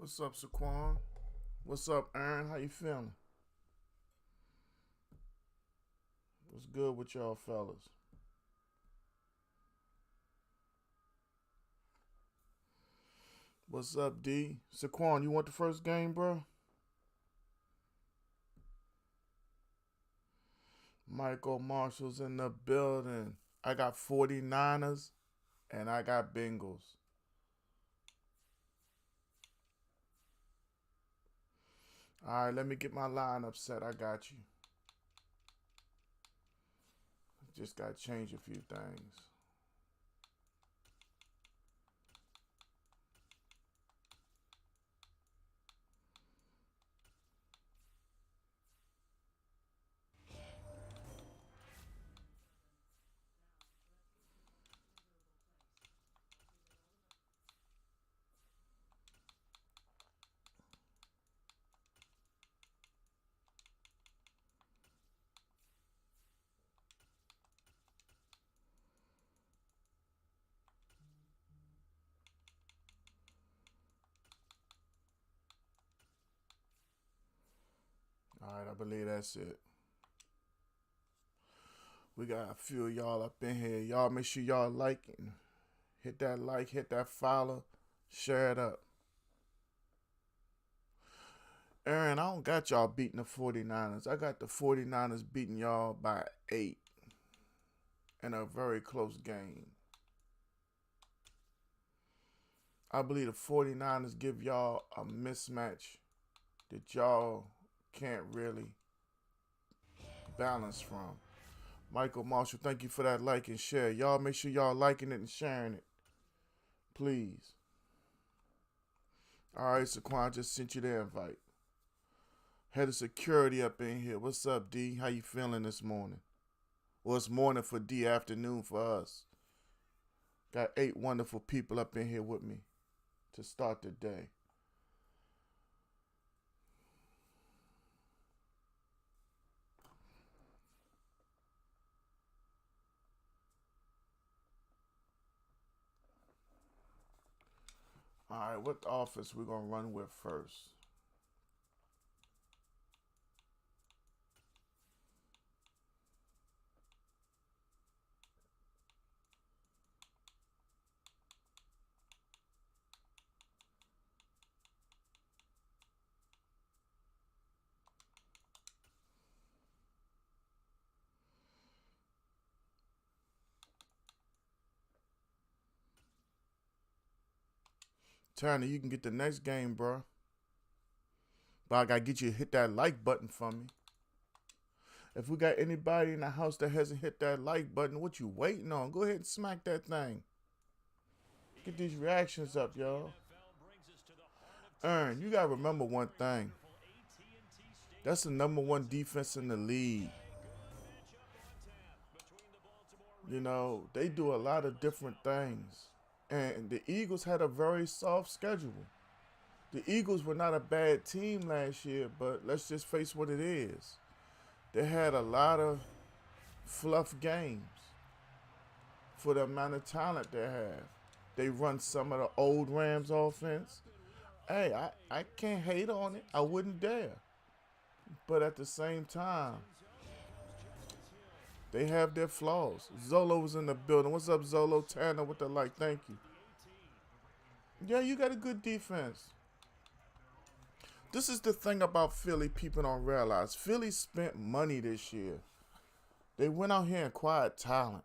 What's up, Saquon? What's up, Aaron? How you feeling? What's good with y'all fellas? What's up, D? Saquon, you want the first game, bro? Michael Marshall's in the building. I got 49ers and I got Bengals. All right, let me get my lineup set. I got you. Just got to change a few things. All right, I believe that's it. We got a few of y'all up in here. Y'all make sure y'all hit that like, hit that follow, share it up. Aaron, I don't got y'all beating the 49ers. I got the 49ers beating y'all by 8 in a very close game. I believe the 49ers give y'all a mismatch that y'all can't really balance from. Michael Marshall, thank you for that like and share. Y'all make sure y'all liking it and sharing it. Please. All right, Saquon, I just sent you the invite. Head of security up in here. What's up, D? How you feeling this morning? Well, it's morning for D, afternoon for us. Got 8 wonderful people up in here with me to start the day. All right, what office we gonna run with first? Turner, you can get the next game, bro. But I gotta get you to hit that like button for me. If we got anybody in the house that hasn't hit that like button, what you waiting on? Go ahead and smack that thing. Get these reactions up, y'all. Aaron, you gotta remember one thing. That's the #1 defense in the league. You know, they do a lot of different things. And the Eagles had a very soft schedule. The Eagles were not a bad team last year, but let's just face what it is. They had a lot of fluff games for the amount of talent they have. They run some of the old Rams offense. Hey, I can't hate on it. I wouldn't dare. But at the same time, they have their flaws. Zolo was in the building. What's up, Zolo? Tanner with the like. Thank you. Yeah, you got a good defense. This is the thing about Philly people don't realize. Philly spent money this year. They went out here and acquired talent.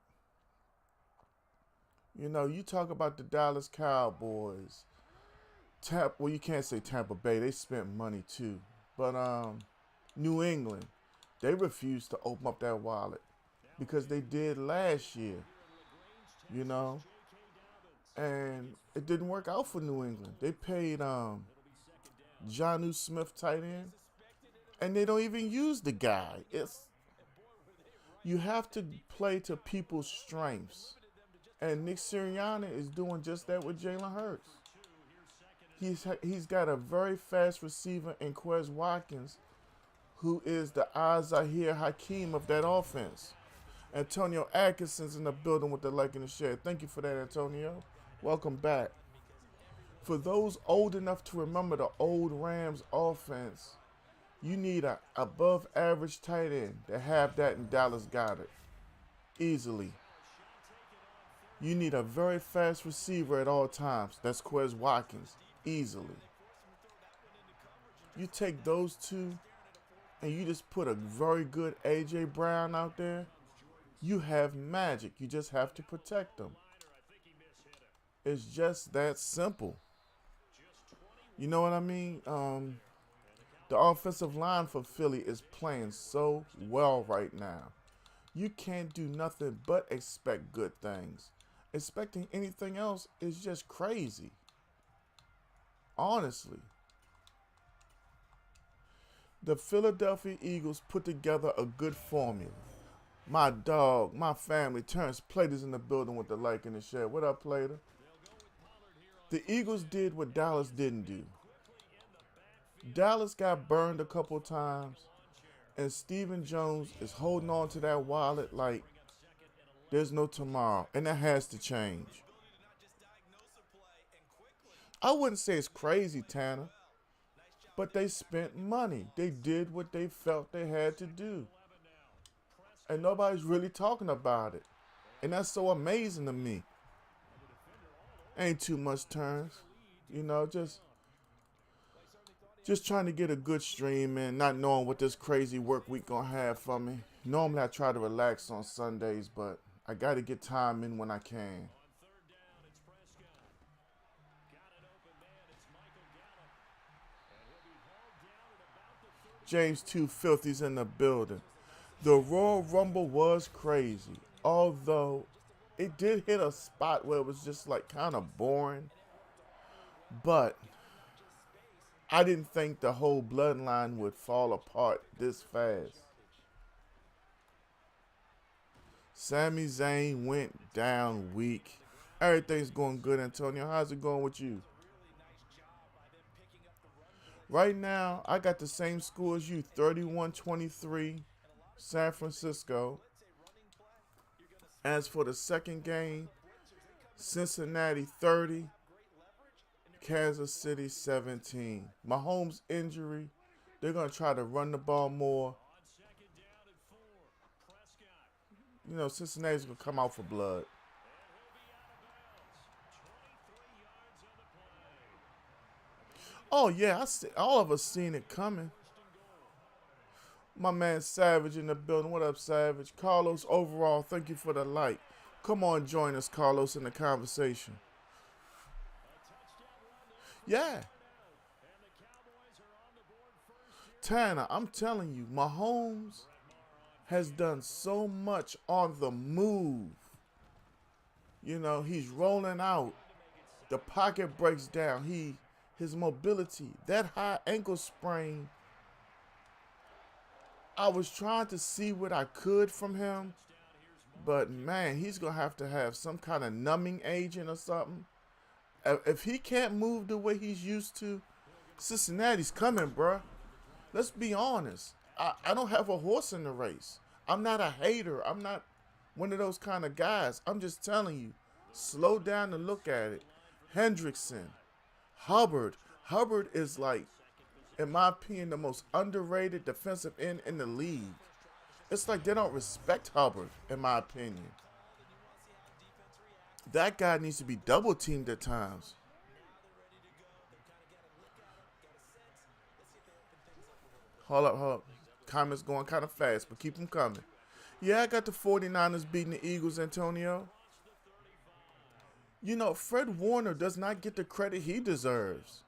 You know, you talk about the Dallas Cowboys. Well, you can't say Tampa Bay. They spent money too. But New England, they refused to open up that wallet because they did last year. You know, and it didn't work out for New England. They paid Jonnu Smith tight end, and they don't even use the guy. It's You have to play to people's strengths, and Nick Sirianni is doing just that with Jalen Hurts. He's got a very fast receiver in Quez Watkins, who is the Zahir Hakeem of that offense. Antonio Atkinson's in the building with the like and the share. Thank you for that, Antonio. Welcome back. For those old enough to remember the old Rams offense, you need a above average tight end to have that, and Dallas got it easily. You need a very fast receiver at all times. That's Quez Watkins, easily. You take those two and you just put a very good A.J. Brown out there, you have magic. You just have to protect them. It's just that simple. You know what I mean? The offensive line for Philly is playing so well right now. You can't do nothing but expect good things. Expecting anything else is just crazy. Honestly. The Philadelphia Eagles put together a good formula. My dog, my family, Terrence Plater's in the building with the like in the shed. What up, Plater? The Eagles did what Dallas didn't do. Dallas got burned a couple times, and Stephen Jones is holding on to that wallet like there's no tomorrow, and that has to change. I wouldn't say it's crazy, Tanner, but they spent money. They did what they felt they had to do, and nobody's really talking about it, and that's so amazing to me. Ain't too much turns, you know, just trying to get a good stream in, not knowing what this crazy work week gonna have for me. Normally I try to relax on Sundays, but I gotta get time in when I can. James 2 Filthy's in the building. The Royal Rumble was crazy, although it did hit a spot where it was just like kind of boring, but I didn't think the whole bloodline would fall apart this fast. Sami Zayn went down weak. Everything's going good, Antonio. How's it going with you? Right now, I got the same score as you, 31-23, San Francisco. As for the second game, Cincinnati 30, Kansas City 17. Mahomes' injury, they're going to try to run the ball more. You know, Cincinnati's going to come out for blood. Oh, yeah, all of us seen it coming. My man Savage in the building. What up, Savage? Carlos, overall, thank you for the like. Come on, join us, Carlos, in the conversation. Yeah. Tanner, I'm telling you, Mahomes has done so much on the move. You know, he's rolling out. The pocket breaks down. His mobility, that high ankle sprain, I was trying to see what I could from him, but man, he's going to have some kind of numbing agent or something. If he can't move the way he's used to, Cincinnati's coming, bruh. Let's be honest. I don't have a horse in the race. I'm not a hater. I'm not one of those kind of guys. I'm just telling you, slow down and look at it. Hendrickson, Hubbard. Hubbard is like, in my opinion, the most underrated defensive end in the league. It's like they don't respect Hubbard, in my opinion. That guy needs to be double teamed at times. Hold up. Comments going kind of fast, but keep them coming. Yeah, I got the 49ers beating the Eagles, Antonio. You know, Fred Warner does not get the credit he deserves.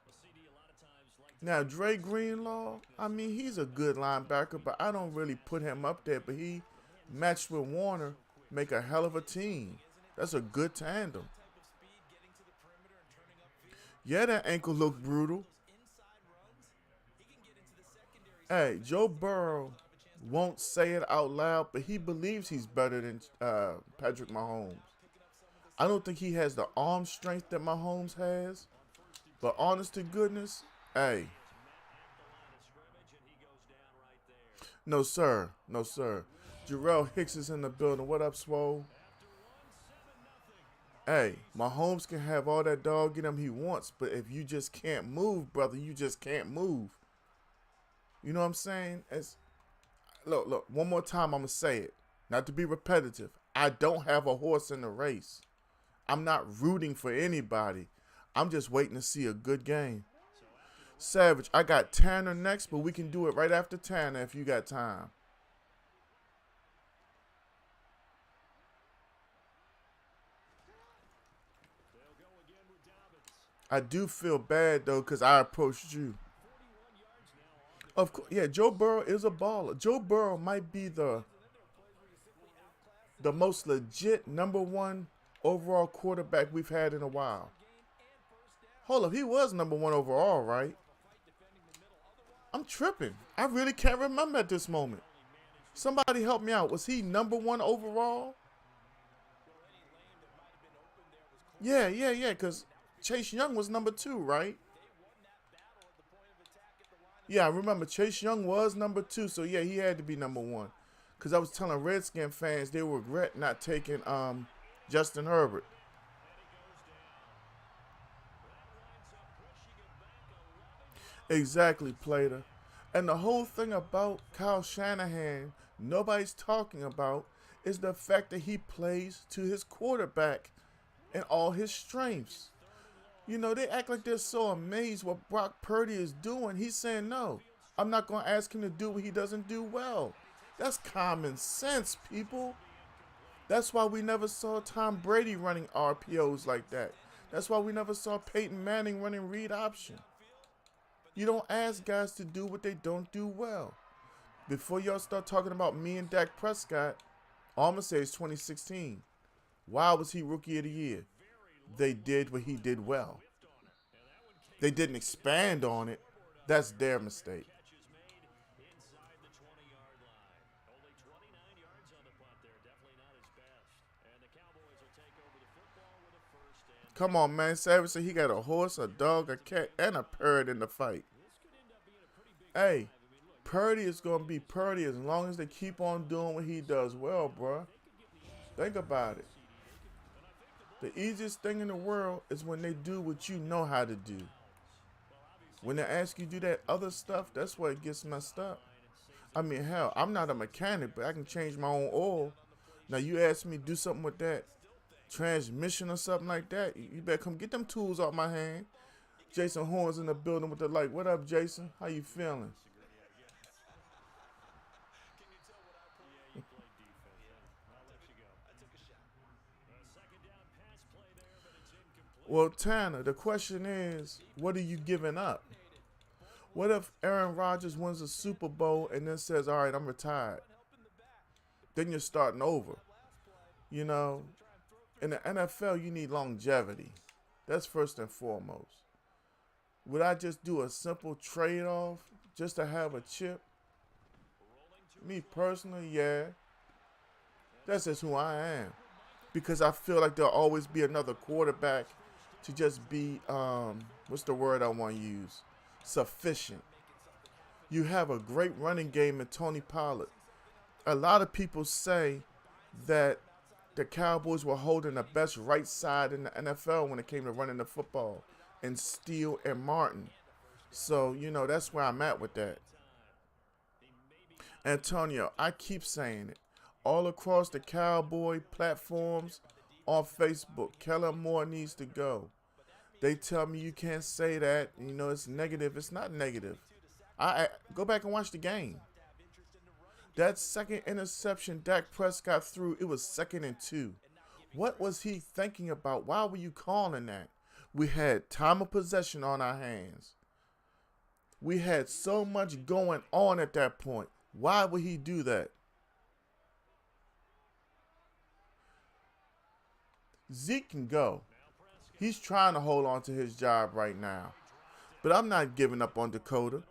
Now, Dre Greenlaw, I mean, he's a good linebacker, but I don't really put him up there. But he, matched with Warner, make a hell of a team. That's a good tandem. Yeah, that ankle looked brutal. Hey, Joe Burrow won't say it out loud, but he believes he's better than Patrick Mahomes. I don't think he has the arm strength that Mahomes has, but honest to goodness, hey. No, sir. Jarrell Hicks is in the building. What up, Swole? Hey, Mahomes can have all that dog in him he wants, but if you just can't move, brother, you just can't move. You know what I'm saying? Look, one more time I'm going to say it. Not to be repetitive. I don't have a horse in the race. I'm not rooting for anybody. I'm just waiting to see a good game. Savage, I got Tanner next, but we can do it right after Tanner if you got time. I do feel bad, though, because I approached you. Of course, yeah, Joe Burrow is a baller. Joe Burrow might be the most legit #1 overall quarterback we've had in a while. Hold up, he was #1 overall, right? I'm tripping. I really can't remember at this moment. Somebody help me out. Was he #1 overall? Yeah, because Chase Young was #2, right? Yeah, I remember Chase Young was #2, so yeah, he had to be #1. Because I was telling Redskin fans they regret not taking Justin Herbert. Exactly, Plater. And the whole thing about Kyle Shanahan, nobody's talking about, is the fact that he plays to his quarterback and all his strengths. You know, they act like they're so amazed what Brock Purdy is doing. He's saying, no, I'm not going to ask him to do what he doesn't do well. That's common sense, people. That's why we never saw Tom Brady running RPOs like that. That's why we never saw Peyton Manning running read option. You don't ask guys to do what they don't do well. Before y'all start talking about me and Dak Prescott, all I'm going to say is 2016. Why was he Rookie of the Year? They did what he did well. They didn't expand on it. That's their mistake. Come on, man. Savage said he got a horse, a dog, a cat, and a bird in the fight. Hey, Purdy is going to be Purdy as long as they keep on doing what he does well, bruh. Think about it. The easiest thing in the world is when they do what you know how to do. When they ask you to do that other stuff, that's where it gets messed up. I mean, hell, I'm not a mechanic, but I can change my own oil. Now, you ask me to do something with that transmission or something like that, you better come get them tools off my hand. Jason Horn's in the building with the light. What up, Jason? How you feeling? Well, Tanner, the question is, what are you giving up? What if Aaron Rodgers wins a Super Bowl and then says, all right, I'm retired? Then you're starting over. You know, in the NFL, you need longevity. That's first and foremost. Would I just do a simple trade-off just to have a chip? Me personally, yeah. That's just who I am. Because I feel like there'll always be another quarterback to just be, what's the word I want to use? Sufficient. You have a great running game in Tony Pollard. A lot of people say that the Cowboys were holding the best right side in the NFL when it came to running the football, and Steele and Martin. So, you know, that's where I'm at with that. Antonio, I keep saying it. All across the Cowboy platforms on Facebook, Kellen Moore needs to go. They tell me you can't say that. You know, it's negative. It's not negative. I go back and watch the game. That second interception Dak Prescott threw, it was 2nd and 2. What was he thinking about? Why were you calling that? We had time of possession on our hands. We had so much going on at that point. Why would he do that? Zeke can go. He's trying to hold on to his job right now. But I'm not giving up on Dakota.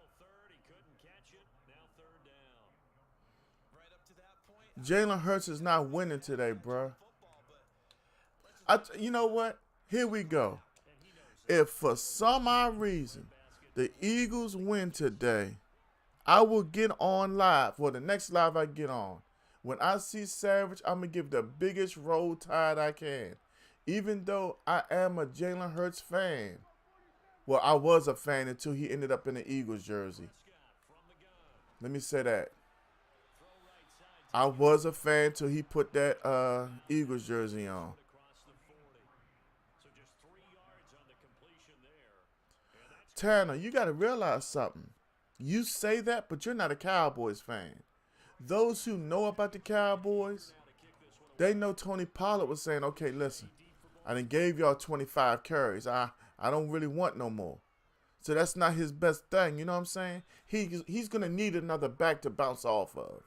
Jalen Hurts is not winning today, bruh. You know what? Here we go. If for some odd reason the Eagles win today, I will get on live, for the next live I get on. When I see Savage, I'm going to give the biggest roll tide I can. Even though I am a Jalen Hurts fan. Well, I was a fan until he ended up in the Eagles jersey. Let me say that. I was a fan till he put that Eagles jersey on. Tanner, you got to realize something. You say that, but you're not a Cowboys fan. Those who know about the Cowboys, they know Tony Pollard was saying, okay, listen, I done gave y'all 25 carries. I don't really want no more. So that's not his best thing, you know what I'm saying? He's going to need another back to bounce off of.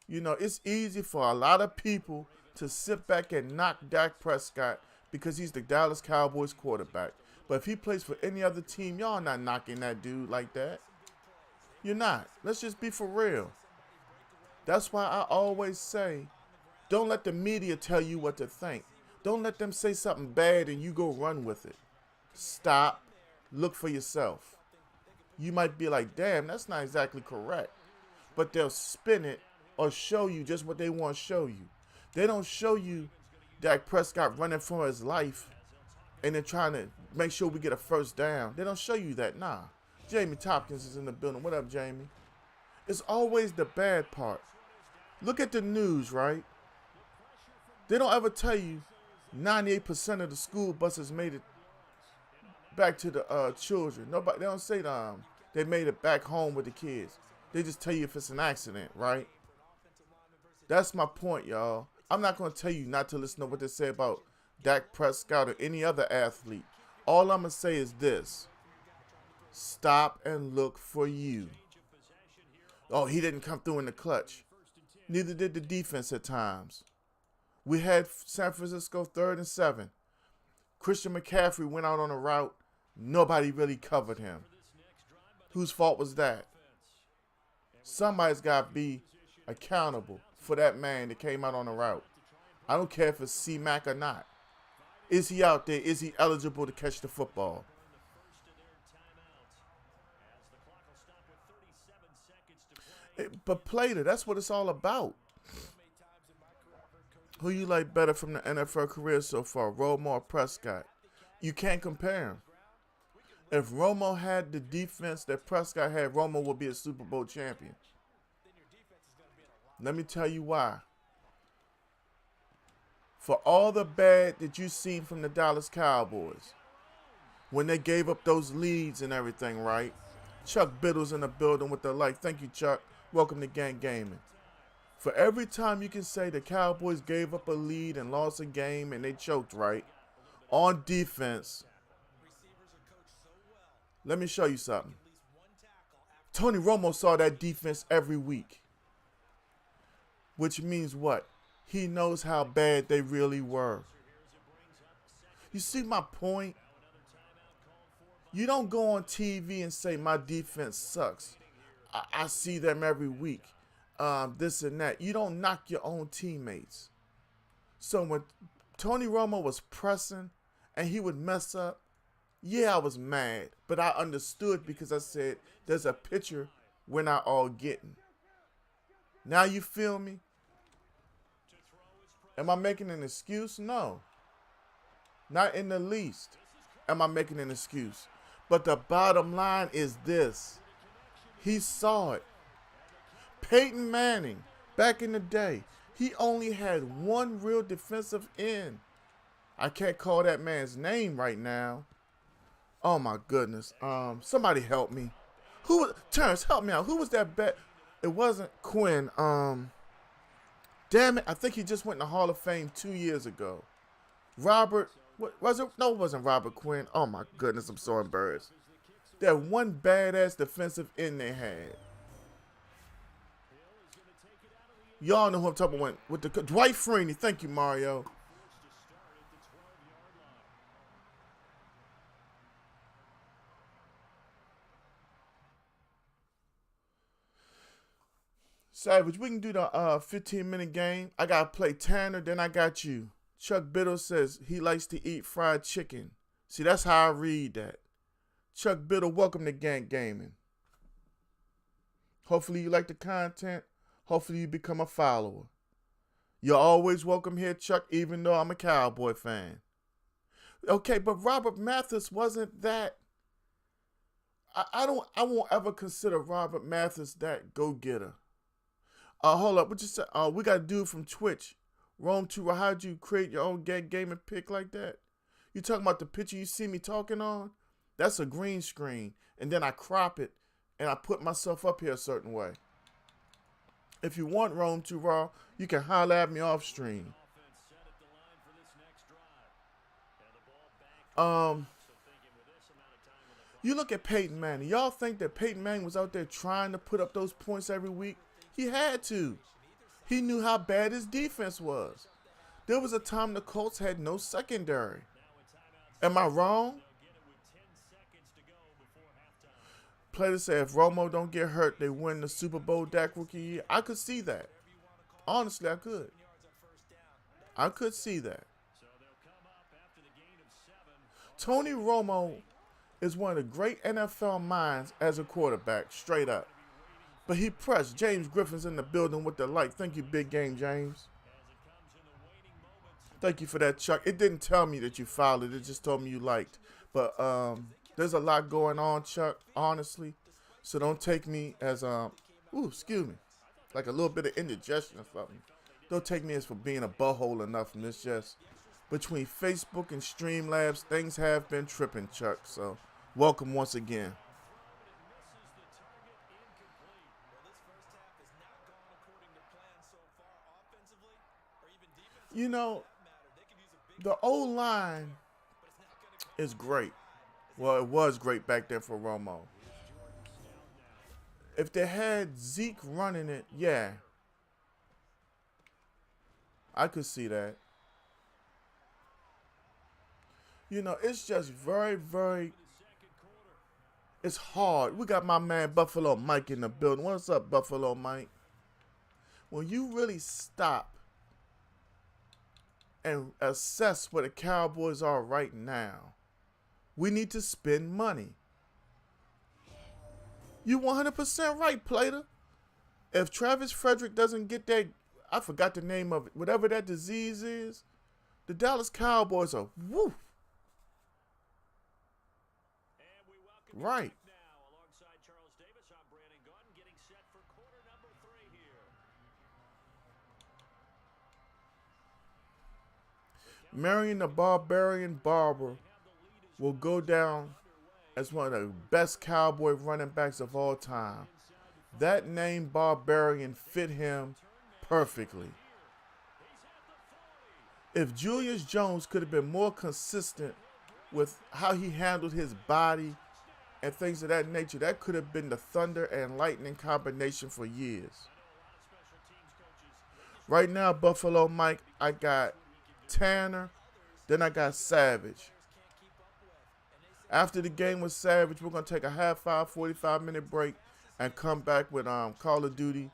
You know, it's easy for a lot of people to sit back and knock Dak Prescott because he's the Dallas Cowboys quarterback. But if he plays for any other team, y'all not knocking that dude like that. You're not. Let's just be for real. That's why I always say, don't let the media tell you what to think. Don't let them say something bad and you go run with it. Stop. Look for yourself. You might be like, damn, that's not exactly correct. But they'll spin it or show you just what they want to show you. They don't show you Dak Prescott running for his life and then trying to make sure we get a first down. They don't show you that. Nah. Jamie Tompkins is in the building. What up, Jamie? It's always the bad part. Look at the news, right? They don't ever tell you 98% of the school buses made it back to the children. Nobody. They don't say they made it back home with the kids. They just tell you if it's an accident, right? That's my point, y'all. I'm not going to tell you not to listen to what they say about Dak Prescott or any other athlete. All I'm going to say is this. Stop and look for you. Oh, he didn't come through in the clutch. Neither did the defense at times. We had San Francisco 3rd and 7. Christian McCaffrey went out on a route. Nobody really covered him. Whose fault was that? Somebody's got to be accountable for that man that came out on the route. I don't care if it's C-Mac or not. Is he out there? Is he eligible to catch the football? But Plater, that's what it's all about. Who you like better from the NFL career so far, Romo or Prescott? You can't compare them. If Romo had the defense that Prescott had, Romo would be a Super Bowl champion. Let me tell you why. For all the bad that you've seen from the Dallas Cowboys, when they gave up those leads and everything, right? Chuck Biddle's in the building with the like. Thank you, Chuck. Welcome to Gang Gaming. For every time you can say the Cowboys gave up a lead and lost a game and they choked, right? On defense, let me show you something. Tony Romo saw that defense every week. Which means what? He knows how bad they really were. You see my point? You don't go on TV and say my defense sucks. I see them every week. This and that. You don't knock your own teammates. So when Tony Romo was pressing and he would mess up, yeah, I was mad. But I understood because I said, there's a picture we're not all getting. Now you feel me? Am I making an excuse? No. Not in the least am I making an excuse. But the bottom line is this. He saw it. Peyton Manning, back in the day, he only had one real defensive end. I can't call that man's name right now. Oh my goodness. Somebody help me. Terrence, help me out. Who was that bet? It wasn't Quinn. Damn it. I think he just went in the Hall of Fame 2 years ago. Robert, what was it? No, it wasn't Robert Quinn. Oh my goodness, I'm so embarrassed. That one badass defensive end they had. Y'all know who I'm talking about with the Dwight Freeney. Thank you, Mario. Savage, we can do the 15-minute game. I got to play Tanner, then I got you. Chuck Biddle says he likes to eat fried chicken. See, that's how I read that. Chuck Biddle, welcome to Gang Gaming. Hopefully you like the content. Hopefully you become a follower. You're always welcome here, Chuck, even though I'm a Cowboy fan. Okay, but Robert Mathis wasn't that. I won't ever consider Robert Mathis that go-getter. Hold up, we got a dude from Twitch. Rome 2, how'd you create your own gaming pick like that? You talking about the picture you see me talking on? That's a green screen. And then I crop it and I put myself up here a certain way. If you want Rome 2 Raw, you can holler at me off stream. You look at Peyton Manning. Y'all think that Peyton Manning was out there trying to put up those points every week? He had to. He knew how bad his defense was. There was a time the Colts had no secondary. Am I wrong? Player said if Romo don't get hurt, they win the Super Bowl Dak rookie year. I could see that. Honestly, I could. I could see that. Tony Romo is one of the great NFL minds as a quarterback, straight up. But he pressed. James Griffin's in the building with the light. Thank you, Big Game James. Thank you for that, Chuck. It didn't tell me that you followed it. It just told me you liked. But there's a lot going on, Chuck, honestly. So don't take me as, excuse me, like a little bit of indigestion or something. Don't take me as for being a butthole or nothing. It's just between Facebook and Streamlabs, things have been tripping, Chuck. So welcome once again. You know, the O-line is great. Well, it was great back there for Romo. If they had Zeke running it, yeah, I could see that. You know, it's just very, very, it's hard. We got my man Buffalo Mike in the building. What's up, Buffalo Mike? When you really stop and assess where the Cowboys are right now, we need to spend money. You 100% right, Plater. If Travis Frederick doesn't get that, I forgot the name of it, whatever that disease is, the Dallas Cowboys are woof. Right. Marion the Barbarian Barber will go down as one of the best Cowboy running backs of all time. That name Barbarian fit him perfectly. If Julius Jones could have been more consistent with how he handled his body and things of that nature, that could have been the thunder and lightning combination for years. Right now, Buffalo Mike, I got Tanner, then I got Savage. After the game with Savage, we're going to take a half-hour, 45-minute break and come back with Call of Duty.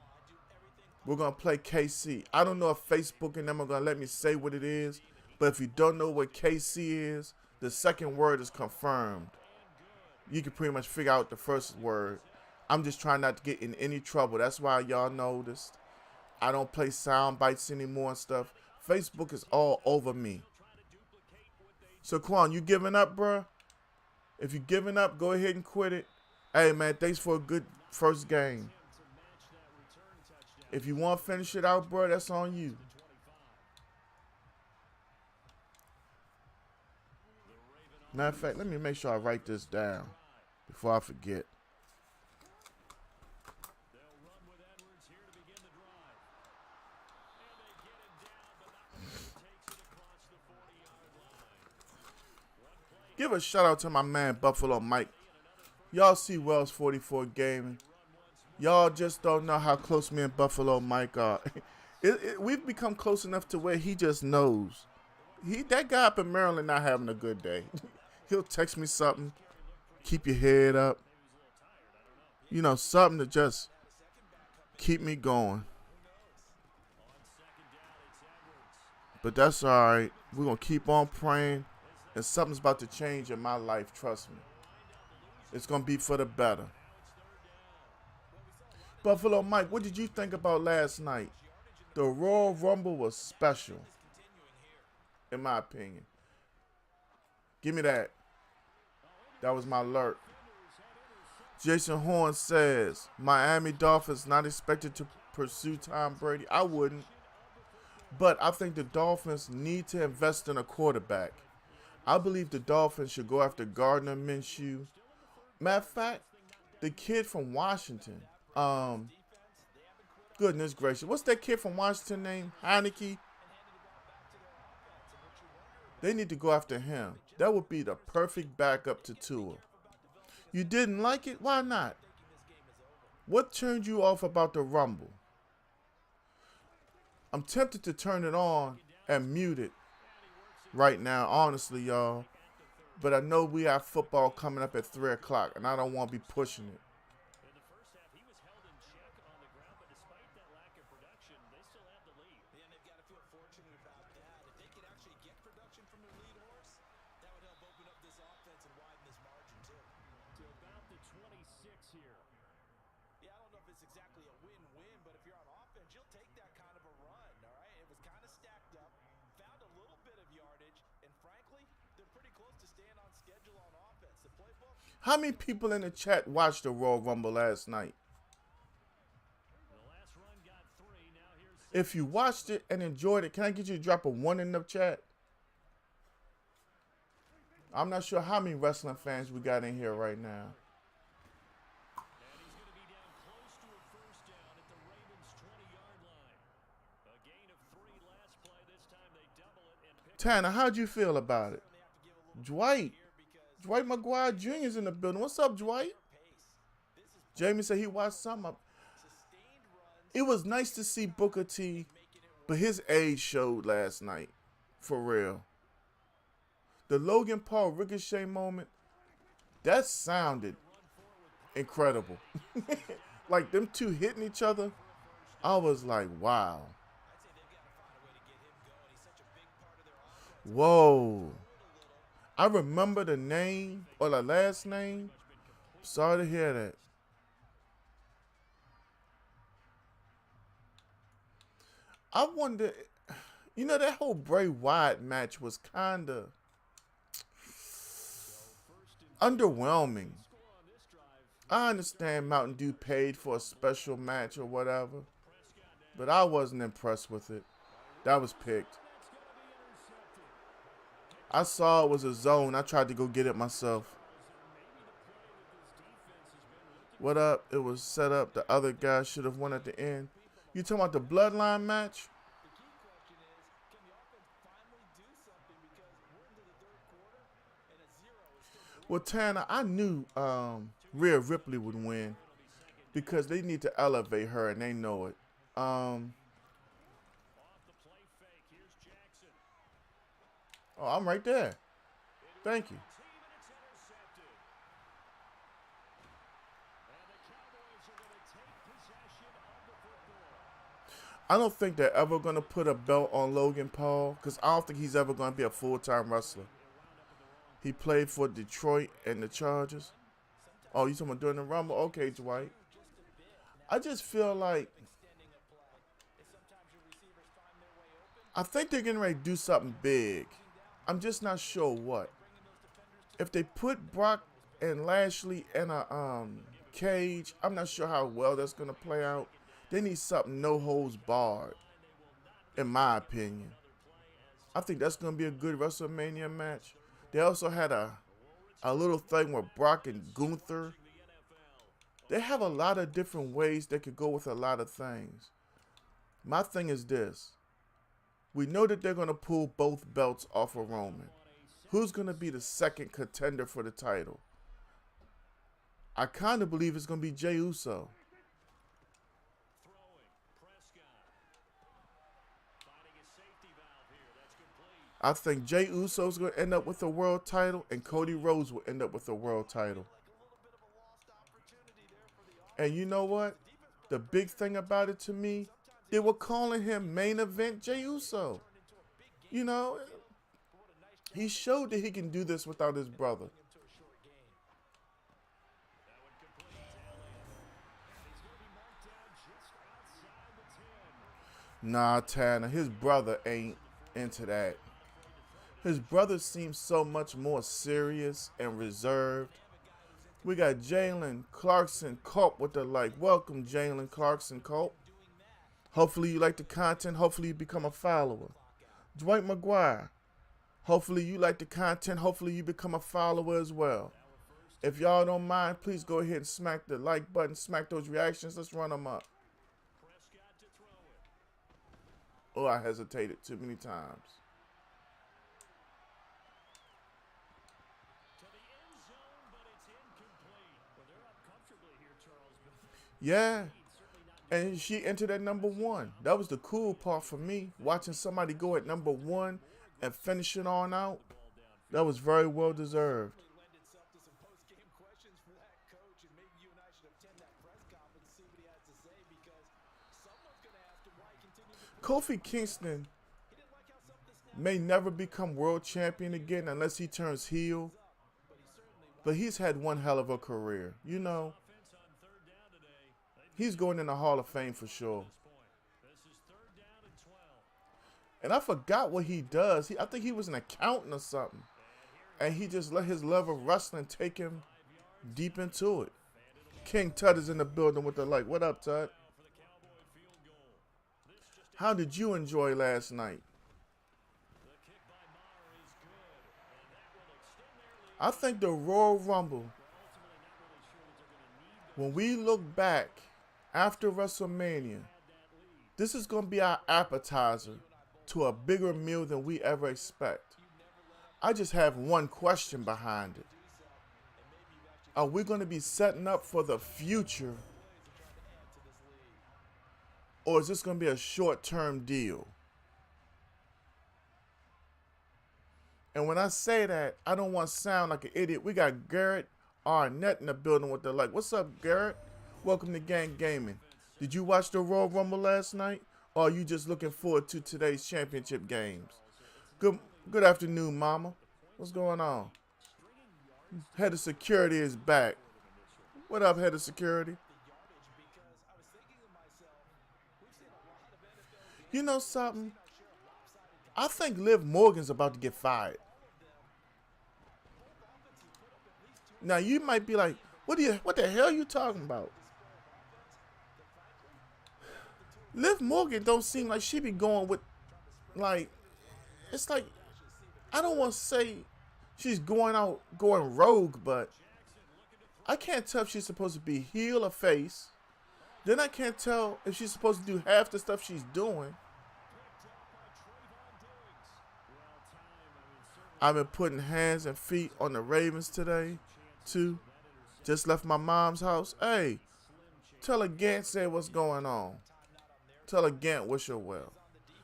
We're going to play KC. I don't know if Facebook and them are going to let me say what it is, but if you don't know what KC is, the second word is confirmed. You can pretty much figure out the first word. I'm just trying not to get in any trouble. That's why y'all noticed I don't play sound bites anymore and stuff. Facebook is all over me. So, Quan, you giving up, bruh? If you're giving up, go ahead and quit it. Hey, man, thanks for a good first game. If you want to finish it out, bro, that's on you. Matter of fact, let me make sure I write this down before I forget. Give a shout out to my man Buffalo Mike. Y'all see Wells 44 Gaming. Y'all just don't know how close me and Buffalo Mike are. We've become close enough to where he just knows. That guy up in Maryland not having a good day. He'll text me something. Keep your head up. You know, something to just keep me going. But that's all right. We're going to keep on praying. And something's about to change in my life, trust me. It's going to be for the better. Buffalo Mike, what did you think about last night? The Royal Rumble was special, in my opinion. Give me that. That was my alert. Jason Horn says, Miami Dolphins not expected to pursue Tom Brady. I wouldn't. But I think the Dolphins need to invest in a quarterback. I believe the Dolphins should go after Gardner Minshew. Matter of fact, the kid from Washington. Goodness gracious. What's that kid from Washington named? Heineke? They need to go after him. That would be the perfect backup to Tua. You didn't like it? Why not? What turned you off about the Rumble? I'm tempted to turn it on and mute it right now, honestly, y'all. But I know we have football coming up at 3 o'clock, and I don't want to be pushing it. How many people in the chat watched the Royal Rumble last night? If you watched it and enjoyed it, can I get you to drop a 1 in the chat? I'm not sure how many wrestling fans we got in here right now. Tanner, how'd you feel about it? Dwight McGuire Jr. is in the building. What's up, Dwight? Jamie said he watched some of it. It was nice to see Booker T, but his age showed last night. For real. The Logan Paul Ricochet moment, that sounded incredible. Like them two hitting each other, I was like, wow. Whoa. I remember the name or the last name. Sorry to hear that. I wonder, you know, that whole Bray Wyatt match was kind of underwhelming. I understand Mountain Dew paid for a special match or whatever, but I wasn't impressed with it. That was picked. I saw it was a zone. I tried to go get it myself. What up? It was set up. The other guy should have won at the end. You talking about the Bloodline match? Well, Tanner, I knew Rhea Ripley would win because they need to elevate her, and they know it. Oh, I'm right there. Thank you. I don't think they're ever going to put a belt on Logan Paul because I don't think he's ever going to be a full-time wrestler. He played for Detroit and the Chargers. Oh, you talking about during the Rumble? Okay, Dwight. I just feel like I think they're getting ready to do something big. I'm just not sure what. If they put Brock and Lashley in a cage, I'm not sure how well that's going to play out. They need something no holds barred, in my opinion. I think that's going to be a good WrestleMania match. They also had a little thing with Brock and Gunther. They have a lot of different ways they could go with a lot of things. My thing is this. We know that they're going to pull both belts off of Roman. Who's going to be the second contender for the title? I kind of believe it's going to be Jey Uso. I think Jey Uso's going to end up with a world title, and Cody Rhodes will end up with a world title. And you know what? The big thing about it to me, they were calling him main event Jey Uso. You know, he showed that he can do this without his brother. Nah, Tanner, his brother ain't into that. His brother seems so much more serious and reserved. We got Jalen Clarkson Culp with the like. Welcome, Jalen Clarkson Culp. Hopefully you like the content. Hopefully you become a follower. Dwight McGuire. Hopefully you like the content. Hopefully you become a follower as well. If y'all don't mind, please go ahead and smack the like button. Smack those reactions. Let's run them up. Oh, I hesitated too many times. Yeah. And she entered at number 1. That was the cool part for me. Watching somebody go at number 1 and finish it on out. That was very well deserved. Kofi Kingston may never become world champion again unless he turns heel. But he's had one hell of a career. You know, he's going in the Hall of Fame for sure. And I forgot what he does. I think he was an accountant or something. And he just let his love of wrestling take him deep into it. King Tut is in the building with the like. What up, Tut? How did you enjoy last night? I think the Royal Rumble, when we look back after WrestleMania, this is going to be our appetizer to a bigger meal than we ever expect. I just have one question behind it. Are we going to be setting up for the future? Or is this going to be a short-term deal? And when I say that, I don't want to sound like an idiot. We got Garrett Arnett in the building with the like. What's up, Garrett? Welcome to Gang Gaming. Did you watch the Royal Rumble last night? Or are you just looking forward to today's championship games? Good afternoon, Mama. What's going on? Head of Security is back. What up, Head of Security? You know something? I think Liv Morgan's about to get fired. Now you might be like, what the hell are you talking about? Liv Morgan don't seem like she be going with, like, it's like, I don't want to say she's going rogue, but I can't tell if she's supposed to be heel or face. Then I can't tell if she's supposed to do half the stuff she's doing. I've been putting hands and feet on the Ravens today, too. Just left my mom's house. Hey, tell her Gant said what's going on. Tell her Gant wish her well.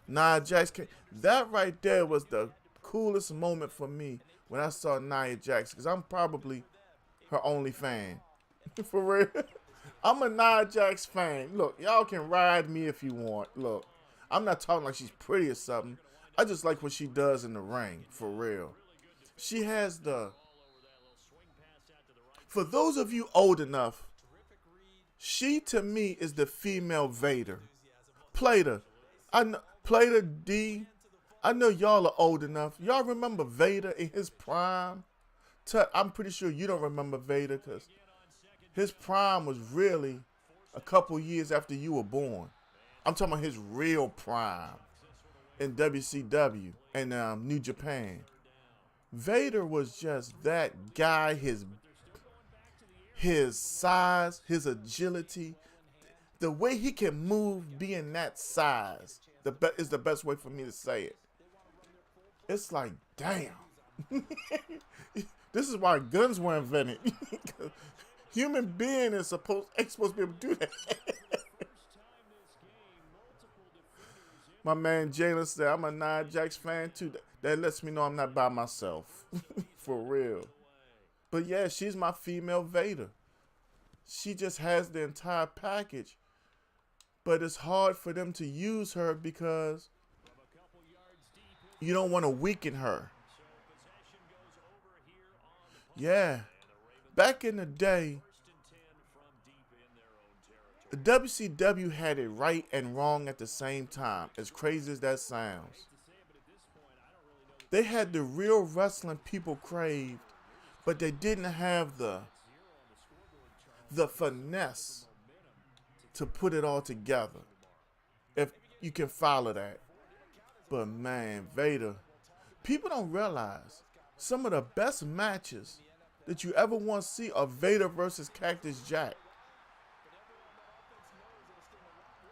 Nia Jax came. That right there was the coolest moment for me when I saw Nia Jax, because I'm probably her only fan. For real. I'm a Nia Jax fan. Look, y'all can ride me if you want. Look, I'm not talking like she's pretty or something. I just like what she does in the ring, for real. She has the... For those of you old enough, she to me is the female Vader. Plater. Plater D. I know y'all are old enough. Y'all remember Vader in his prime? I'm pretty sure you don't remember Vader because his prime was really a couple years after you were born. I'm talking about his real prime in WCW and New Japan. Vader was just that guy, his size, his agility, the way he can move being that size is the best way for me to say it. It's like, damn. This is why guns were invented. Human being is supposed to be able to do that. My man Jalen said, I'm a Nia Jax fan too. That lets me know I'm not by myself. For real. But yeah, she's my female Vader. She just has the entire package. But it's hard for them to use her because you don't want to weaken her. Yeah. Back in the day, The WCW had it right and wrong at the same time, as crazy as that sounds. They had the real wrestling people craved, but they didn't have the finesse to put it all together, if you can follow that. But man, Vader, people don't realize some of the best matches that you ever want to see are Vader versus Cactus Jack.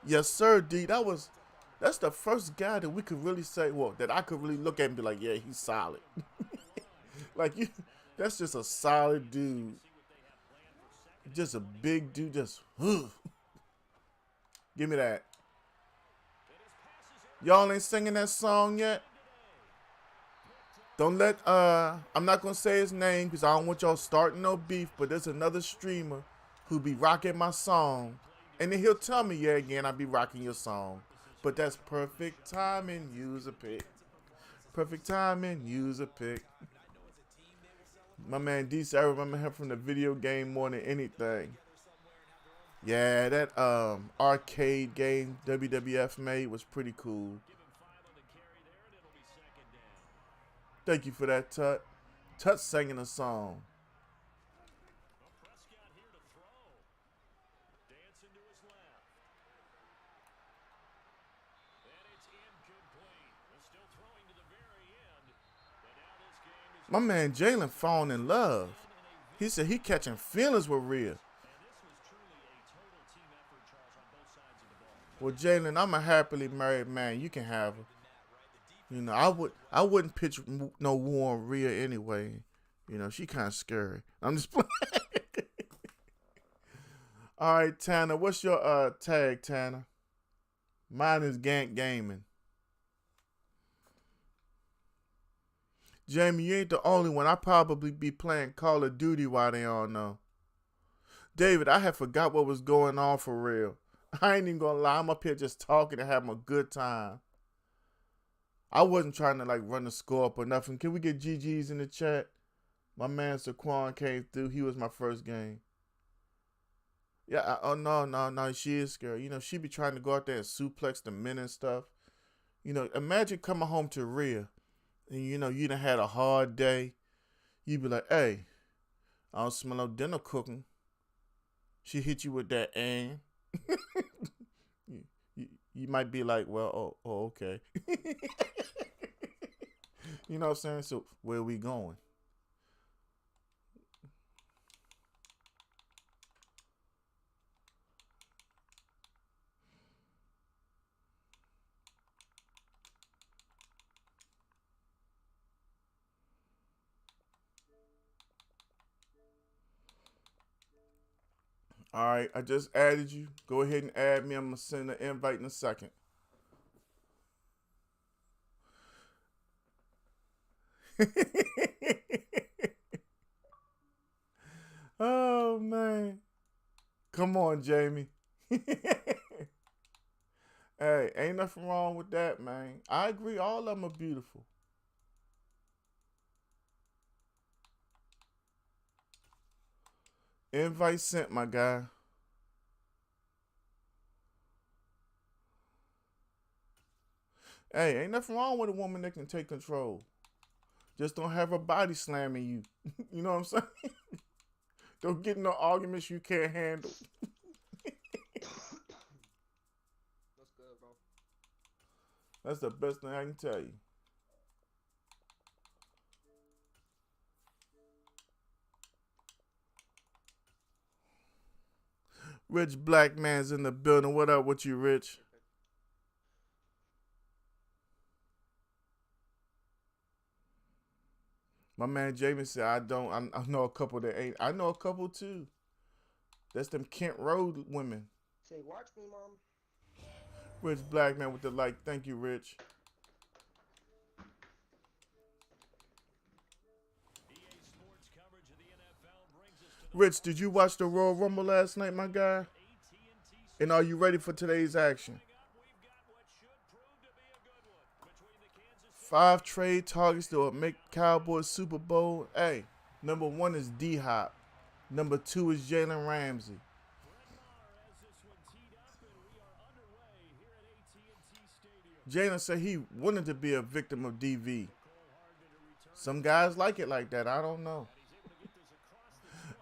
Yes, sir, D. That's the first guy that we could really say, well, that I could really look at and be like, yeah, he's solid. Like, that's just a solid dude. Just a big dude, just, give me that. Y'all ain't singing that song yet? Don't let, I'm not going to say his name because I don't want y'all starting no beef, but there's another streamer who be rocking my song. And then he'll tell me, yeah, again, I be rocking your song. But that's perfect timing, use a pick. Perfect timing, use a pick. My man DC, I remember him from the video game more than anything. Yeah, that arcade game WWF made was pretty cool. Thank you for that, Tut. Tut singing a song. My man Jalen falling in love. He said he catching feelings with Rhea. Well, Jalen, I'm a happily married man. You can have her. You know, I wouldn't pitch no war on Rhea anyway. You know, she kind of scary. I'm just playing. All right, Tanner, what's your tag, Tanner? Mine is Gank Gaming. Jamie, you ain't the only one. I probably be playing Call of Duty while they all know. David, I had forgot what was going on for real. I ain't even gonna lie. I'm up here just talking and having a good time. I wasn't trying to like run the score up or nothing. Can we get GG's in the chat? My man Saquon came through. He was my first game. Yeah. Oh no. She is scared. You know, she be trying to go out there and suplex the men and stuff. You know, imagine coming home to Rhea. And you know, you done had a hard day. You be like, hey, I don't smell no dinner cooking. She hit you with that and. you might be like, well, oh okay. You know what I'm saying? So where are we going? All right, I just added you. Go ahead and add me. I'm going to send an invite in a second. Oh, man. Come on, Jamie. Hey, ain't nothing wrong with that, man. I agree. All of them are beautiful. Invite sent, my guy. Hey, ain't nothing wrong with a woman that can take control. Just don't have her body slamming you. You know what I'm saying? Don't get in no arguments you can't handle. That's good, bro. That's the best thing I can tell you. Rich Black Man's in the building. What up with you, Rich? My man Jamie said, I know a couple that ain't. I know a couple too. That's them Kent Road women. Say, watch me, mom. Rich Black Man with the like. Thank you, Rich. Rich, did you watch the Royal Rumble last night, my guy? And are you ready for today's action? 5 trade targets that will make Cowboys Super Bowl. Hey, number 1 is D-Hop. Number 2 is Jalen Ramsey. Jalen said he wanted to be a victim of DV. Some guys like it like that. I don't know.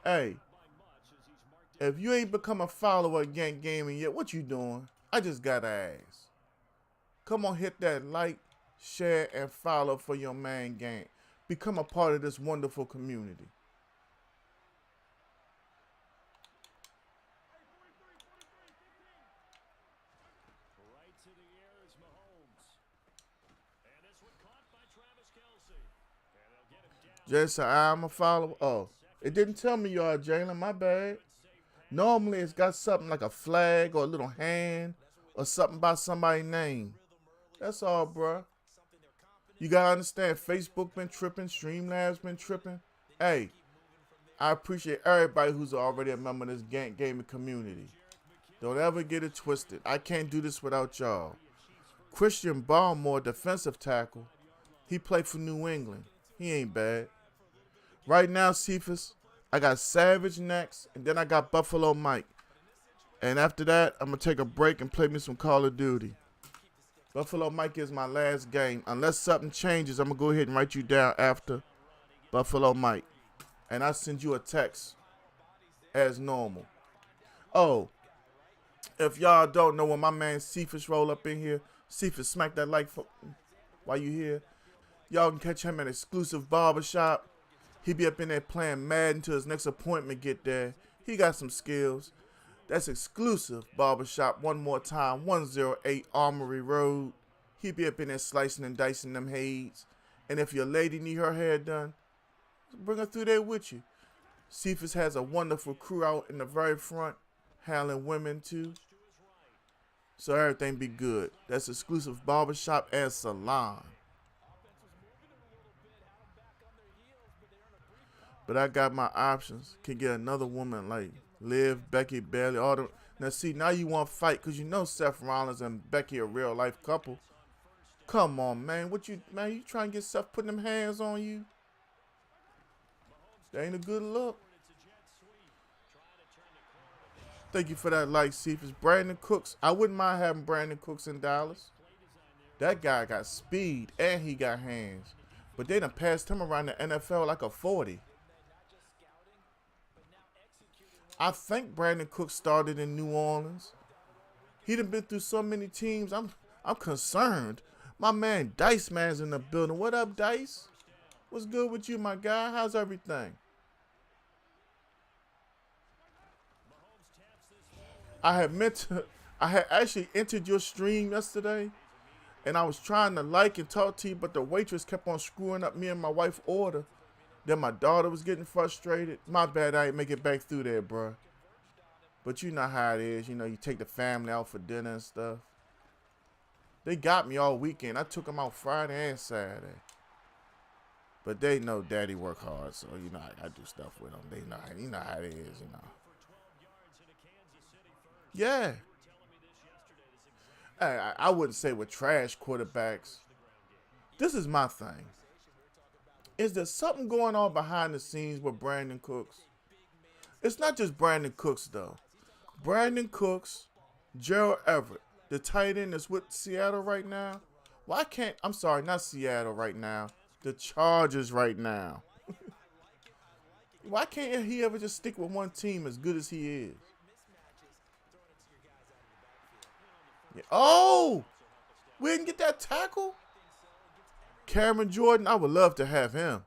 Hey, if you ain't become a follower of Gank Gaming yet, what you doing? I just gotta ask. Come on, hit that like, share, and follow for your man Gank. Become a part of this wonderful community. Right to the air is Mahomes. And this one caught by Travis Kelce. And they'll get him down. Just so I'm a follower. Oh, it didn't tell me you are, Jalen. My bad. Normally, it's got something like a flag or a little hand or something by somebody's name. That's all, bruh. You gotta understand, Facebook been tripping, Streamlabs been tripping. Hey, I appreciate everybody who's already a member of this Gank Gaming community. Don't ever get it twisted. I can't do this without y'all. Christian Barmore, defensive tackle. He played for New England. He ain't bad. Right now, Cephas, I got Savage next, and then I got Buffalo Mike. And after that, I'm going to take a break and play me some Call of Duty. Buffalo Mike is my last game. Unless something changes, I'm going to go ahead and write you down after Buffalo Mike. And I send you a text as normal. Oh, if y'all don't know, when my man Cephas roll up in here, Cephas, smack that like for, while you here. Y'all can catch him at Exclusive Barbershop. He be up in there playing Madden till his next appointment get there. He got some skills. That's Exclusive Barbershop. One more time, 108 Armory Road. He be up in there slicing and dicing them heads. And if your lady need her hair done, bring her through there with you. Cephas has a wonderful crew out in the very front, handling women too. So everything be good. That's Exclusive Barbershop and Salon. But I got my options. Can get another woman like Liv, Becky, Bailey, all them. Now see, now you want to fight because you know Seth Rollins and Becky a real life couple. Come on, man. You trying to get Seth putting them hands on you? That ain't a good look. Thank you for that like, Cephas. Brandon Cooks. I wouldn't mind having Brandon Cooks in Dallas. That guy got speed and he got hands. But they done passed him around the NFL like a 40. I think Brandon Cooks started in New Orleans. He done been through so many teams. I'm concerned. My man Dice Man's in the building. What up, Dice? What's good with you, my guy? How's everything? I had actually entered your stream yesterday, and I was trying to like and talk to you, but the waitress kept on screwing up me and my wife's order. Then my daughter was getting frustrated. My bad, I ain't make it back through there, bro. But you know how it is. You know, you take the family out for dinner and stuff. They got me all weekend. I took them out Friday and Saturday. But they know daddy work hard, so, you know, I do stuff with them. They know, you know how it is, you know. Yeah. I wouldn't say we're trash quarterbacks. This is my thing. Is there something going on behind the scenes with Brandon Cooks? It's not just Brandon Cooks, though. Brandon Cooks, Gerald Everett, the tight end that's with Seattle right now. Why can't, I'm sorry, not Seattle right now. The Chargers right now. Why can't he ever just stick with one team as good as he is? Yeah. Oh! We didn't get that tackle? Cameron Jordan, I would love to have him.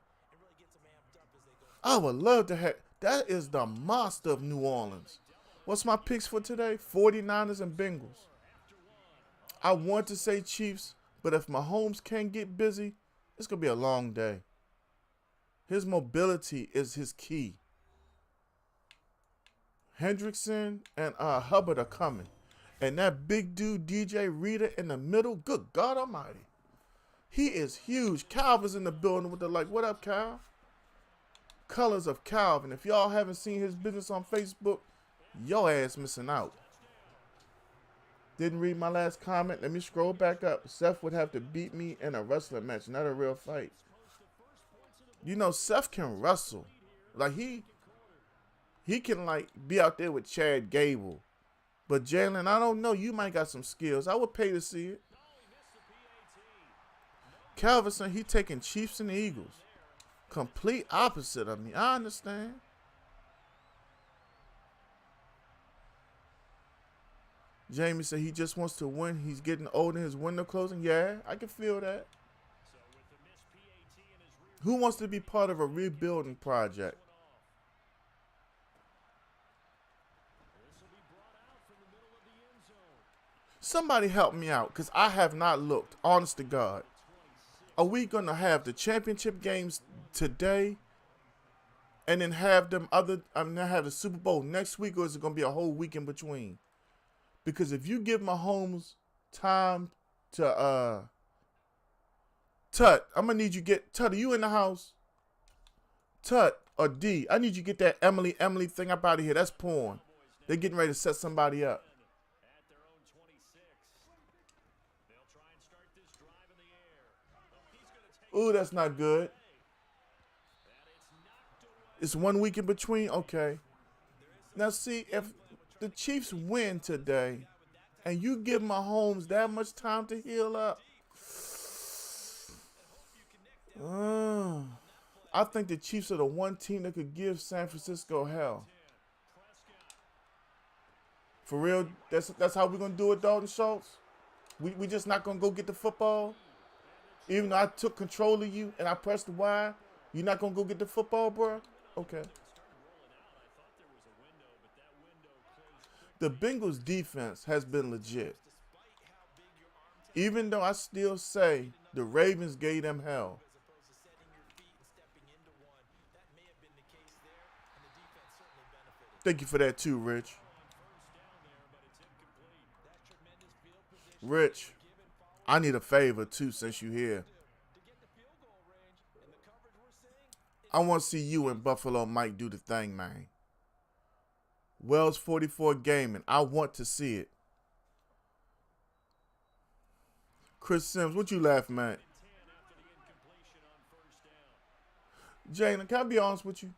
I would love to have. That is the monster of New Orleans. What's my picks for today? 49ers and Bengals. I want to say Chiefs, but if Mahomes can't get busy, it's going to be a long day. His mobility is his key. Hendrickson and Hubbard are coming. And that big dude, DJ Reader, in the middle, good God almighty. He is huge. Calvin's in the building with the like, what up, Cal? Colors of Calvin. If y'all haven't seen his business on Facebook, your ass missing out. Didn't read my last comment. Let me scroll back up. Seth would have to beat me in a wrestling match, not a real fight. You know, Seth can wrestle. Like, he can, like, be out there with Chad Gable. But, Jalen, I don't know. You might got some skills. I would pay to see it. Calvin said he taking Chiefs and Eagles. Complete opposite of me. I understand. Jamie said he just wants to win. He's getting old and his window closing. Yeah, I can feel that. Who wants to be part of a rebuilding project? Somebody help me out, because I have not looked. Honest to God. Are we going to have the championship games today and then have them have the Super Bowl next week, or is it going to be a whole week in between? Because if you give Mahomes time to Tut, I'm gonna need you Tut, are you in the house? Tut or D, I need you to get that Emily thing up out of here. That's porn. They're getting ready to set somebody up. Ooh, that's not good. It's 1 week in between. Okay. Now see, if the Chiefs win today and you give Mahomes that much time to heal up, I think the Chiefs are the one team that could give San Francisco hell. For real, that's how we're going to do it, Dalton Schultz? We just not going to go get the football? Even though I took control of you and I pressed the Y, you're not going to go get the football, bro? Okay. The Bengals defense has been legit. Even though I still say the Ravens gave them hell. Thank you for that too, Rich. Rich, I need a favor too since you're here. I want to see you and Buffalo Mike do the thing, man. Wells 44 Gaming. I want to see it. Chris Sims, what you laughing at? Jalen, can I be honest with you?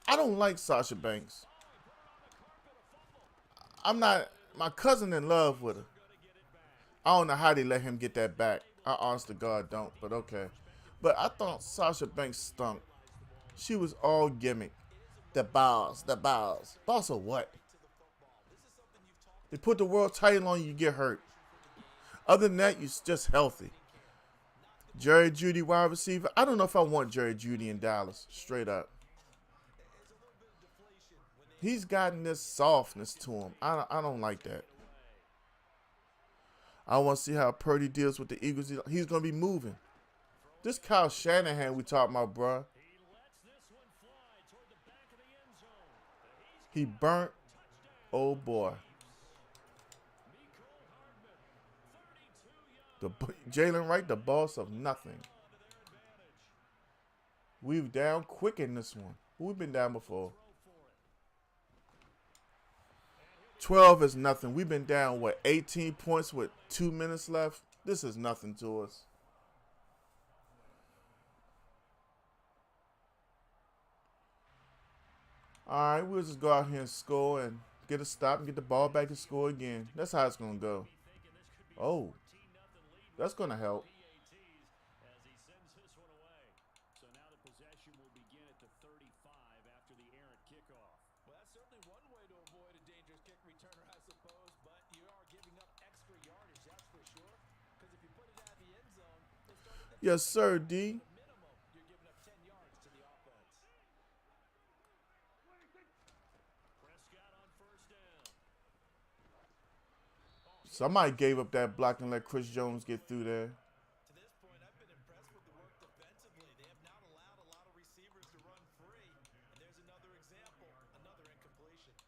I don't like Sasha Banks. My cousin in love with her. I don't know how they let him get that back. I honest to God don't, but okay. But I thought Sasha Banks stunk. She was all gimmick. The balls. Balls of what? They put the world title on you get hurt. Other than that, you're just healthy. Jerry Jeudy wide receiver. I don't know if I want Jerry Jeudy in Dallas. Straight up. He's gotten this softness to him. I don't like that. I want to see how Purdy deals with the Eagles. He's going to be moving. This Kyle Shanahan we talking about, bruh. He burnt. Oh, boy. Jalen Wright, the boss of nothing. We've down quick in this one. We've been down before. 12 is nothing. We've been down, 18 points with 2 minutes left? This is nothing to us. All right, we'll just go out here and score and get a stop and get the ball back and score again. That's how it's going to go. Oh, that's going to help. So now the possession will begin at the 35 after the errant kickoff. Well, that's certainly one way to avoid a dangerous kick returner, I suppose, but you are giving up extra yardage, that's for sure. Because if you put it out of the end zone, yes, sir, D. minimum, you're giving up 10 yards to the offense. Prescott on first down. Somebody gave up that block and let Chris Jones get through there. To this point, I've been impressed with the work defensively. They have not allowed a lot of receivers to run free. And there's another example, another incompletion.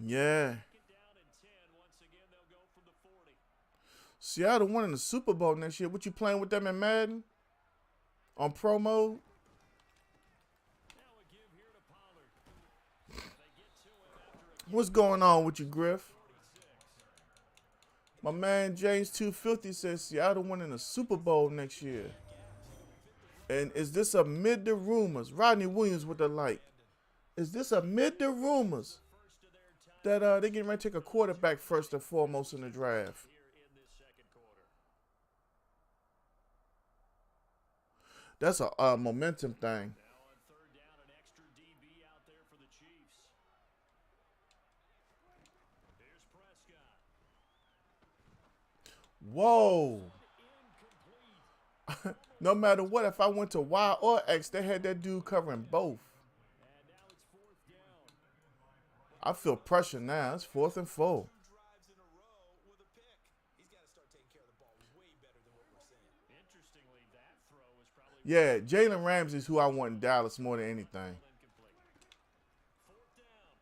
Yeah. Down in 10. Once again, they'll go from the 40. Seattle winning the Super Bowl next year. What you playing with them in Madden? On pro mode? Now a give here to Pollard. They get to him after a What's going on with you, Griff? My man James 250 says Seattle winning the Super Bowl next year. And is this amid the rumors? Rodney Williams with the like. Is this amid the rumors that they getting ready to take a quarterback first and foremost in the draft? That's a momentum thing. Now on third down, an extra DB out there for the Chiefs. Here's Prescott. Whoa. Incomplete. No matter what, if I went to Y or X, they had that dude covering both. And now it's fourth down. I feel pressure now. It's 4th and 4. 2 drives in a row with a pick. He's got to start taking care of the ball way better than what we're seeing. Interestingly, that throw is probably Yeah, Jalen Ramsey is who I want in Dallas more than anything. incomplete. Fourth down,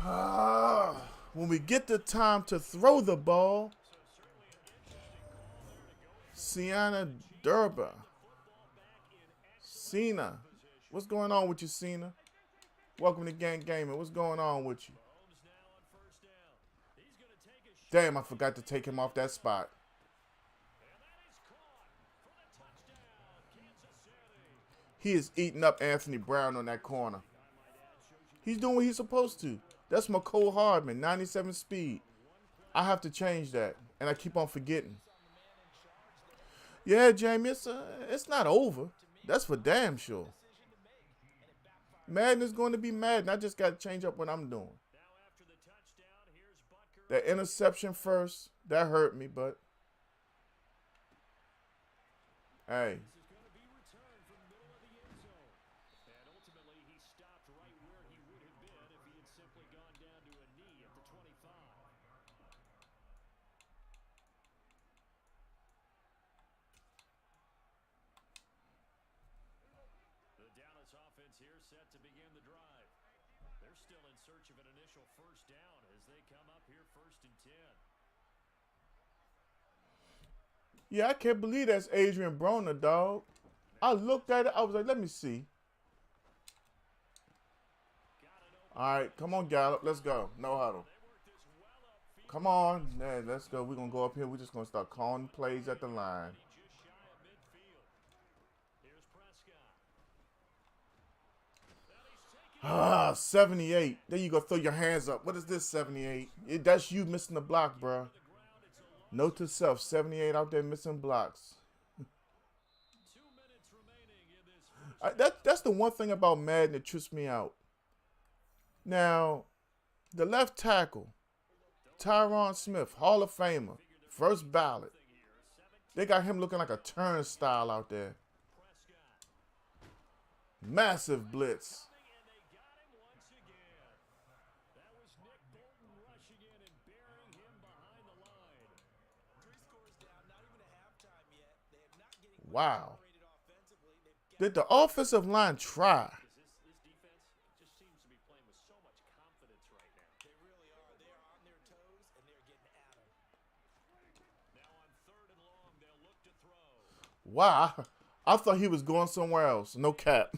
Prescott. When we get the time to throw the ball, So certainly an interesting call there to go Sienna Durba. football back in Cena. What's going on with you, Cena? Welcome to Gang Gaming. What's going on with you? Mahomes now on first down. He's going to take a shot, Damn, I forgot to take him off that spot. and that is caught for the touchdown, Kansas City. He is eating up Anthony Brown on that corner. He's doing what he's supposed to. That's McCole Hardman, 97 speed. I have to change that, and I keep on forgetting. Yeah, Jamie, it's not over. That's for damn sure. Madden is going to be Madden. I just got to change up what I'm doing. Now after the touchdown, here's Butker. That interception first, that hurt me, but hey. This is going to be returned from the middle of the end zone. And ultimately, he stopped right where he would have been if he had simply gone down to a knee at the 25. The Dallas offense here set to begin the drive. They're still in search of an initial first down as they come up here first and 10. Yeah, I can't believe that's Adrian Broner, dog. I looked at it. I was like, let me see. All right, come on, Gallup. Let's go. No huddle. Come on. Yeah, let's go. We're going to go up here. We're just going to start calling plays at the line. Just shy of midfield. Here's Prescott. 78. There you go. Throw your hands up. What is this, 78? That's you missing the block, bro. Note to self, 78 out there missing blocks. 2 minutes remaining in this first. That's the one thing about Madden that trips me out. Now, the left tackle, Tyron Smith, Hall of Famer, first ballot. They got him looking like a turnstile out there. Massive blitz. And they got him once again. That was Nick Bolton rushing in and burying him behind the line. 3 scores down, not even a halftime yet. They are not getting Wow. rated offensively. They've got Did the offensive line try? This defense just seems to be playing with so much confidence right now. They really are. They are on their toes and they're getting at them. Now on third and long, they'll look to throw. Wow. I thought he was going somewhere else. No cap.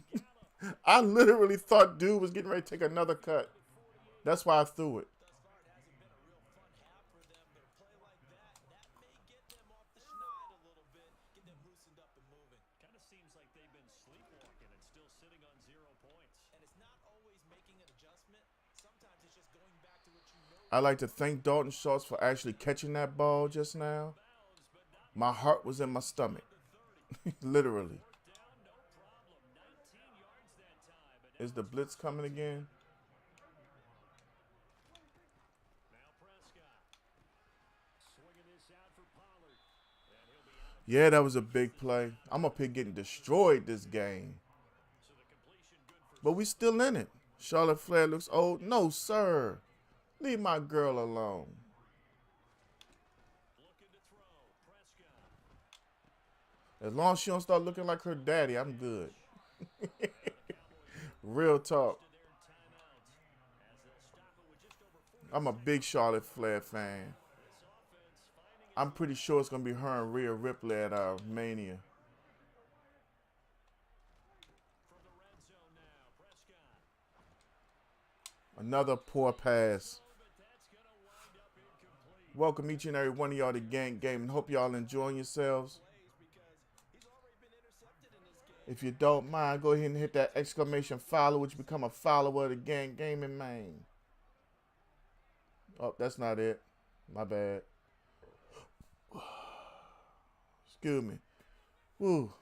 I literally thought dude was getting ready to take another cut. That's why I threw it. Thus far, it hasn't been a real fun half for them, but a play like that may get them off the schneid a little bit, get them loosened up and moving. Kind of seems like they've been sleepwalking and still sitting on 0 points. And it's not always making an adjustment. Sometimes it's just going back to what you know. I'd like to thank Dalton Schultz for actually catching that ball just now. Bounds, but not My heart was in my stomach. Literally. down, no problem. 19 yards that time. But Is the blitz coming again? now Prescott. Swinging this out for Pollard. And he'll be out. Yeah, that was a big play. I'm up here getting destroyed this game. So the completion good for But we still in it. Charlotte Flair looks old. No, sir. Leave my girl alone. looking to throw. Prescott. As long as she don't start looking like her daddy, I'm good. Real talk. To their timeouts as they'll stop it with just over 40 I'm a big Charlotte Flair fan. This offense finding I'm pretty sure it's going to be her and Rhea Ripley at Mania. from the red zone now. Prescott. Another poor pass. But that's going to wind up incomplete. Welcome each and every one of y'all to Gang Game and hope y'all enjoying yourselves. Plays because he's already been intercepted in this game. If you don't mind, go ahead and hit that exclamation follow, which become a follower of the Gang Gaming, man. Oh, that's not it. My bad. Excuse me. Woo.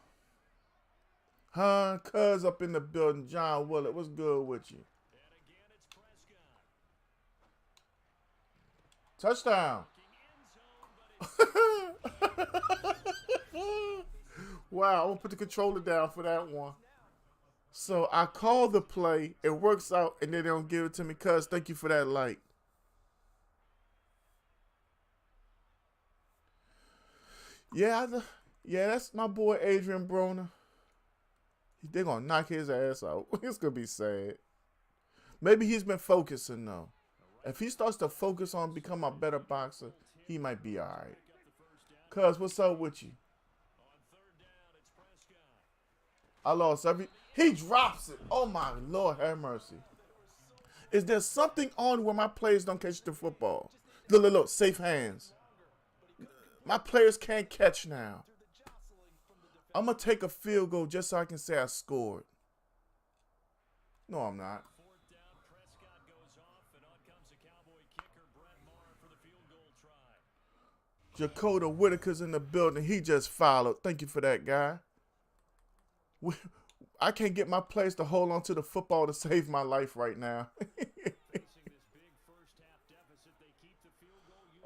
Huh? Cuz up in the building. John Willett, what's good with you? Touchdown. Wow, I'm going to put the controller down for that one. So I call the play. It works out, and they don't give it to me. Cuz, thank you for that like. Yeah, that's my boy Adrian Broner. They're going to knock his ass out. It's going to be sad. Maybe he's been focusing, though. If he starts to focus on becoming a better boxer, he might be all right. Cuz, what's up with you? I lost every... He drops it. Oh, my Lord, have mercy. Is there something on where my players don't catch the football? Look, safe hands. My players can't catch now. I'm going to take a field goal just so I can say I scored. No, I'm not. Jakota Whitaker's in the building. He just followed. Thank you for that, guy. I can't get my players to hold on to the football to save my life right now.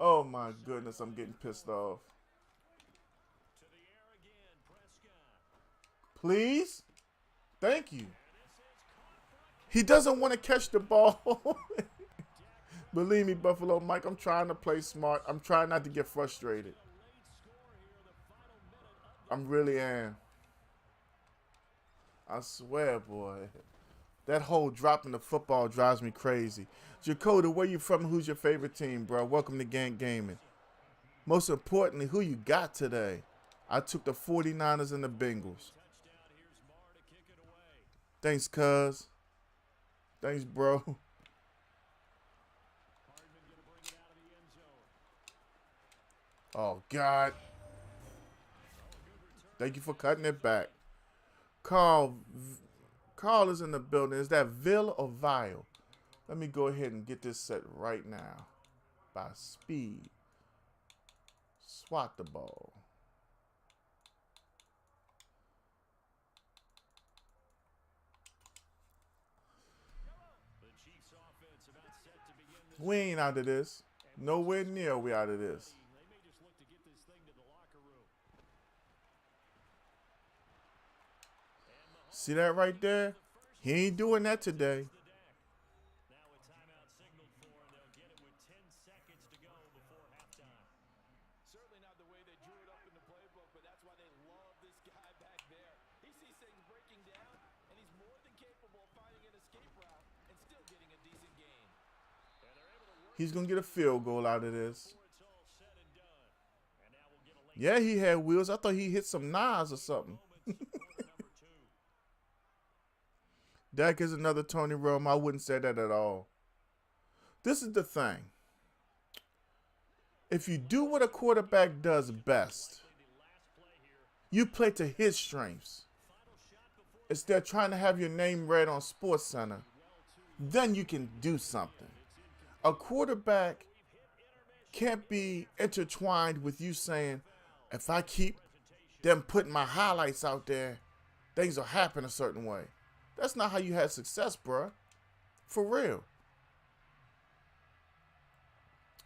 Oh, my goodness. I'm getting pissed off. Please? Thank you. He doesn't want to catch the ball. Believe me, Buffalo Mike, I'm trying to play smart. I'm trying not to get frustrated. I really am. I swear, boy. That whole dropping the football drives me crazy. Jakota, where you from? Who's your favorite team, bro? Welcome to Gang Gaming. Most importantly, who you got today? I took the 49ers and the Bengals. Thanks, cuz. Thanks, bro. Oh, God. Thank you for cutting it back. Carl is in the building. Is that Ville or Vile? Let me go ahead and get this set right now. By speed. Swat the ball. We ain't out of this. Nowhere near we out of this. See that right there? He ain't doing that today. Certainly not the way they drew it up in the playbook, but that's why they love this guy back there. He sees things breaking down, and he's more than capable of finding an escape route and still getting a decent gain. He's going to get a field goal out of this. Yeah, he had wheels. I thought he hit some knives or something. Dak is another Tony Romo. I wouldn't say that at all. This is the thing. If you do what a quarterback does best, you play to his strengths. Instead of trying to have your name read on SportsCenter, then you can do something. A quarterback can't be intertwined with you saying, if I keep them putting my highlights out there, things will happen a certain way. That's not how you had success, bruh. For real.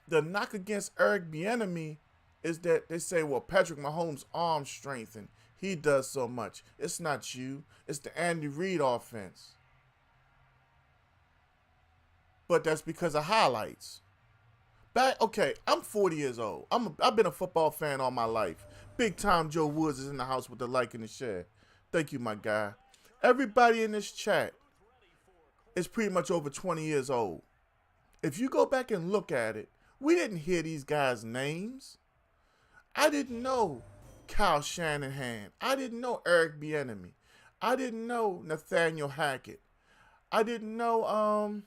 The knock against Eric Bieniemy is that they say, well, Patrick Mahomes' arm strength and he does so much. It's not you. It's the Andy Reid offense. But that's because of highlights. Okay, I'm 40 years old. I've been a football fan all my life. Big time Joe Woods is in the house with the like and the share. Thank you, my guy. Everybody in this chat is pretty much over 20 years old. If you go back and look at it, we didn't hear these guys' names. I didn't know Kyle Shanahan. I didn't know Eric Bieniemy. I didn't know Nathaniel Hackett. I didn't know,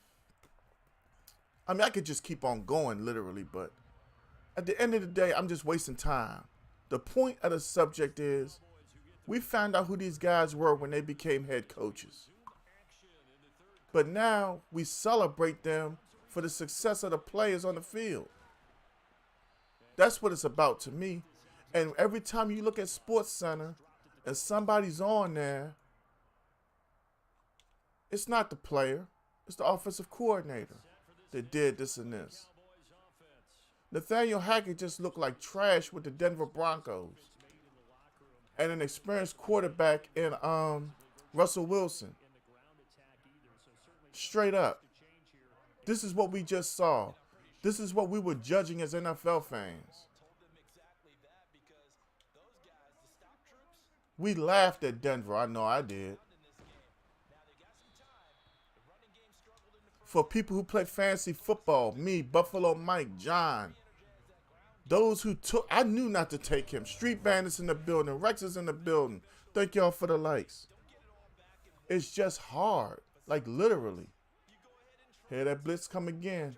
I could just keep on going, literally, but at the end of the day, I'm just wasting time. The point of the subject is, We found out who these guys were when they became head coaches. But now we celebrate them for the success of the players on the field. That's what it's about to me. And every time you look at Sports Center and somebody's on there, it's not the player. It's the offensive coordinator that did this and this. Nathaniel Hackett just looked like trash with the Denver Broncos. And an experienced quarterback in Russell Wilson. Straight up. This is what we just saw. This is what we were judging as NFL fans. We laughed at Denver. I know I did. For people who play fantasy football, me, Buffalo Mike, John, those who took, I knew not to take him. Street Bandits in the building. Rex is in the building. Thank y'all for the likes. It's just hard. Like literally. Here that blitz come again.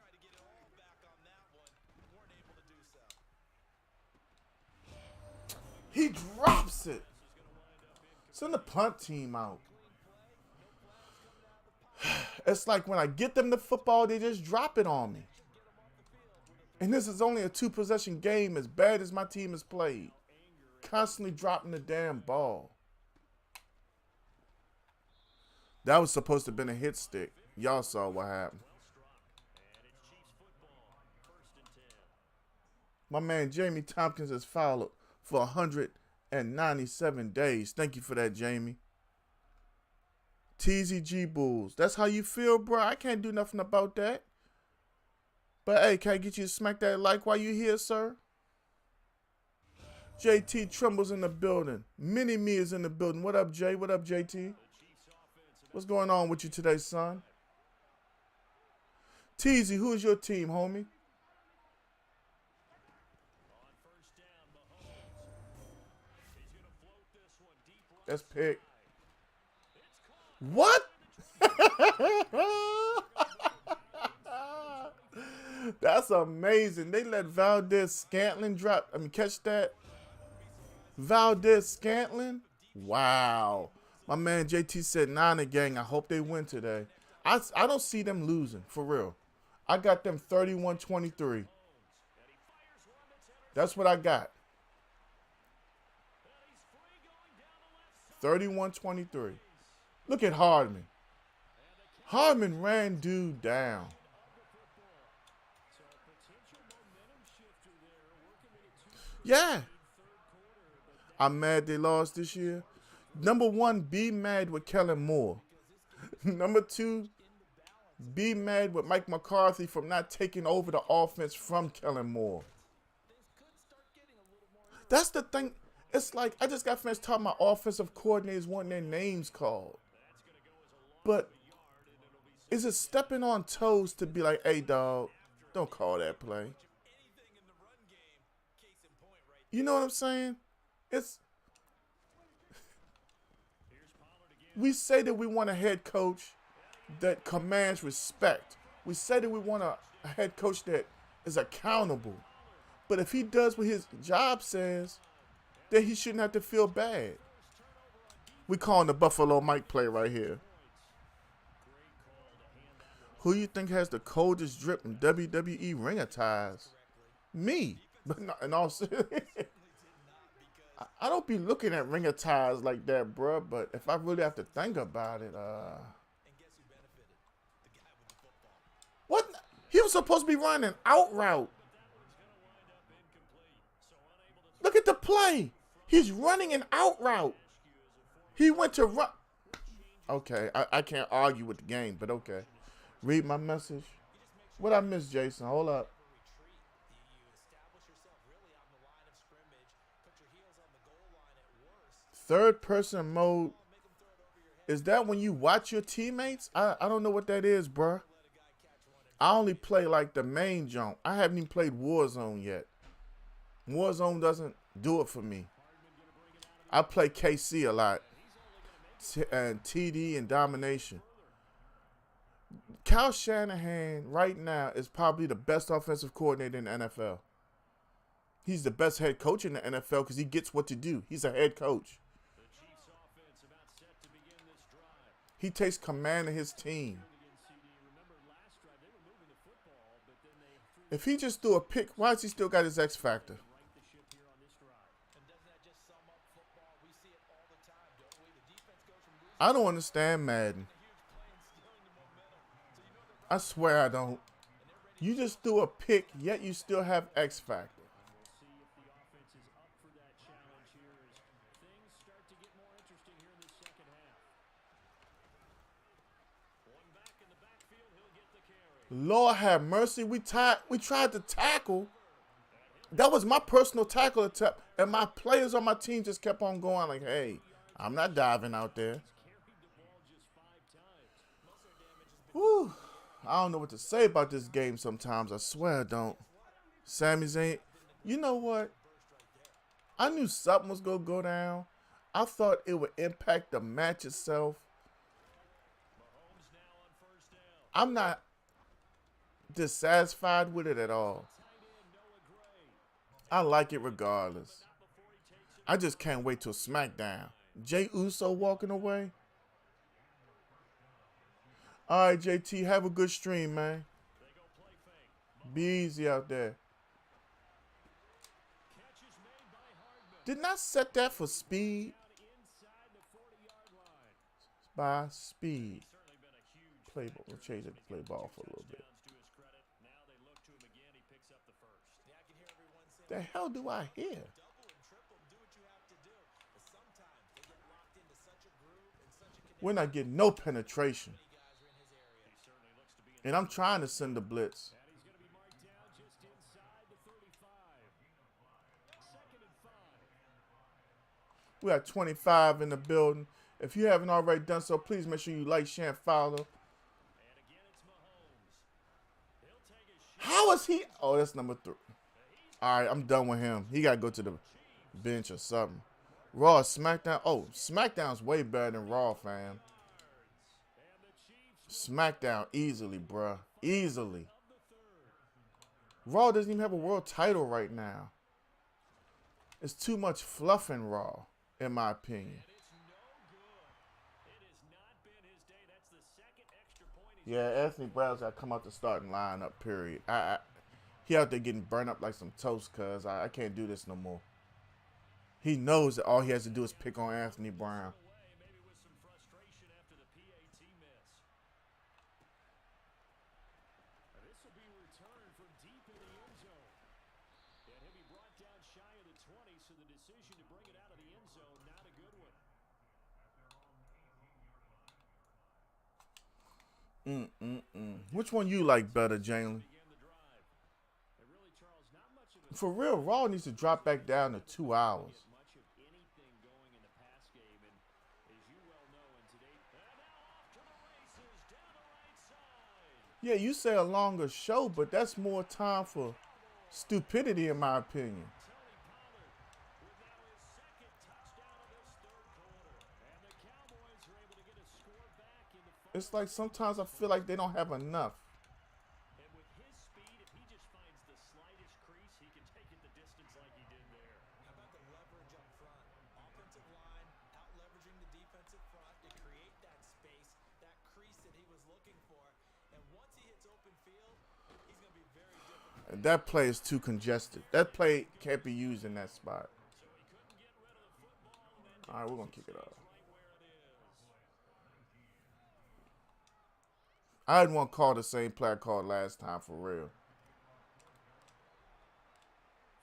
He drops it. Send the punt team out. It's like when I get them the football, they just drop it on me. And this is only a 2-possession game, as bad as my team has played. Constantly dropping the damn ball. That was supposed to have been a hit stick. Y'all saw what happened. My man Jamie Tompkins has fouled for 197 days. Thank you for that, Jamie. TZG Bulls. That's how you feel, bro? I can't do nothing about that. But, hey, can I get you to smack that like while you here, sir? JT Trumbull's in the building. Mini-Me is in the building. What up, Jay? What up, JT? What's going on with you today, son? TZ, who's your team, homie? That's pick. What? That's amazing. They let Valdez Scantling drop. Catch that. Valdez Scantling. Wow. My man JT said, Niner gang, I hope they win today. I don't see them losing, for real. I got them 31-23. That's what I got. 31-23. Look at Hardman. Hardman ran dude down. Yeah. I'm mad they lost this year. Number one, be mad with Kellen Moore. Number two, be mad with Mike McCarthy from not taking over the offense from Kellen Moore. That's the thing. It's like I just got finished talking about offensive coordinators wanting their names called. But is it stepping on toes to be like, hey, dog, don't call that play? You know what I'm saying? We say that we want a head coach that commands respect. We say that we want a head coach that is accountable. But if he does what his job says, then he shouldn't have to feel bad. We calling the Buffalo Mike play right here. Who you think has the coldest drip in WWE ring attires? Me. But not in all seriousness. I don't be looking at ring attires like that, bro. But if I really have to think about it, what? He was supposed to be running an out route. Look at the play. He's running an out route. He went to run. Okay, I can't argue with the game, but okay. Read my message. What I miss, Jason? Hold up. Third person mode. Is that when you watch your teammates? I don't know what that is, bruh. I only play like the main jump. I haven't even played Warzone yet. Warzone doesn't do it for me. I play KC a lot. And TD and Domination. Kyle Shanahan right now is probably the best offensive coordinator in the NFL. He's the best head coach in the NFL because he gets what to do. He's a head coach. He takes command of his team. If he just threw a pick, why has he still got his X factor? And doesn't that just sum up football? We see it all the time, don't we? The defense goes from losing I don't understand Madden. a huge play and stealing the momentum. So you know they're I swear I don't. You just threw a pick, yet you still have X factor. We'll see if the offense is up for that challenge here as things start to get more interesting here in the second half. One back in the backfield, he'll get the carry. Lord have mercy. We tried to tackle. That was my personal tackle attempt, and my players on my team just kept on going like, hey, I'm not diving out there. Carried the ball just 5 times. Whew. I don't know what to say about this game sometimes. I swear I don't. Sami Zayn, you know what? I knew something was going to go down. I thought it would impact the match itself. Mahomes now on first down. I'm not dissatisfied with it at all. Tight end Noah Gray. I like it regardless. I just can't wait till SmackDown. Jey Uso walking away. All right, JT, have a good stream, man. They go play fake. Be easy out there. Catch is made by Hardman. Didn't I set that for speed? Down inside the 40-yard line. By speed. Certainly been a huge Play ball. We'll change it to play ball for a little bit. touchdowns to his credit. Now they look to him again. He picks up the first. Yeah, I can hear everyone saying The hell do I hear? double and triple, do what you have to do. But sometimes they get locked into such a groove and such a connection. We're not getting no penetration. Guys are in his area. He certainly looks to be in. And I'm trying to send the blitz. And he's going to be marked down just inside the 35. Second and 5. We got 25 in the building. If you haven't already done so, please make sure you like, share, and follow. And again, it's Mahomes. He'll take a shot. How is he? Oh, that's number 3. All right, I'm done with him. He got to go to the bench or something. Raw, SmackDown. Oh, SmackDown's way better than Raw, fam. And the Chiefs SmackDown easily, bruh. Easily. of the third. Raw doesn't even have a world title right now. It's too much fluff in Raw, in my opinion. It's no good. It has not been his day. That's the second extra point he's Yeah, Anthony Brown's got to come out the starting lineup, period. He out there getting burned up like some toast, cuz I can't do this no more. He knows that all he has to do is pick on Anthony Brown. away, maybe with some frustration after the PAT miss. And this will be returned from deep in the end zone. And he'll be brought down shy of the 20, so the decision to bring it out of the end zone, not a good one. Which one you like better, Jalen? Began the drive. And really, Charles, not much of a For real, Raw needs to drop back down to 2 hours. much of anything going in the pass game, and as you well know, in today, and now off to the races down the right side. Yeah, you say a longer show, but that's more time for stupidity, in my opinion. Tony Pollard with now his second touchdown of this third quarter, and the Cowboys are able to get a score back in the It's like sometimes I feel like they don't have enough. And with his speed, if he just finds the slightest crease, he can take it the distance like he did there. How about the leverage up front? Offensive line out leveraging the defensive front to create that space, that crease that he was looking for. And once he hits open field, he's going to be very difficult. And that play is too congested. That play can't be used in that spot. So he couldn't get rid of the football, and then All right, we're going to kick it off. right where it is. I didn't want to call the same play I called last time, for real.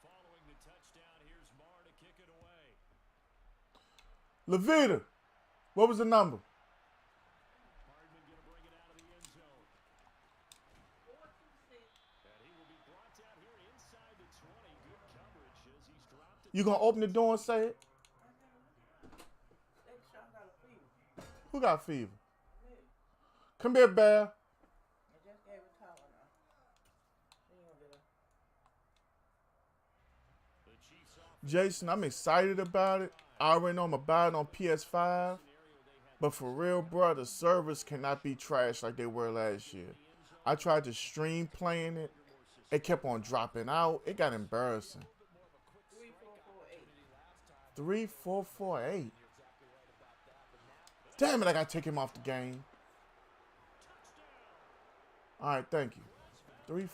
Following the touchdown, here's Marr to kick it away. Levita, what was the number? Hardman going to bring it out of the end zone. And he will be brought down here inside the 20. Good coverage as he's dropped it. You going to open the door and say it? Who got fever? Come here, Bear. The Chiefs off Jason, I'm excited about it. I already know I'm going to buy it on PS5. But for real, bro, the servers cannot be trashed like they were last year. I tried to stream playing it. It kept on dropping out. It got embarrassing. 3448. Damn it, I got to take him off the game. All right, thank you.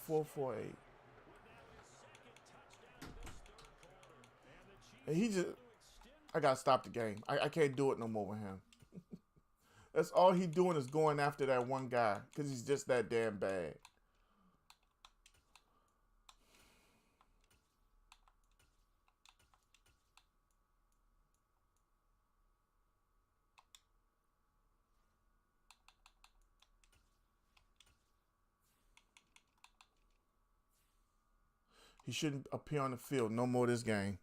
3-4-4-8. And he just, I got to stop the game. I can't do it no more with him. That's all he doing is going after that one guy because he's just that damn bad. He shouldn't appear on the field no more this game.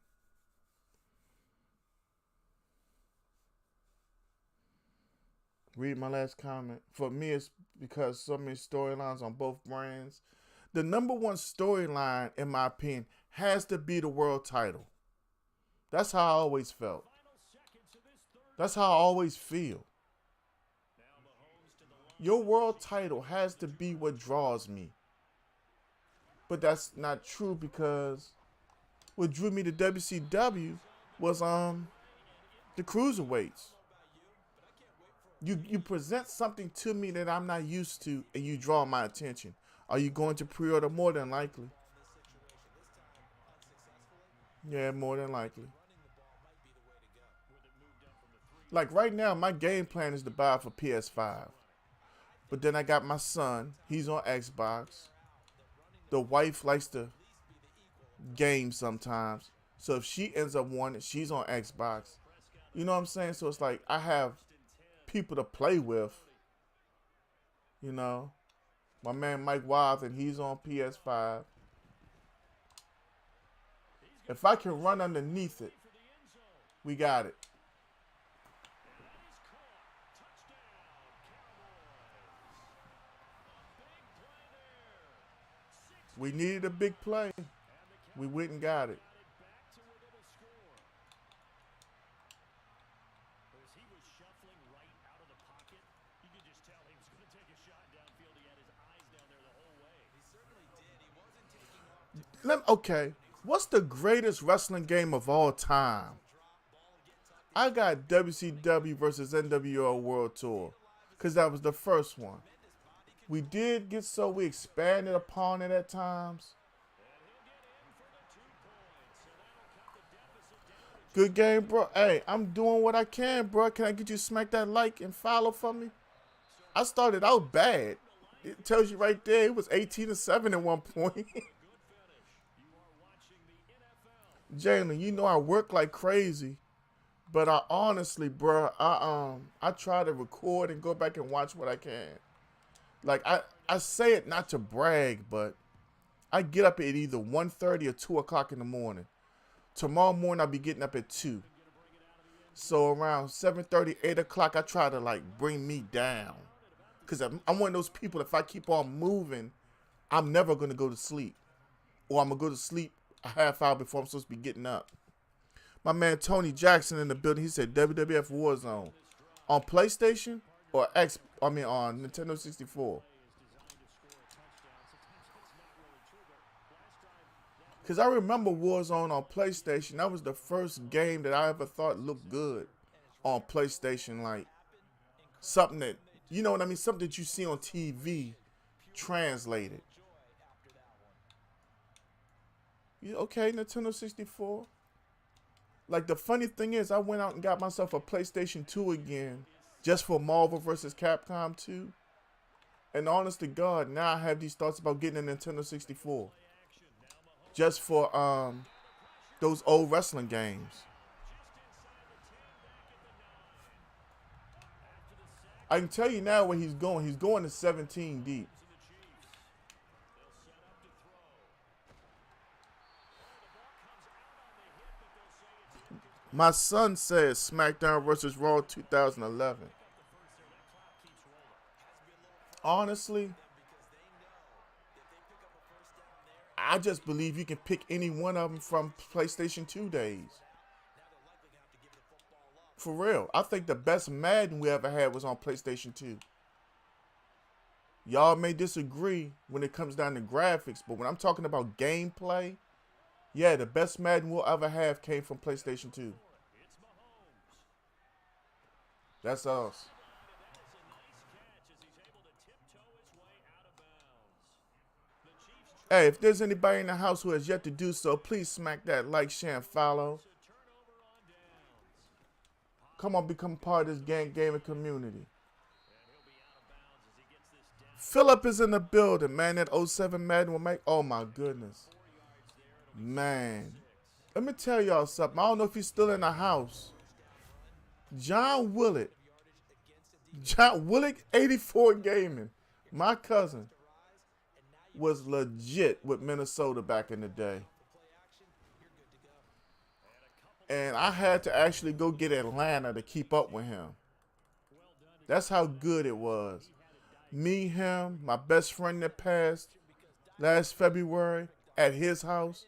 Read my last comment. For me, it's because so many storylines on both brands. The number one storyline, in my opinion, has to be the world title. That's how I always felt. That's how I always feel. Your world title has to be what draws me. But that's not true because what drew me to WCW was the cruiserweights. You present something to me that I'm not used to and you draw my attention. Are you going to pre-order? More than likely. Yeah, more than likely. Like right now, my game plan is to buy for PS5. But then I got my son. He's on Xbox. The wife likes to game sometimes. So if she ends up wanting it, she's on Xbox. You know what I'm saying? So it's like I have people to play with. You know. My man Mike Watson, he's on PS5. If I can run underneath it, we got it. We needed a big play. We went and got it. Okay, what's the greatest wrestling game of all time? I got WCW versus NWO World Tour because that was the first one. We did get so we expanded upon it at times. Good game, bro. Hey, I'm doing what I can, bro. Can I get you to smack that like and follow for me? I started out bad. It tells you right there it was 18-7 at one point. Jalen, you know I work like crazy, but I honestly, bro, I try to record and go back and watch what I can. Like I say it not to brag, but I get up at either 1:30 or 2 o'clock in the morning. Tomorrow morning I'll be getting up at 2. So around 7:30, 8 o'clock, I try to like bring me down. Cause I'm one of those people, if I keep on moving, I'm never gonna go to sleep. Or I'm gonna go to sleep a half hour before I'm supposed to be getting up. My man Tony Jackson in the building, he said WWF Warzone. On PlayStation or on Nintendo 64. Because I remember Warzone on PlayStation. That was the first game that I ever thought looked good on PlayStation. Like something that, you know what I mean? Something that you see on TV translated. Okay, Nintendo 64. Like, the funny thing is, I went out and got myself a PlayStation 2 again just for Marvel vs. Capcom 2. And honest to God, now I have these thoughts about getting a Nintendo 64. Just for those old wrestling games. I can tell you now where he's going. He's going to 17 deep. My son says SmackDown vs. Raw 2011. Honestly, I just believe you can pick any one of them from PlayStation 2 days. For real. I think the best Madden we ever had was on PlayStation 2. Y'all may disagree when it comes down to graphics, but when I'm talking about gameplay, yeah, the best Madden we'll ever have came from PlayStation 2. That's us. Hey, if there's anybody in the house who has yet to do so, please smack that like, share, and follow. Come on, become part of this gaming community. Phillip is in the building, man. That 07 Madden will make. Oh my goodness, man. Let me tell y'all something. I don't know if he's still in the house. John Willett, 84 Gaming, my cousin, was legit with Minnesota back in the day. And I had to actually go get Atlanta to keep up with him. That's how good it was. Me, him, my best friend that passed last February at his house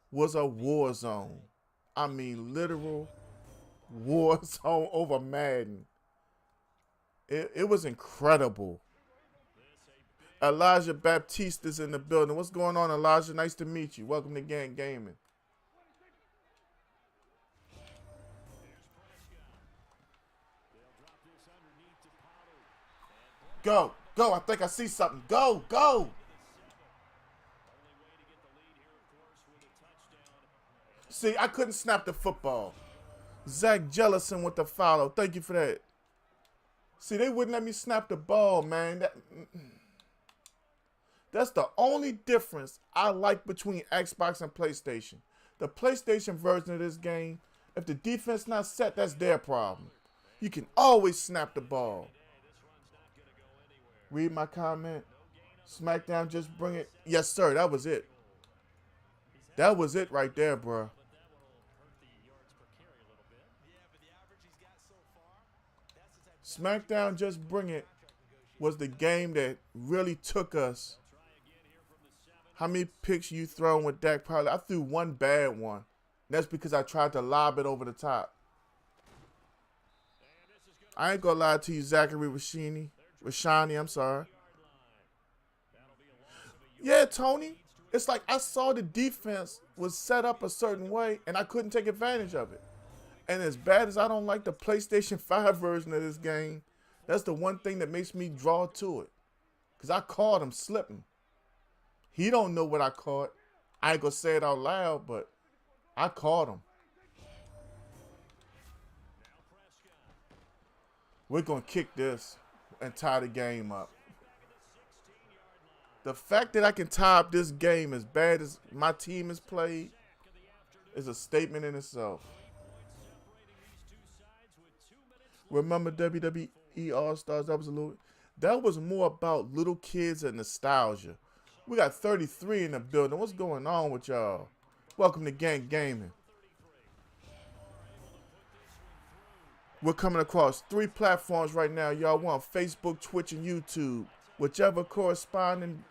was a war zone. I mean, literal war zone over Madden. It was incredible. Elijah Baptiste is in the building. What's going on, Elijah? Nice to meet you. Welcome to Gang Gaming. Go, go. I think I see something. Go, go. See, I couldn't snap the football. Zach Jellison with the follow. Thank you for that. See, they wouldn't let me snap the ball, man. That's the only difference I like between Xbox and PlayStation. The PlayStation version of this game, if the defense not set, that's their problem. You can always snap the ball. Read my comment. SmackDown just bring it. Yes, sir. That was it. That was it right there, bro. SmackDown just bring it was the game that really took us. How many picks you thrown with Dak? Probably I threw one bad one. That's because I tried to lob it over the top. I ain't gonna lie to you, Zachary Rashani, I'm sorry. Yeah, Tony. It's like I saw the defense was set up a certain way, and I couldn't take advantage of it. And as bad as I don't like the PlayStation 5 version of this game, that's the one thing that makes me draw to it. Because I caught him slipping. He don't know what I caught. I ain't gonna say it out loud, but I caught him. We're gonna kick this and tie the game up. The fact that I can tie up this game as bad as my team has played is a statement in itself. Remember WWE All-Stars? That was more about little kids and nostalgia. We got 33 in the building. What's going on with y'all? Welcome to Gang Gaming. We're coming across 3 platforms right now. Y'all want Facebook, Twitch, and YouTube. Whichever corresponding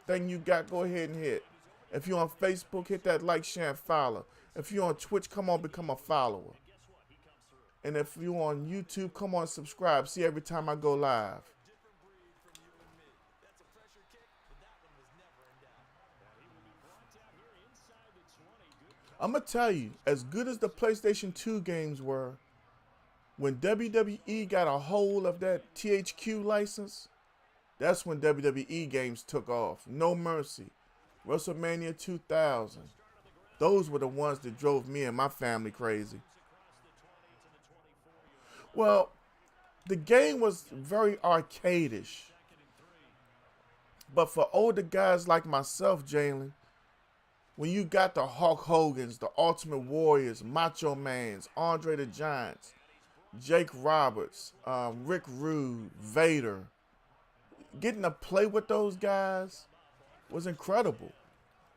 thing you got, go ahead and hit. If you're on Facebook, hit that like, share, and follow. If you're on Twitch, come on, become a follower. And if you're on YouTube, come on, subscribe. See every time I go live. I'm going to tell you, as good as the PlayStation 2 games were, when WWE got a hold of that THQ license, that's when WWE games took off. No Mercy, WrestleMania 2000. Those were the ones that drove me and my family crazy. Well, the game was very arcadish. But for older guys like myself, Jalen, when you got the Hulk Hogans, the Ultimate Warriors, Macho Mans, Andre the Giants, Jake Roberts, Rick Rude, Vader, getting to play with those guys was incredible.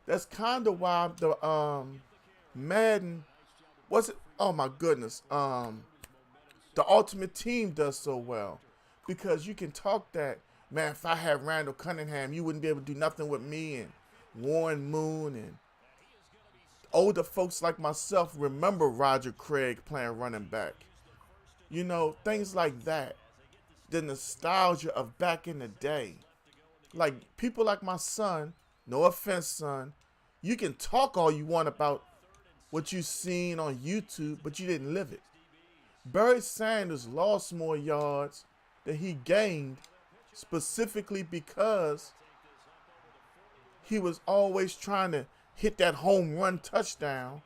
That's kind of why the Madden, was it? Oh my goodness. The Ultimate Team does so well because you can talk that, man, if I had Randall Cunningham, you wouldn't be able to do nothing with me, and Warren Moon, and older folks like myself remember Roger Craig playing running back. You know, things like that. The nostalgia of back in the day. Like people like my son, no offense, son, you can talk all you want about what you've seen on YouTube, but you didn't live it. Barry Sanders lost more yards than he gained specifically because he was always trying to hit that home run touchdown,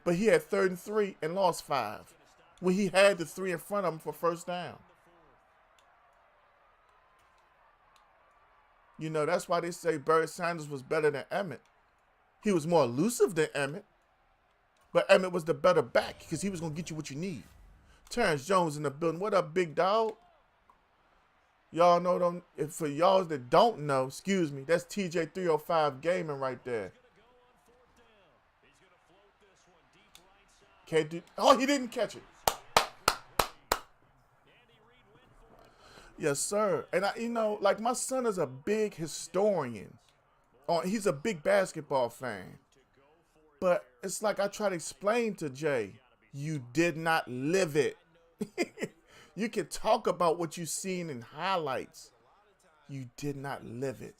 but he had 3rd and 3 and lost 5 when he had the 3 in front of him for first down. You know, that's why they say Barry Sanders was better than Emmett. He was more elusive than Emmett, but Emmett was the better back because he was going to get you what you need. Terrence Jones in the building. What up, big dog? Y'all know them. If for y'all that don't know, excuse me, that's TJ 305 gaming right there. Can't do. Oh, he didn't catch it. Yes, sir. And I, you know, like my son is a big historian. He's a big basketball fan. But it's like I try to explain to Jay, you did not live it. You can talk about what you've seen in highlights. You did not live it.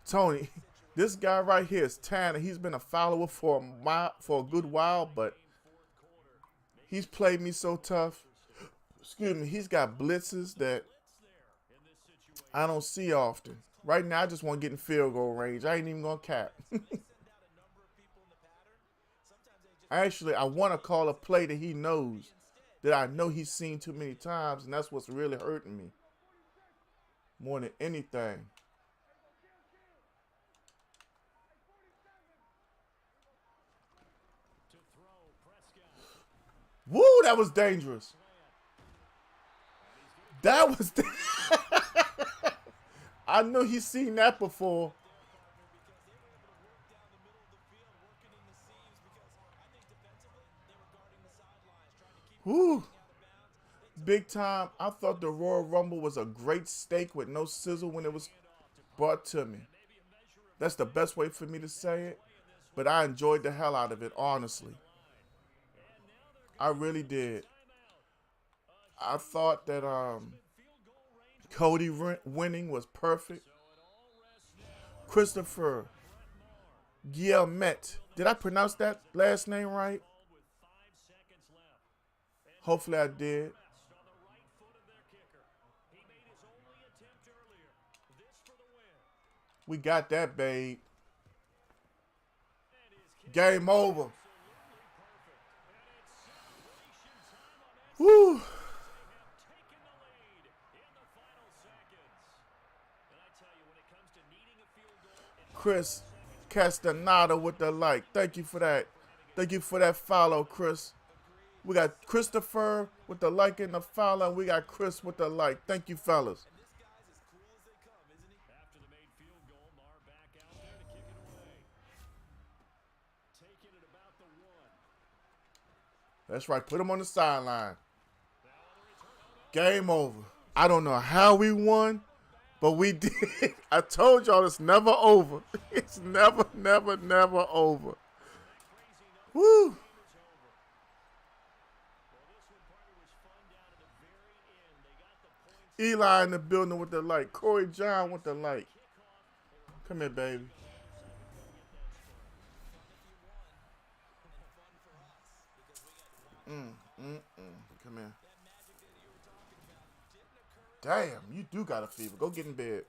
Tony, this guy right here is Tanner. He's been a follower for a good while, but he's played me so tough. Excuse me, he's got blitzes that I don't see often. Right now, I just want to get in field goal range. I ain't even going to cap. Actually, I want to call a play that he knows, that I know he's seen too many times, and that's what's really hurting me more than anything. Woo, that was dangerous. That was I knew he's seen that before. Woo. Big time. I thought the Royal Rumble was a great steak with no sizzle when it was brought to me. That's the best way for me to say it. But I enjoyed the hell out of it, honestly. I really did. I thought that Cody winning was perfect. Christopher Guillemette. Did I pronounce that last name right? Hopefully I did. We got that, babe. Game over. Woo. Chris Castaneda with the like. Thank you for that. Thank you for that follow, Chris. We got Christopher with the like and the follow. And we got Chris with the like. Thank you, fellas. That's right. Put him on the sideline. Game over. I don't know how we won, but we did. I told y'all it's never over. It's never, never, never over. Woo. Eli in the building with the light. Corey John with the light. Come here, baby. Come here. Damn, you do got a fever. Go get in bed.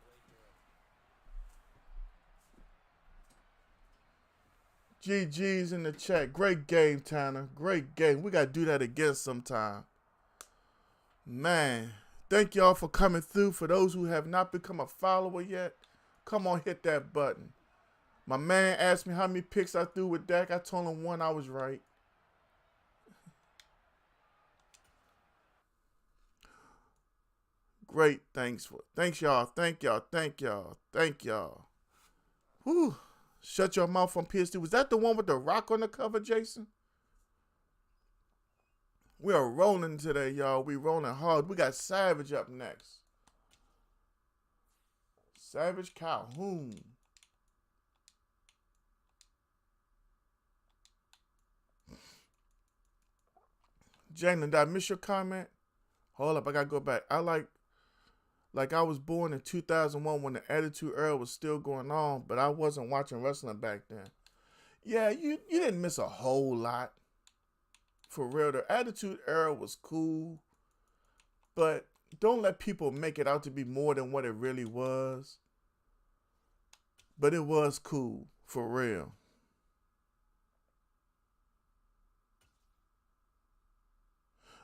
GG's in the chat. Great game, Tanner. Great game. We got to do that again sometime. Man, thank y'all for coming through. For those who have not become a follower yet, come on, hit that button. My man asked me how many picks I threw with Dak. I told him 1. I was right. Great. Thanks y'all. Thank y'all. Whew. Shut your mouth on PS2. Was that the one with the rock on the cover, Jason? We are rolling today, y'all. We rolling hard. We got Savage up next. Savage Calhoun. Jalen, did I miss your comment? Hold up, I gotta go back. I like Like, I was born in 2001 when the Attitude Era was still going on, but I wasn't watching wrestling back then. Yeah, you didn't miss a whole lot. For real, the Attitude Era was cool, but don't let people make it out to be more than what it really was. But it was cool, for real.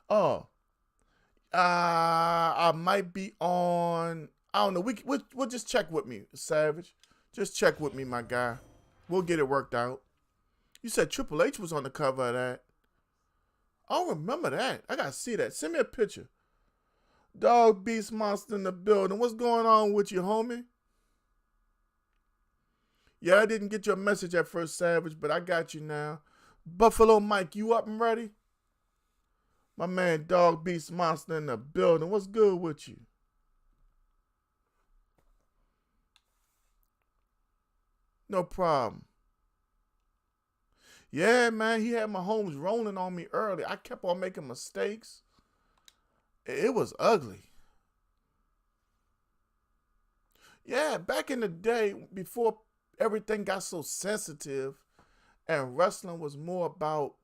Oh, I might be on. I don't know. We'll just check with me, Savage. Just check with me, my guy. We'll get it worked out. You said Triple H was on the cover of that. I don't remember that. I gotta see that. Send me a picture. Dog Beast Monster in the building. What's going on with you, homie? Yeah, I didn't get your message at first, Savage, but I got you now. Buffalo Mike, you up and ready? My man Dog Beast Monster in the building. What's good with you? No problem. Yeah, man, he had my homes rolling on me early. I kept on making mistakes. It was ugly. Yeah, back in the day, before everything got so sensitive and wrestling was more about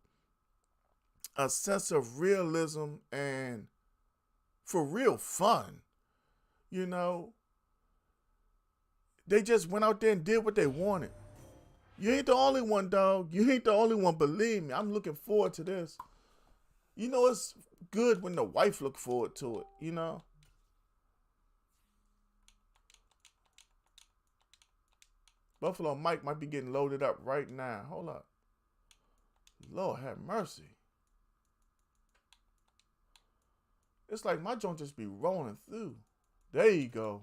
a sense of realism and for real fun, you know, they just went out there and did what they wanted. You ain't the only one, dog. You ain't the only one. Believe me, I'm looking forward to this. You know, it's good when the wife look forward to it, you know. Buffalo Mike might be getting loaded up right now. Hold up. Lord have mercy. It's like my joint just be rolling through. There you go.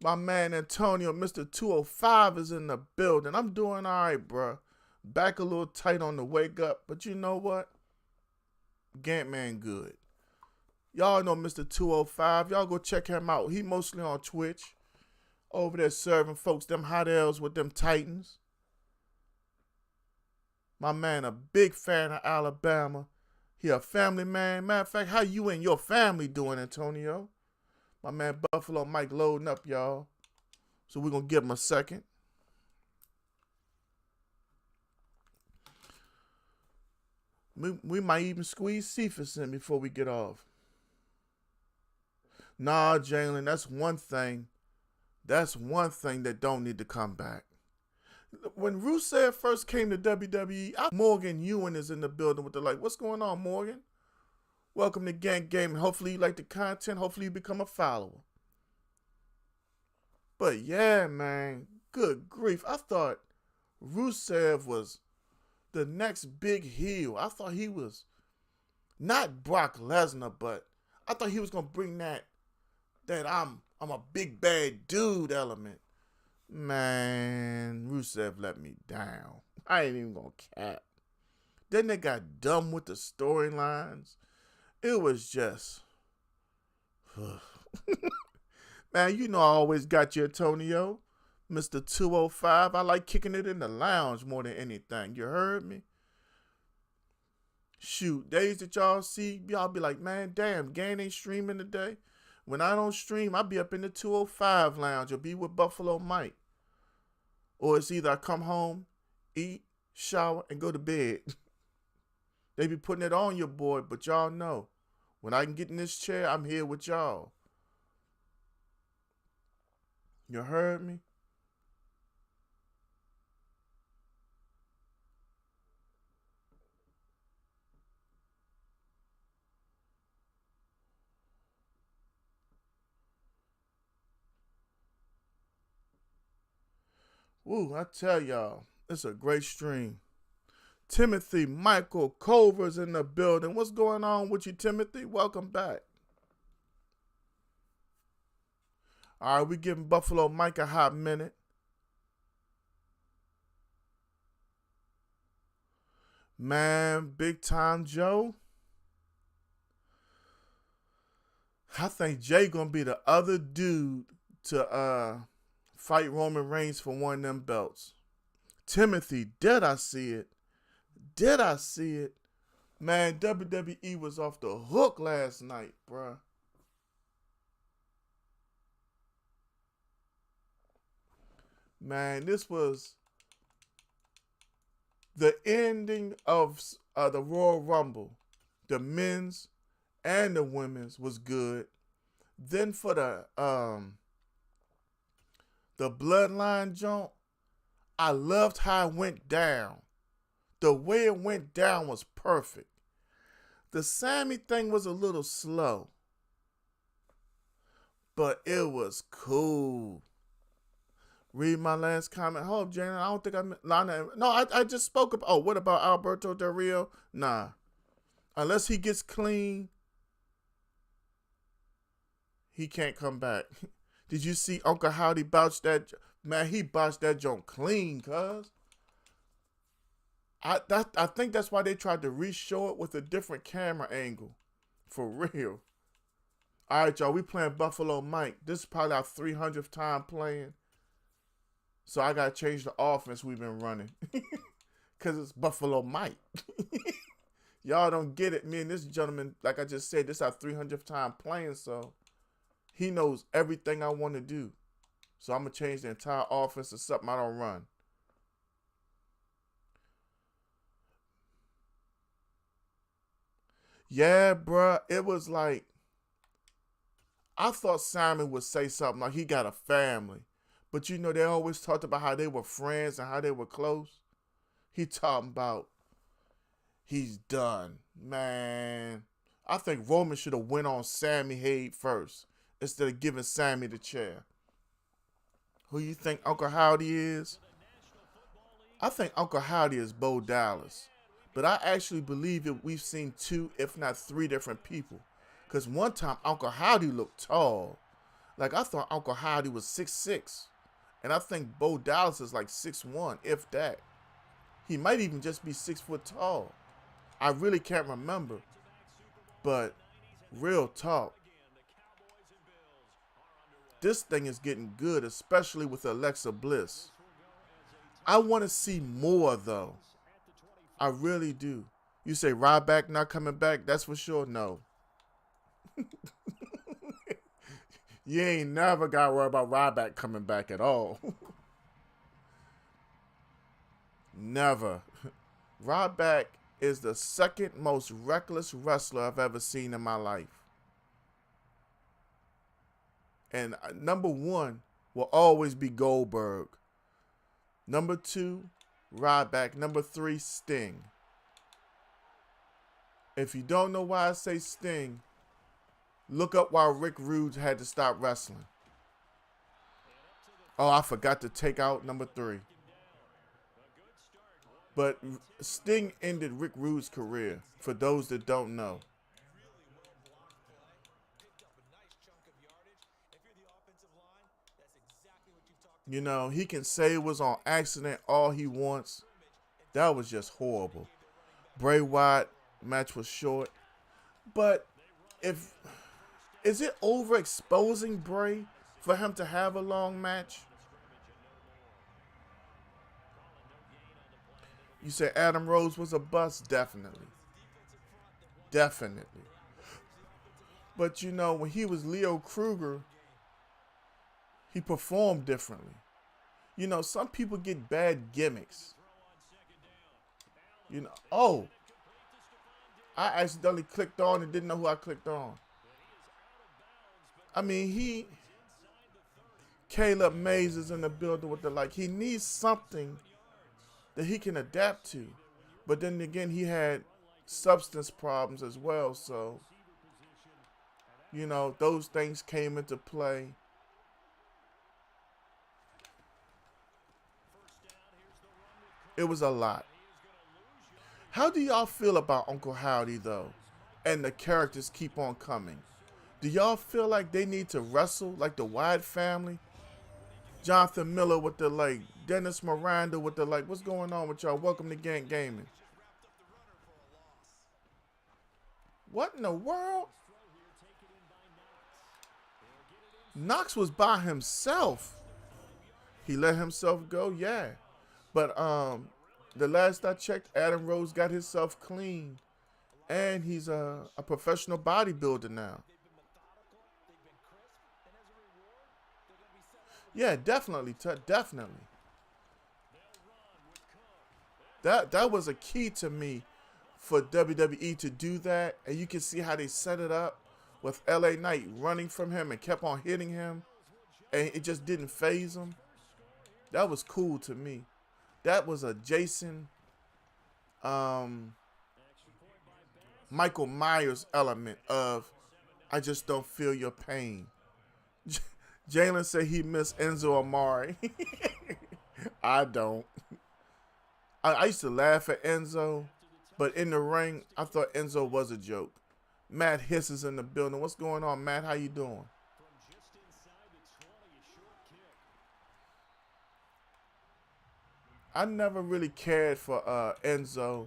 My man Antonio, Mr. 205 is in the building. I'm doing all right, bro. Back a little tight on the wake up, but you know what? Gantman good. Y'all know Mr. 205. Y'all go check him out. He mostly on Twitch. Over there serving folks them hot L's with them Titans. My man, a big fan of Alabama. He a family man. Matter of fact, how you and your family doing, Antonio? My man Buffalo Mike loading up, y'all. So we're going to give him a second. We might even squeeze Cephas in before we get off. Nah, Jalen, that's one thing. That's one thing that don't need to come back. When Rusev first came to WWE, Morgan Ewan is in the building with the like, what's going on, Morgan? Welcome to Gang Gaming. Hopefully you like the content. Hopefully you become a follower. But yeah, man, good grief. I thought Rusev was the next big heel. I thought he was not Brock Lesnar, but I thought he was going to bring that I'm a big bad dude element. Man, Rusev let me down. I ain't even going to cap. Then they got dumb with the storylines. It was just... Man, you know I always got you, Antonio. Mr. 205. I like kicking it in the lounge more than anything. You heard me? Shoot, days that y'all see, y'all be like, man, damn, Gang ain't streaming today. When I don't stream, I be up in the 205 lounge or be with Buffalo Mike. Or it's either I come home, eat, shower, and go to bed. They be putting it on your boy, but y'all know, when I can get in this chair, I'm here with y'all. You heard me? Woo, I tell y'all, it's a great stream. Timothy Michael Culver's in the building. What's going on with you, Timothy? Welcome back. All right, we giving Buffalo Mike a hot minute. Man, Big Time Joe. I think Jay gonna be the other dude to fight Roman Reigns for one of them belts. Timothy, did I see it? Did I see it? Man, WWE was off the hook last night, bruh. Man, this was the ending of the Royal Rumble. The men's and the women's was good. Then for the Bloodline joint, I loved how it went down. The way it went down was perfect. The Sammy thing was a little slow, but it was cool. Read my last comment. Hold, Janet. I don't think I just spoke about. Oh, what about Alberto Del Rio? Nah. Unless he gets clean, he can't come back. Did you see Uncle Howdy botch that? Man, he botched that joint clean, cuz. I think that's why they tried to re-show it with a different camera angle. For real. All right, y'all. We playing Buffalo Mike. This is probably our 300th time playing. So I got to change the offense we've been running. Because it's Buffalo Mike. Y'all don't get it. Me and this gentleman, like I just said, this is our 300th time playing. So he knows everything I want to do. So I'm going to change the entire offense to something I don't run. Yeah, bruh. It was like, I thought Simon would say something like he got a family. But you know, they always talked about how they were friends and how they were close. He talking about he's done. Man, I think Roman should have went on Sammy Hague first instead of giving Sammy the chair. Who you think Uncle Howdy is? I think Uncle Howdy is Bo Dallas. But I actually believe that we've seen 2, if not 3 different people. Because one time Uncle Howdy looked tall. Like I thought Uncle Howdy was 6'6". And I think Bo Dallas is like 6'1", if that. He might even just be 6 foot tall. I really can't remember. But real talk, this thing is getting good, especially with Alexa Bliss. I want to see more, though. I really do. You say Ryback not coming back? That's for sure. No. You ain't never got to worry about Ryback coming back at all. Never. Ryback is the second most reckless wrestler I've ever seen in my life. And number 1 will always be Goldberg. Number 2, Ryback. Number 3, Sting. If you don't know why I say Sting, look up why Rick Rude had to stop wrestling. Oh, I forgot to take out number 3. But Sting ended Rick Rude's career, for those that don't know. You know, he can say it was on accident all he wants. That was just horrible. Bray Wyatt match was short. But is it overexposing Bray for him to have a long match? You say Adam Rose was a bust? Definitely. Definitely. But you know, when he was Leo Kruger, he performed differently. You know, some people get bad gimmicks. You know, oh, I accidentally clicked on and didn't know who I clicked on. I mean, Caleb Mays is in the building with he needs something that he can adapt to. But then again, he had substance problems as well. So, you know, those things came into play. It was a lot. How do y'all feel about Uncle Howdy, though? And the characters keep on coming. Do y'all feel like they need to wrestle like the Wyatt family? Jonathan Miller with the Dennis Miranda with the what's going on with y'all? Welcome to Gank Gaming. What in the world? Knox was by himself. He let himself go, yeah. But the last I checked, Adam Rose got himself clean. And he's a professional bodybuilder now. Yeah, definitely, definitely. That was a key to me for WWE to do that, and you can see how they set it up with LA Knight running from him and kept on hitting him, and it just didn't phase him. That was cool to me. That was a Jason, Michael Myers element of I just don't feel your pain. Jalen said he missed Enzo Amari. I don't. I used to laugh at Enzo, but in the ring, I thought Enzo was a joke. Matt Hiss is in the building. What's going on, Matt? How you doing? I never really cared for Enzo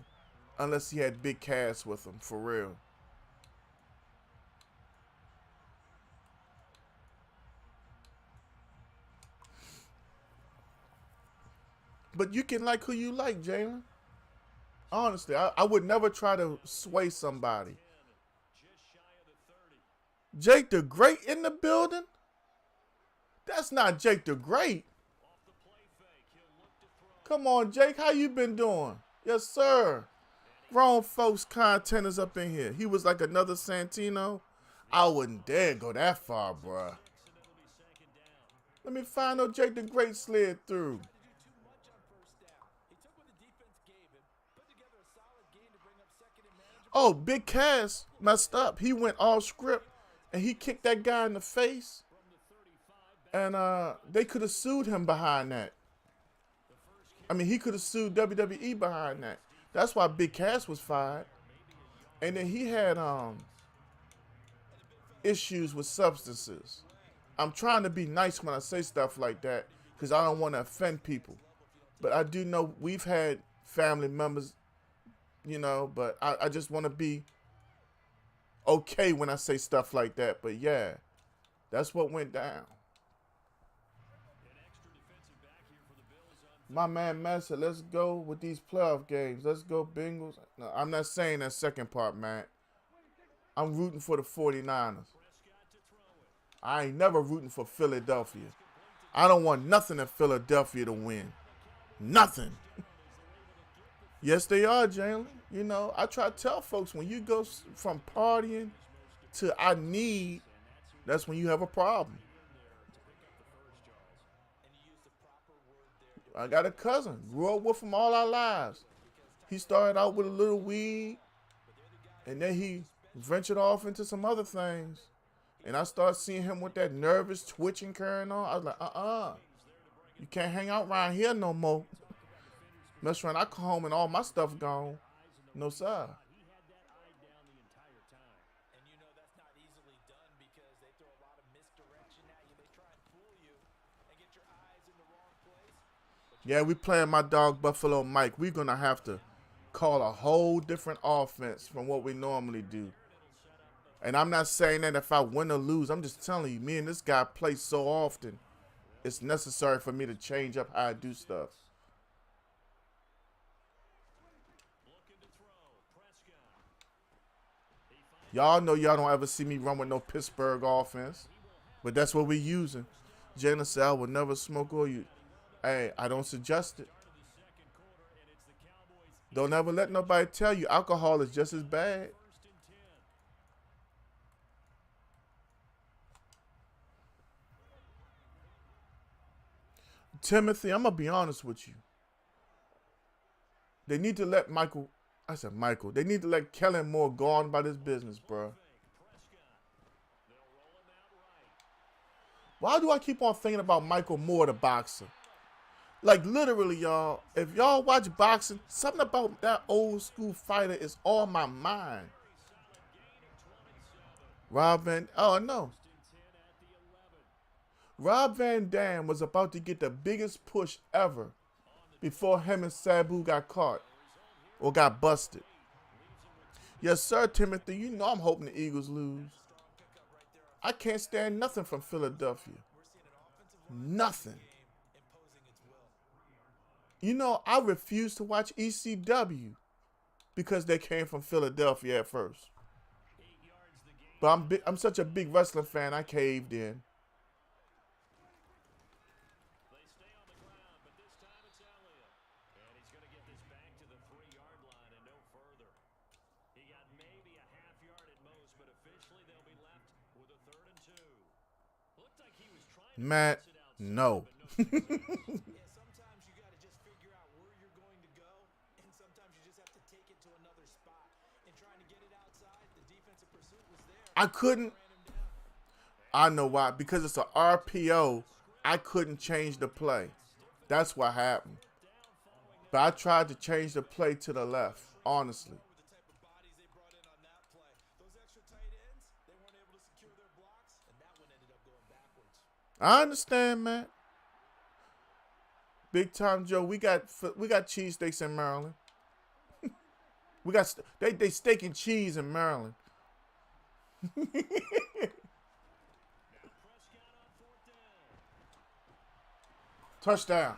unless he had Big Cass with him, for real. But you can like who you like, Jalen. Honestly, I would never try to sway somebody. Jake the Great in the building? That's not Jake the Great. Come on, Jake. How you been doing? Yes, sir. Grown folks content is up in here. He was like another Santino. I wouldn't dare go that far, bruh. Let me find out Jake the Great slid through. Oh, Big Cass messed up. He went all script, and he kicked that guy in the face. And they could have sued him behind that. I mean, he could have sued WWE behind that. That's why Big Cass was fired. And then he had issues with substances. I'm trying to be nice when I say stuff like that because I don't want to offend people. But I do know we've had family members, you know, but I just want to be okay when I say stuff like that. But yeah, that's what went down. My man Matt said, let's go with these playoff games. Let's go Bengals. No, I'm not saying that second part, Matt. I'm rooting for the 49ers. I ain't never rooting for Philadelphia. I don't want nothing in Philadelphia to win. Nothing. Yes, they are, Jalen. You know, I try to tell folks, when you go from partying to I need, that's when you have a problem. I got a cousin, grew up with him all our lives. He started out with a little weed, and then he ventured off into some other things. And I started seeing him with that nervous twitching carrying on. I was like, you can't hang out around here no more. Mess around, I come home and all my stuff gone. No, sir. Yeah, we playing my dog Buffalo Mike. We're going to have to call a whole different offense from what we normally do. And I'm not saying that if I win or lose. I'm just telling you, me and this guy play so often, it's necessary for me to change up how I do stuff. Y'all know y'all don't ever see me run with no Pittsburgh offense. But that's what we're using. Jalen said, I would never smoke or you. Hey, I don't suggest it. Don't ever let nobody tell you alcohol is just as bad. Timothy, I'm going to be honest with you. They need to let they need to let Kellen Moore go on about his business, bro. Why do I keep on thinking about Michael Moore, the boxer? Like, literally, y'all, if y'all watch boxing, something about that old school fighter is on my mind. Rob Van Dam was about to get the biggest push ever before him and Sabu got caught or got busted. Yes, sir, Timothy. You know I'm hoping the Eagles lose. I can't stand nothing from Philadelphia. Nothing. You know, I refuse to watch ECW because they came from Philadelphia at first. But I'm such a big wrestling fan, I caved in. Matt, no. Yeah, sometimes you got to just figure out where you're going to go, and sometimes you just have to take it to another spot. And trying to get it outside, the defensive pursuit was there. I couldn't. Ran him down. I know why. Because it's a RPO, I couldn't change the play. That's what happened. But I tried to change the play to the left, honestly. With the type of bodies they brought in on that play, those extra tight ends, they weren't able to secure their blocks, and that one ended up going backwards. I understand, man. Big time Joe, we got cheesesteaks in Maryland. We got they steak and cheese in Maryland. Touchdown.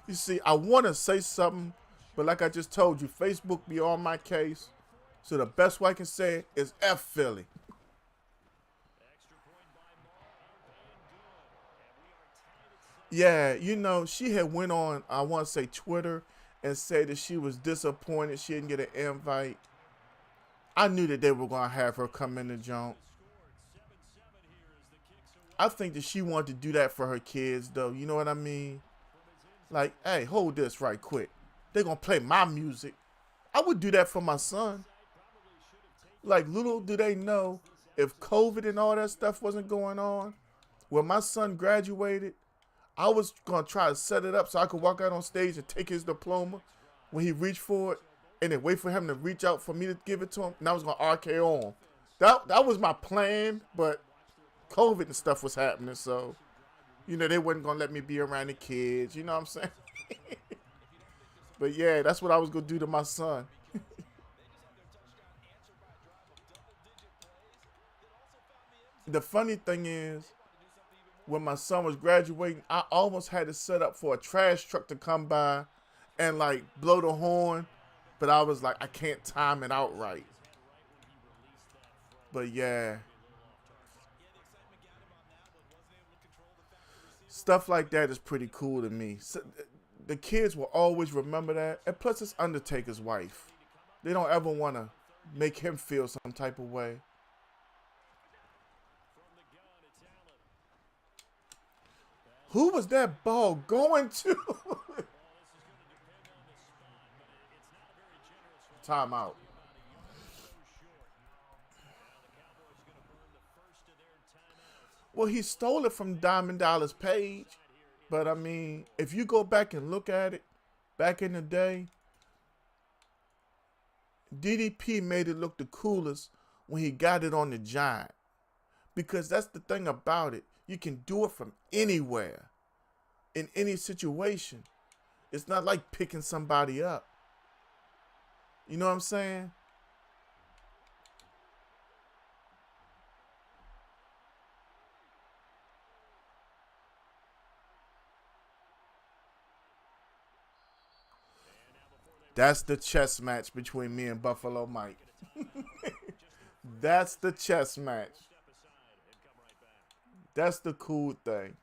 You see, I want to say something, but like I just told you, Facebook be on my case. So the best way I can say it is F Philly. Yeah, you know, she had went on, I want to say Twitter, and said that she was disappointed she didn't get an invite. I knew that they were going to have her come in the jump. I think that she wanted to do that for her kids, though. You know what I mean? Like, hey, hold this right quick. They're going to play my music. I would do that for my son. Like, little do they know, if COVID and all that stuff wasn't going on, when my son graduated, I was going to try to set it up so I could walk out on stage and take his diploma when he reached for it, and then wait for him to reach out for me to give it to him, and I was going to RKO him. That was my plan, but COVID and stuff was happening, so, you know, they wasn't going to let me be around the kids, you know what I'm saying? But, yeah, that's what I was going to do to my son. The funny thing is, when my son was graduating, I almost had to set up for a trash truck to come by and, like, blow the horn, but I was like, I can't time it out right. But, yeah. Stuff like that is pretty cool to me. So, the kids will always remember that. And plus, it's Undertaker's wife. They don't ever want to make him feel some type of way. Who was that ball going to? Timeout. Well, he stole it from Diamond Dallas Page. But, I mean, if you go back and look at it, back in the day, DDP made it look the coolest when he got it on the Giant. Because that's the thing about it. You can do it from anywhere, in any situation. It's not like picking somebody up. You know what I'm saying? That's the chess match between me and Buffalo Mike. That's the chess match. That's the cool thing.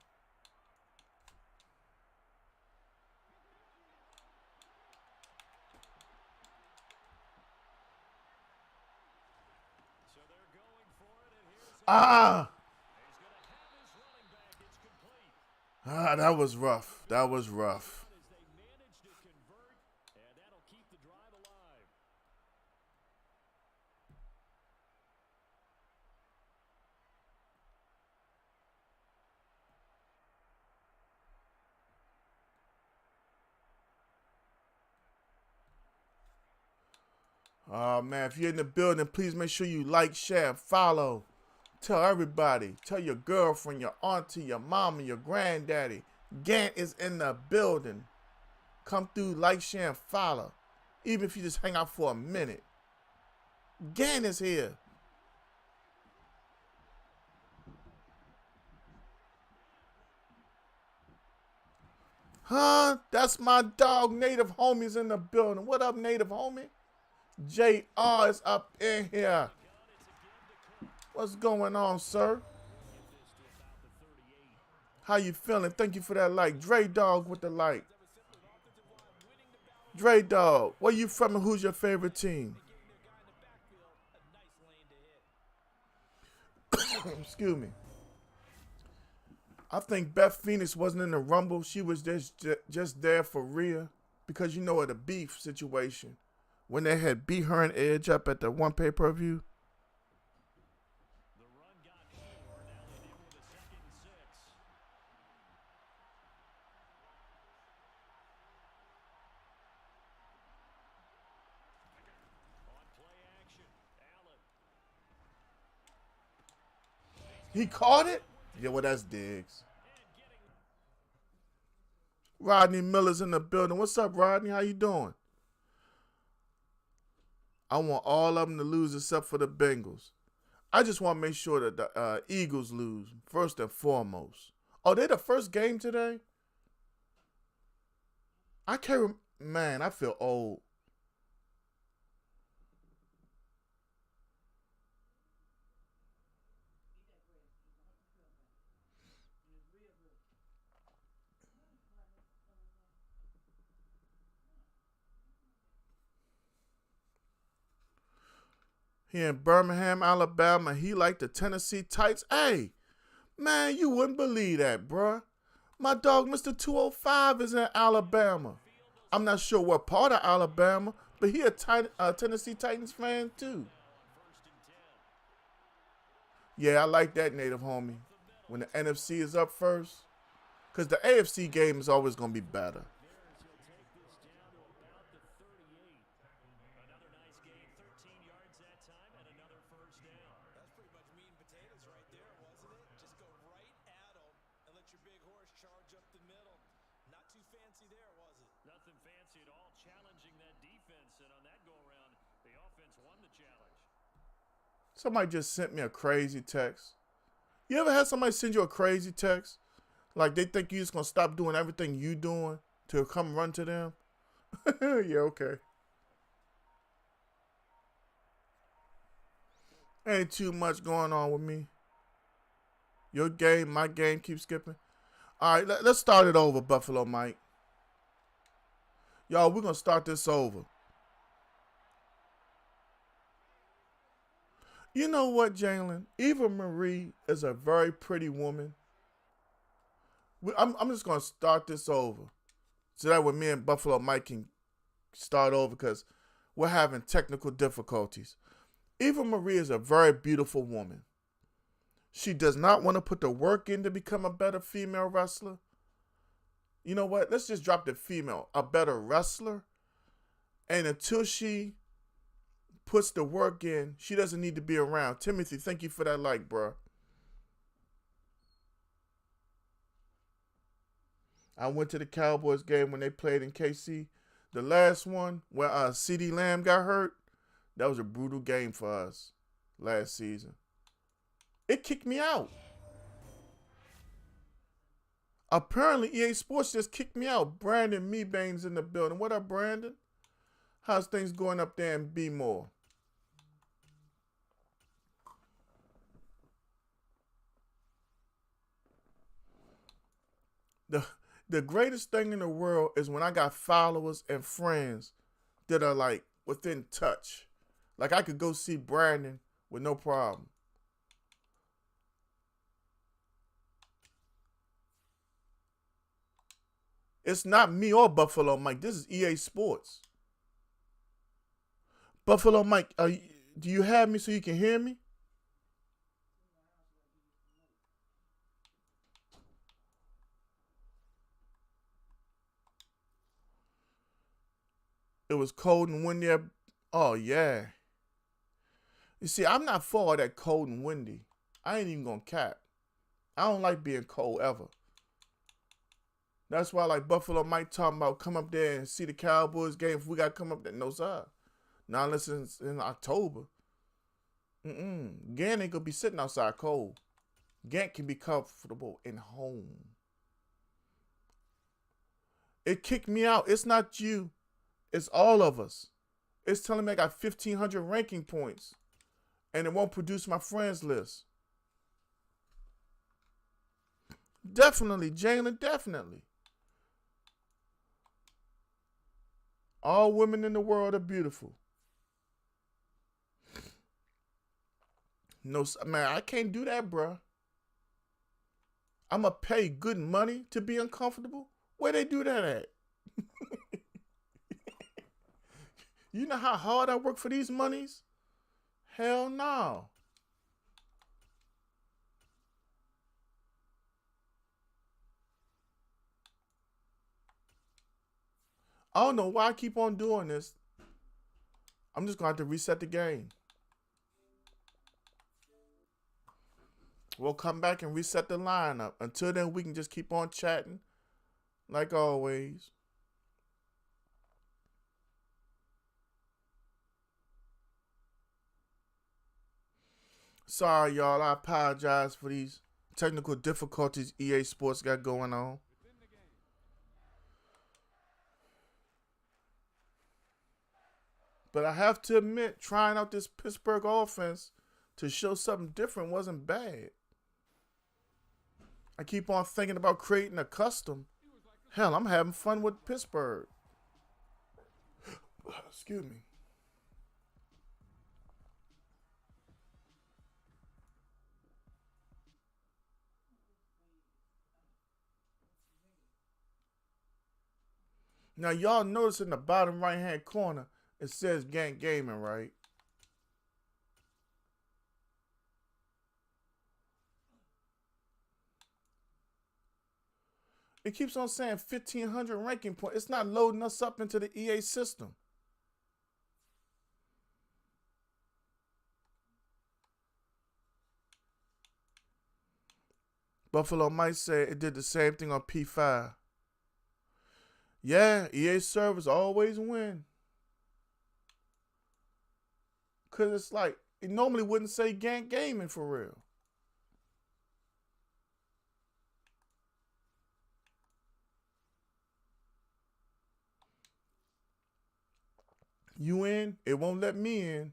That was rough. That was rough. Oh, man, if you're in the building, please make sure you like, share, follow. Tell everybody. Tell your girlfriend, your auntie, your mama, your granddaddy. Gant is in the building. Come through, like, share, and follow. Even if you just hang out for a minute. Gant is here. Huh? That's my dog, Native Homie's in the building. What up, Native Homie? JR is up in here. What's going on, sir? How you feeling? Thank you for that like. Dre Dog with the like. Dre Dog, where you from and who's your favorite team? Excuse me. I think Beth Phoenix wasn't in the Rumble. She was just there for Rhea because you know of the beef situation when they had beat her and Edge up at the one pay-per-view. The run got 4. Now they deal with a 2nd and 6. On play action, Allen. He caught it? Yeah, well, that's Diggs. And getting Rodney Miller's in the building. What's up, Rodney? How you doing? I want all of them to lose except for the Bengals. I just want to make sure that the Eagles lose, first and foremost. Oh, they the first game today? I can't man, I feel old. He in Birmingham, Alabama. He like the Tennessee Titans. Hey, man, you wouldn't believe that, bruh. My dog, Mr. 205, is in Alabama. I'm not sure what part of Alabama, but he a Tennessee Titans fan, too. Yeah, I like that, native homie. When the NFC is up first. Because the AFC game is always going to be better. He'll take this down to about the 38. Another nice gain, 13 yards that time, and another first down. That's pretty much meat and potatoes right there, wasn't it? Just go right at them and let your big horse charge up the middle. Not too fancy there, was it? Nothing fancy at all, challenging that defense, and on that go-around, the offense won the challenge. Somebody just sent me a crazy text. You ever had somebody send you a crazy text? Like they think you just going to stop doing everything you doing to come run to them? Yeah, okay. Ain't too much going on with me. Your game, my game, keep skipping. All right, let's start it over, Buffalo Mike. Y'all, we're going to start this over. You know what, Jalen? Eva Marie is a very pretty woman. I'm just going to start this over. So that way me and Buffalo Mike can start over because we're having technical difficulties. Eva Marie is a very beautiful woman. She does not want to put the work in to become a better female wrestler. You know what? Let's just drop the female, a better wrestler. And until she puts the work in, she doesn't need to be around. Timothy, thank you for that like, bro. I went to the Cowboys game when they played in KC. The last one where CeeDee Lamb got hurt, that was a brutal game for us last season. It kicked me out. Apparently, EA Sports just kicked me out. Brandon Meebane's in the building. What up, Brandon? How's things going up there in B-More? The greatest thing in the world is when I got followers and friends that are like within touch. Like I could go see Brandon with no problem. It's not me or Buffalo Mike. This is EA Sports. Buffalo Mike, do you have me so you can hear me? It was cold and windy. Oh, yeah. You see, I'm not for all that cold and windy. I ain't even going to cap. I don't like being cold ever. That's why I like Buffalo Mike talking about come up there and see the Cowboys game. If we got to come up there, no, sir. Not unless it's in October. Gant ain't going to be sitting outside cold. Gant can be comfortable in home. It kicked me out. It's not you. It's all of us. It's telling me I got 1,500 ranking points. And it won't produce my friends list. Definitely, Jalen, definitely. All women in the world are beautiful. No, man, I can't do that, bruh. I'm going to pay good money to be uncomfortable? Where they do that at? You know how hard I work for these monies? Hell no. I don't know why I keep on doing this. I'm just going to have to reset the game. We'll come back and reset the lineup. Until then, we can just keep on chatting like always. Sorry, y'all. I apologize for these technical difficulties EA Sports got going on. But I have to admit, trying out this Pittsburgh offense to show something different wasn't bad. I keep on thinking about creating a custom. Hell, I'm having fun with Pittsburgh. Excuse me. Now, y'all notice in the bottom right-hand corner, it says Gank Gaming, right? It keeps on saying 1,500 ranking points. It's not loading us up into the EA system. Buffalo Mike said it did the same thing on P5. Yeah, EA servers always win. Because it's like, it normally wouldn't say Gank Gaming for real. You in? It won't let me in.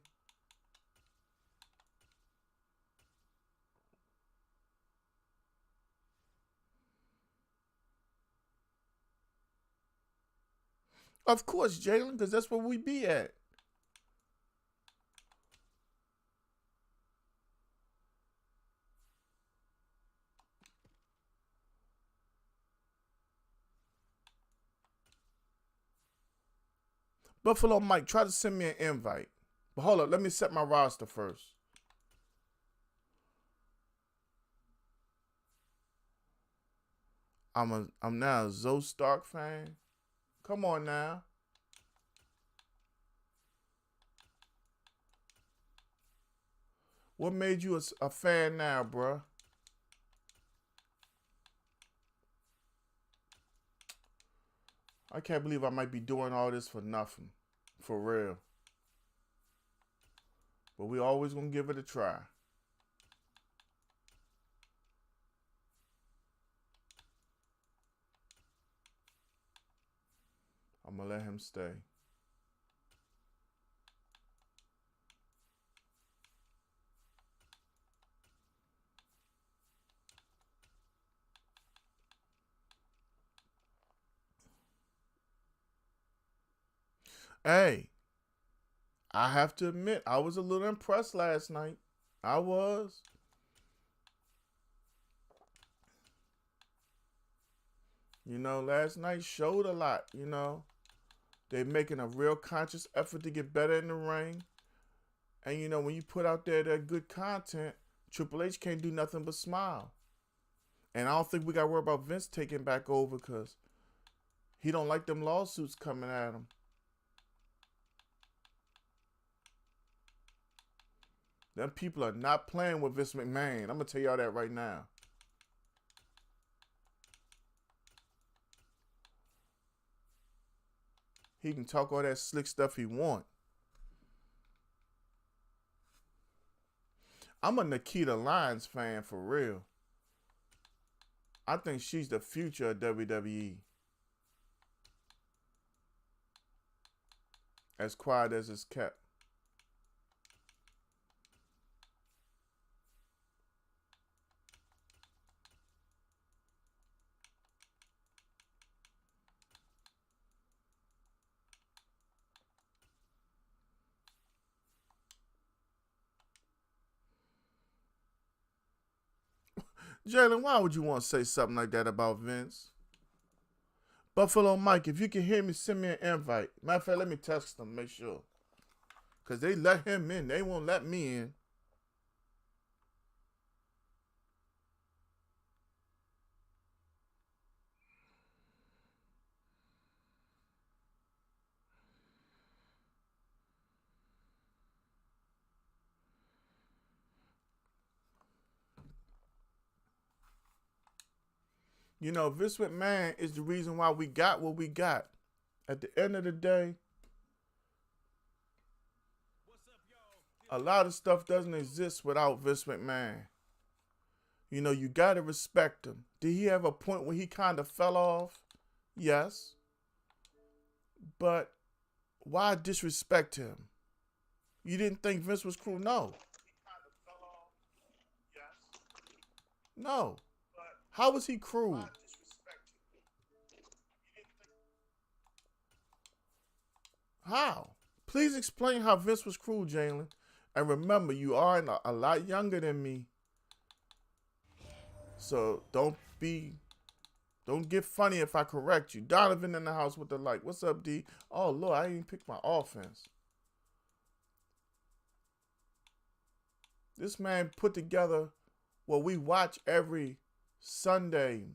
Of course, Jalen, because that's where we be at. Buffalo Mike, try to send me an invite. But hold up, let me set my roster first. I'm now a Zoe Stark fan. Come on now. What made you a fan now, bruh? I can't believe I might be doing all this for nothing. For real. But we always gonna give it a try. I'm gonna let him stay. Hey, I have to admit, I was a little impressed last night. I was. You know, last night showed a lot, you know. They're making a real conscious effort to get better in the ring. And, you know, when you put out there that good content, Triple H can't do nothing but smile. And I don't think we got to worry about Vince taking back over because he don't like them lawsuits coming at him. Them people are not playing with Vince McMahon. I'm going to tell y'all that right now. He can talk all that slick stuff he want. I'm a Nikita Lyons fan for real. I think she's the future of WWE. As quiet as it's kept. Jalen, why would you want to say something like that about Vince? Buffalo Mike, if you can hear me, send me an invite. Matter of fact, let me text them, make sure. Because they let him in. They won't let me in. You know, Vince McMahon is the reason why we got what we got. At the end of the day, a lot of stuff doesn't exist without Vince McMahon. You know, you got to respect him. Did he have a point where he kind of fell off? Yes. But why disrespect him? You didn't think Vince was cruel? No. No. How was he cruel? How? Please explain how Vince was cruel, Jalen. And remember, you are a lot younger than me. So don't get funny if I correct you. Donovan in the house with the like. What's up, D? Oh, Lord, I didn't pick my offense. This man put together what we watch every Sunday,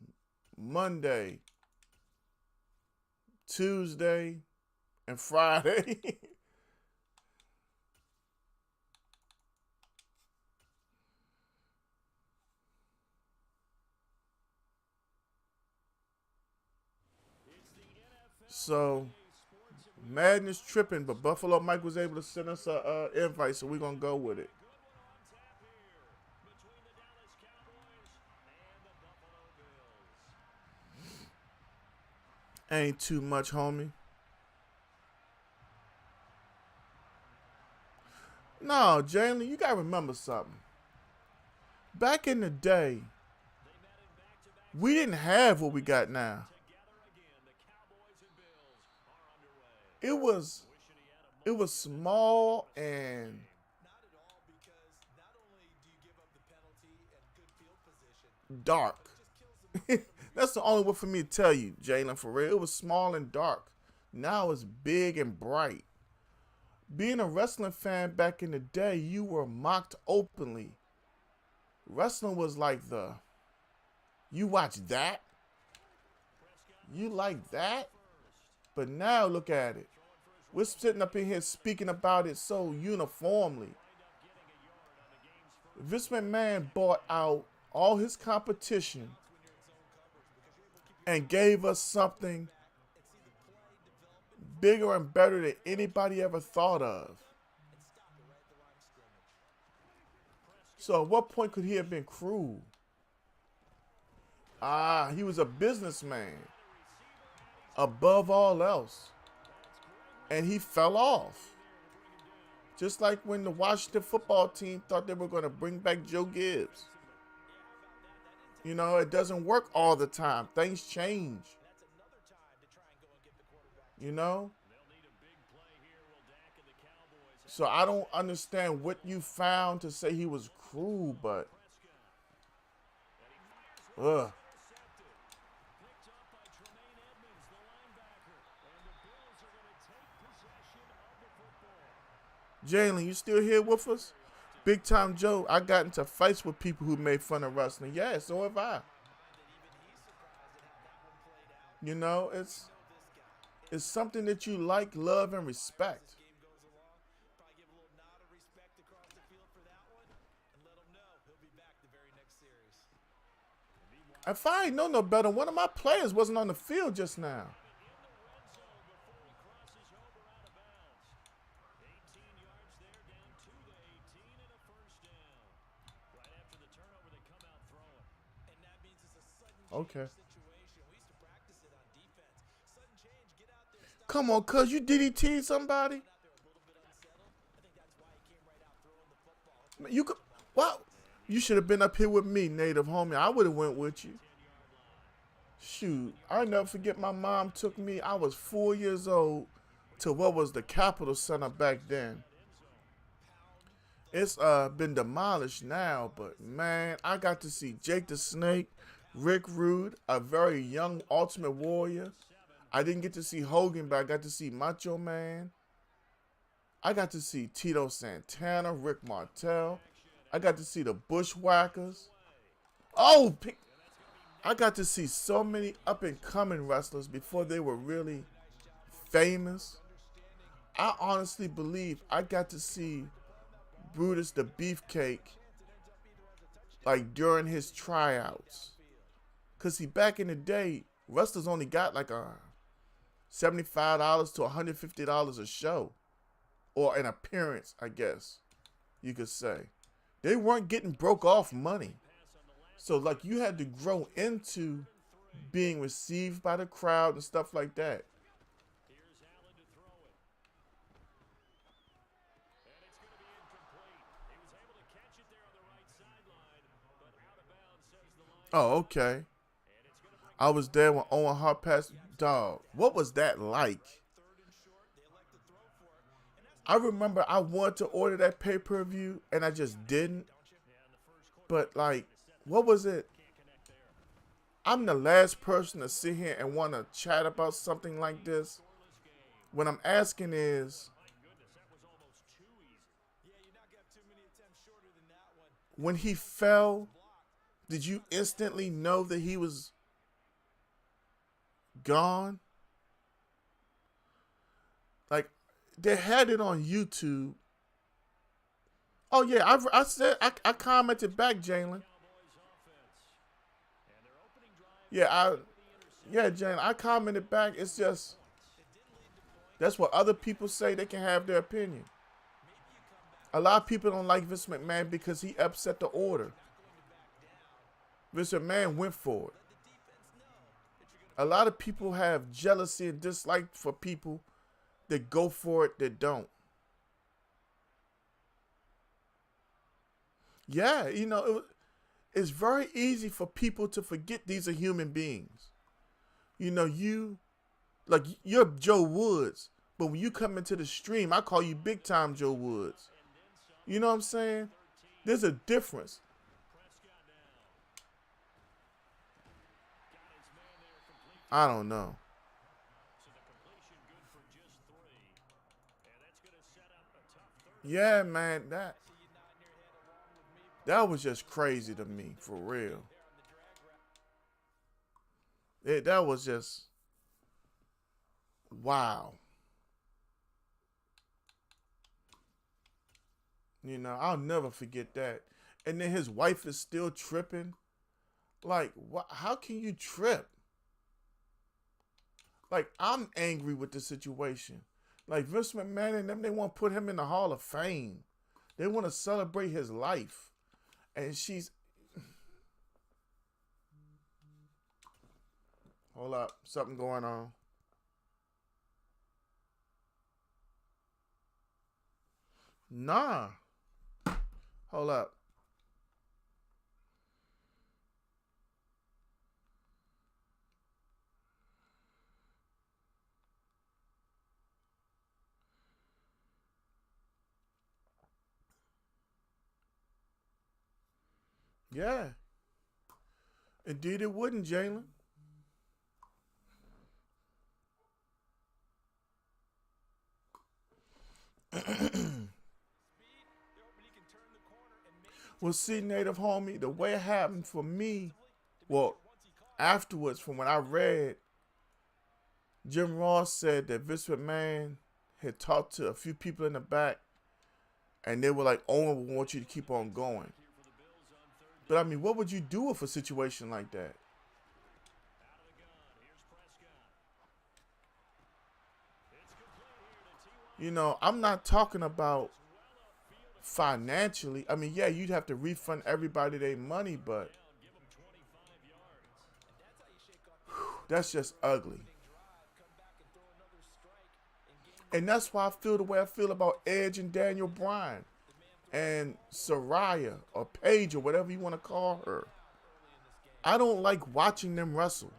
Monday, Tuesday, and Friday. So, Madden is tripping, but Buffalo Mike was able to send us an invite, so we're going to go with it. Ain't too much, homie. No, Jalen, you got to remember something. Back in the day, we didn't have what we got now. It was small and dark. That's the only way for me to tell you, Jalen, for real. It was small and dark. Now it's big and bright. Being a wrestling fan back in the day, you were mocked openly. Wrestling was like you watch that? You like that? But now look at it. We're sitting up in here speaking about it so uniformly. Vince McMahon bought out all his competition and gave us something bigger and better than anybody ever thought of. So at what point could he have been cruel? He was a businessman above all else. And he fell off. Just like when the Washington football team thought they were going to bring back Joe Gibbs. You know, it doesn't work all the time. Things change. You know? So I don't understand what you found to say he was cruel, but Jalen, you still here with us? Big Time Joe, I got into fights with people who made fun of wrestling. Yeah, so have I. You know, it's something that you like, love, and respect. If I ain't know no better, one of my players wasn't on the field just now. Okay. Come on, cuz you DDT'd somebody? You could, well, you should have been up here with me, native homie. I would have went with you. Shoot, I'll never forget my mom took me, I was 4 years old, to what was the Capitol Center back then. It's been demolished now, but man, I got to see Jake the Snake, Rick Rude, a very young Ultimate Warrior. I didn't get to see Hogan, but I got to see Macho Man. I got to see Tito Santana, Rick Martel. I got to see the Bushwhackers. Oh, I got to see so many up-and-coming wrestlers before they were really famous. I honestly believe I got to see Brutus the Beefcake like during his tryouts. Cause see, back in the day, wrestlers only got like a $75 to $150 a show. Or an appearance, I guess you could say. They weren't getting broke off money. So like you had to grow into being received by the crowd and stuff like that. Here's Allen to throw it. And it's going to be incomplete. He was able to catch it there on the right sideline, but out of bounds, says the line. Oh, okay. I was there when Owen Hart passed. Dog, what was that like? I remember I wanted to order that pay-per-view and I just didn't. But like, what was it? I'm the last person to sit here and want to chat about something like this. What I'm asking is, when he fell, did you instantly know that he was gone? Like, they had it on YouTube. Oh yeah, I commented back, Jalen. Yeah, Jalen, I commented back. It's just that's what other people say. They can have their opinion. A lot of people don't like Vince McMahon because he upset the order. Vince McMahon went for it. A lot of people have jealousy and dislike for people that go for it that don't. Yeah, you know, it's very easy for people to forget these are human beings. You know, you're Joe Woods, but when you come into the stream, I call you big time Joe Woods. You know what I'm saying? There's a difference. I don't know. Yeah, man, that was just crazy to me, for real. That was just wow. You know, I'll never forget that. And then his wife is still tripping. Like, how can you trip? Like, I'm angry with the situation. Like, Vince McMahon and them, they want to put him in the Hall of Fame. They want to celebrate his life. And she's... Hold up. Something going on. Nah. Hold up. Yeah. Indeed it wouldn't, Jalen. Well, see, Native Homie, the way it happened for me, well, afterwards, from when I read, Jim Ross said that Vince McMahon had talked to a few people in the back, and they were like, Owen, we want you to keep on going. But, I mean, what would you do with a situation like that? You know, I'm not talking about financially. I mean, yeah, you'd have to refund everybody their money, but that's just ugly. And that's why I feel the way I feel about Edge and Daniel Bryan and Saraya or Paige or whatever you want to call her. I don't like watching them wrestle.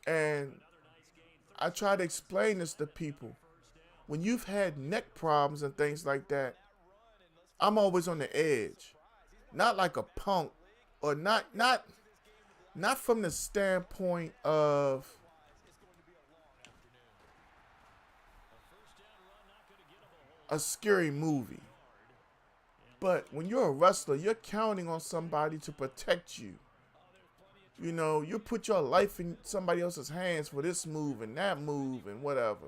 And I try to explain this to people. when you've had neck problems and things like that, I'm always on the edge. Not like a punk, or not from the standpoint of a scary movie. But when you're a wrestler, you're counting on somebody to protect you. You know, you put your life in somebody else's hands for this move and that move and whatever.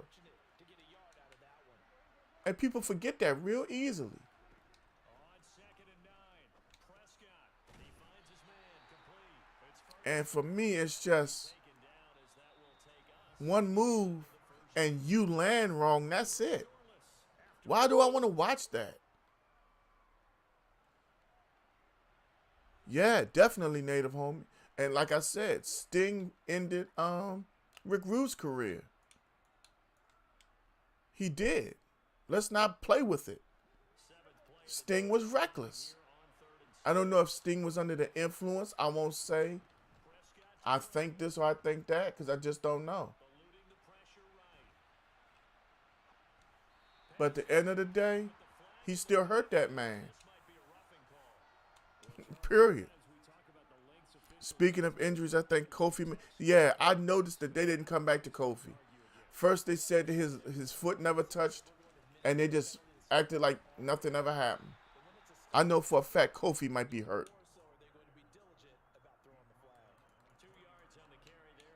And people forget that real easily. And for me, it's just one move and you land wrong, that's it. Why do I want to watch that? Yeah, definitely Native Homie. And like I said, Sting ended Rick Rude's career. He did. Let's not play with it. Sting was reckless. I don't know if Sting was under the influence. I won't say I think this or I think that, because I just don't know. But at the end of the day, he still hurt that man. Period. Speaking of injuries, I think Kofi, yeah, I noticed that they didn't come back to Kofi. First they said that his foot never touched, and they just acted like nothing ever happened. I know for a fact Kofi might be hurt.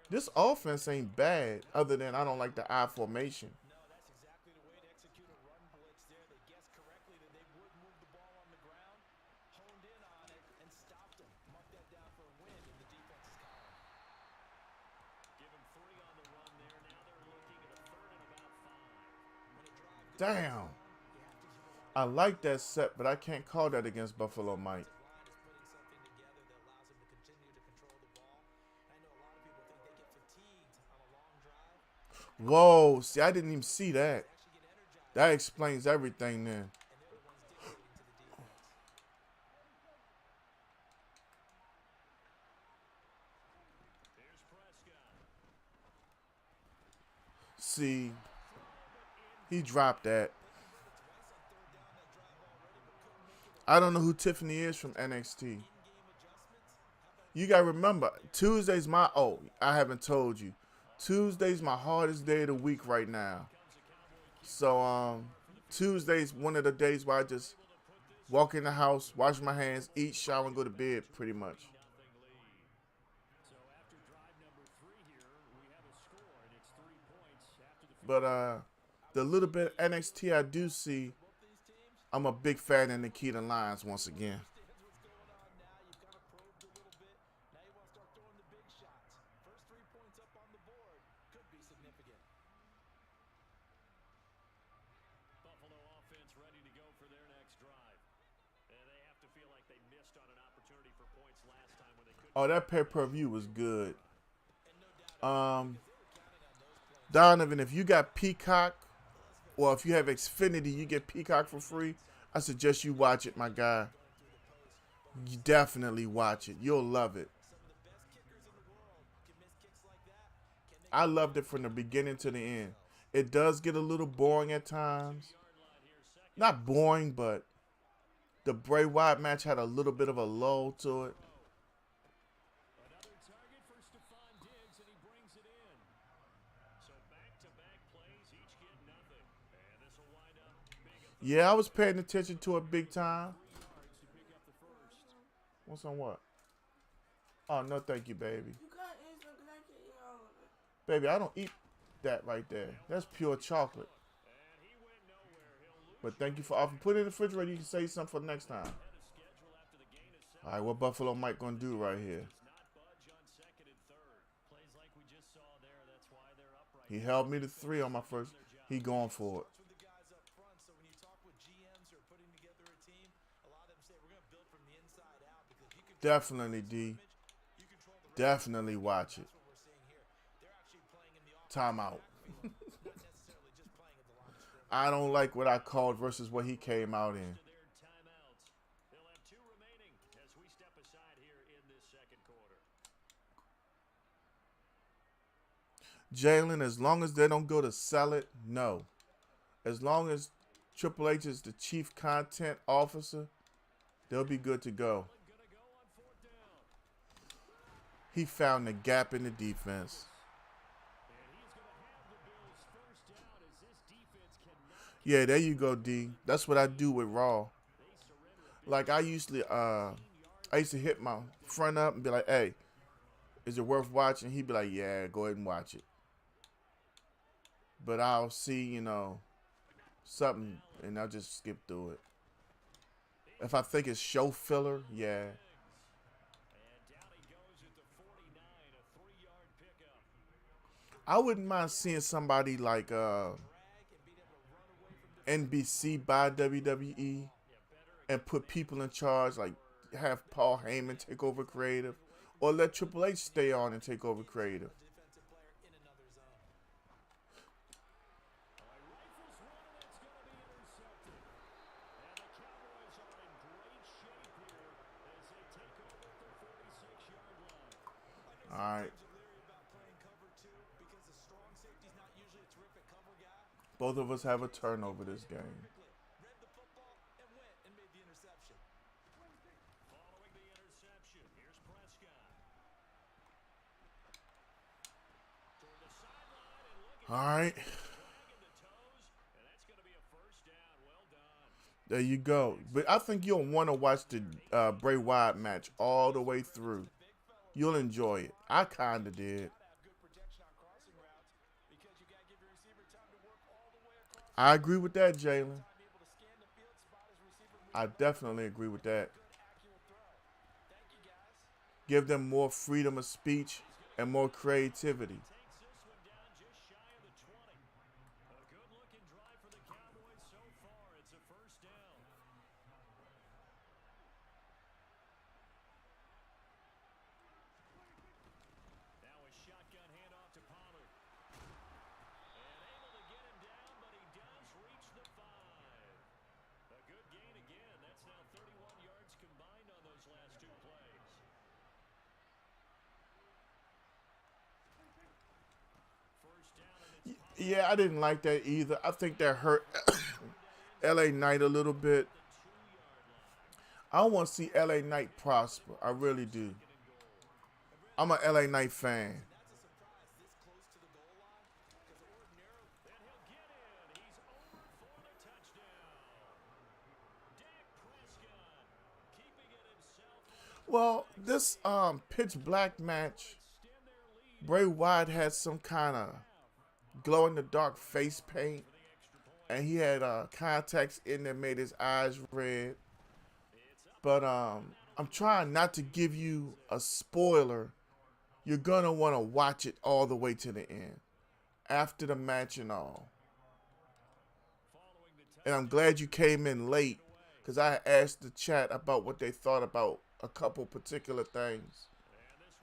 This offense ain't bad, other than I don't like the I formation. Damn. I like that set, but I can't call that against Buffalo Mike. Whoa, see, I didn't even see that. That explains everything then. See, he dropped that. I don't know who Tiffany is from NXT. You got to remember, Tuesday's I haven't told you. Tuesday's my hardest day of the week right now. So, Tuesday's one of the days where I just walk in the house, wash my hands, eat, shower, and go to bed pretty much. But, the little bit of NXT I do see, I'm a big fan of Nikita Lyons once again. Buffalo offense ready to go for their next drive. And they have to feel like they missed on an opportunity for points last time when they couldn't. Oh, that pay-per-view was good. Donovan, if you got Peacock, or if you have Xfinity, you get Peacock for free, I suggest you watch it, my guy. You definitely watch it. You'll love it. I loved it from the beginning to the end. It does get a little boring at times. Not boring, but the Bray Wyatt match had a little bit of a lull to it. Another target for Stephon Diggs, and he brings it in. So back-to-back plays, each get nothing. And this will wind up big. Yeah, I was paying attention to it big time. What's on what? Oh, no thank you, baby. Baby, I don't eat that right there. That's pure chocolate. But thank you for offering. Put it in the refrigerator. You can save something for next time. All right, what Buffalo Mike going to do right here? He held me to 3 on my first. He going for it. Definitely, D. Definitely watch it. Timeout. I don't like what I called versus what he came out in. They'll have 2 remaining as we step aside here in this second quarter. Jalen, as long as they don't go to sell it, no. As long as Triple H is the chief content officer, they'll be good to go. Gonna go on fourth down. He found the gap in the defense. And he's going to have the Bills first down as this defense cannot Yeah, there you go, D. That's what I do with Raw. they surrender. Like I used to hit my friend up and be like, "Hey, is it worth watching?" He'd be like, "Yeah, go ahead and watch it." But I'll see, something, and I'll just skip through it. If I think it's show filler, yeah. And down he goes at the 49, a 3-yard pickup. I wouldn't mind seeing somebody like NBC buy WWE and put people in charge, like have Paul Heyman take over creative, or let Triple H stay on and take over creative. Defensive player in another zone. Rifles one, and it's going to be intercepted. And the Cowboys are in great shape here as they take over at the 46-yard line. All right, Teams are leery about playing cover two because the strong safety's not usually a terrific cover guy. both of us have a turnover this game. Read the football and went and made the interception. Following the interception, here's Prescott. Toward the sideline and looking All right, dragging the toes, and that's going to be a first down. Well done. there you go. But I think you'll want to watch the Bray Wyatt match all the way through. You'll enjoy it. I kind of did. Have good protection on crossing routes because you got to give your receiver time to work all the way across. I agree with that, Jalen. Be able to scan the field, spot his receiver, I definitely agree with that. good accurate throw. Thank you guys. Give them more freedom of speech and more creativity. Takes this one down just shy of the 20. A good-looking drive for the Cowboys so far. It's a first down. Now a shotgun handoff to Pollard. And able to get him down, but he does reach the 5. A good gain again. That's now 31 yards combined on those last two plays. First down, and it's Yeah, I didn't like that either. I think that hurt LA Knight a little bit. 2-yard line. I don't want to see LA Knight prosper. I really do. I'm a LA Knight fan. That's a surprise this close to the goal line because ordinarily And he'll get in. He's over for the touchdown. Dak Prescott keeping it himself. Well, this pitch black match, Extend their lead. Bray Wyatt had some kind of glow in the dark face paint, and he had contacts in that made his eyes red. But I'm trying not to give you a spoiler. You're gonna want to watch it all the way to the end, after the match and all. Following the And I'm glad you came in late, because I asked the chat about what they thought about a couple particular things.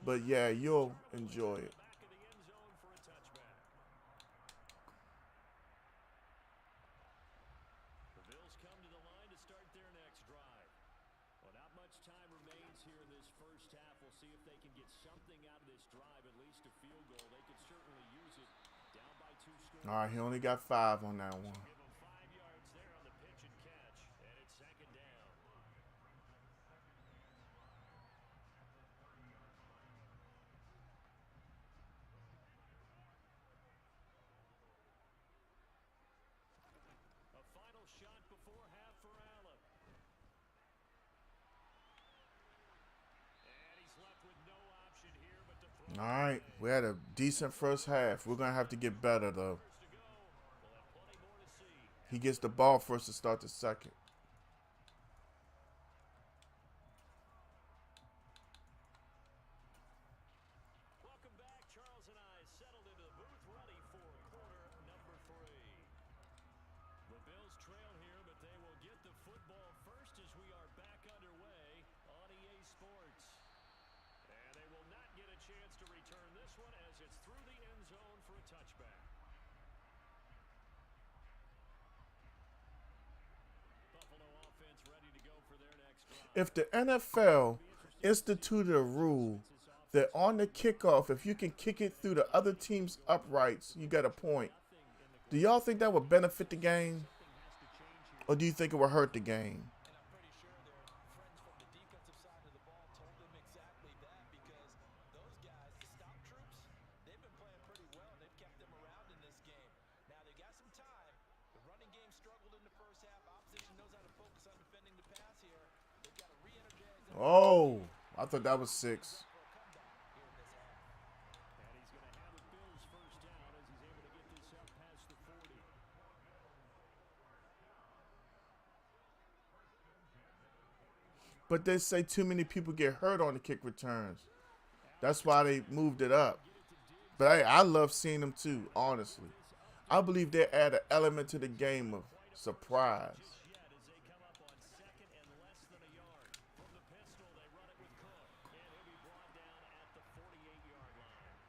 But yeah, you'll enjoy it. back of the end zone for a touchback. The Bills come to the line to start their next drive. Well, not much time remains here in this first half. We'll see if they can get something out of this drive, at least a field goal. They could certainly use it. Down by 2 scores. All right, he only got 5 on that one. Give him 5 yards there on the pitch and catch, and it's second down. A final shot before half for Allen. And he's left with no option here but to throw. All right, we had a decent first half. We're going to have to get better, though. First to go. We'll have plenty more to see. He gets the ball first to start the second. Welcome back. Charles and I settled into the booth ready for quarter number 3. The Bills trail here, but they will get the football first as we are back underway on EA Sports. And they will not get a chance to return this one as it's through the end zone for a touchback. Buffalo offense ready to go for their next drive. If the NFL instituted a rule that on the kickoff, if you can kick it through the other team's uprights, you got a point. Do y'all think that would benefit the game? Or do you think it would hurt the game? And I'm pretty sure their friends from the defensive side of the ball told them exactly that because those guys, the stop troops, they've been playing pretty well. They've kept them around in this game. Now they got some time. The running game struggled in the first half. Opposition knows how to focus on defending the pass here. They've got to re-energize that Oh, I thought that was 6. for a comeback here in this half. And he's going to have the Bills first down as he's able to get this up past the 40. But they say too many people get hurt on the kick returns. That's why they moved it up. But hey, I love seeing them too, honestly. I believe they add an element to the game of surprise. Yet as they come up on second and less than a yard. From the pistol, they run it with Cook. And he'll be brought down at the 48-yard line.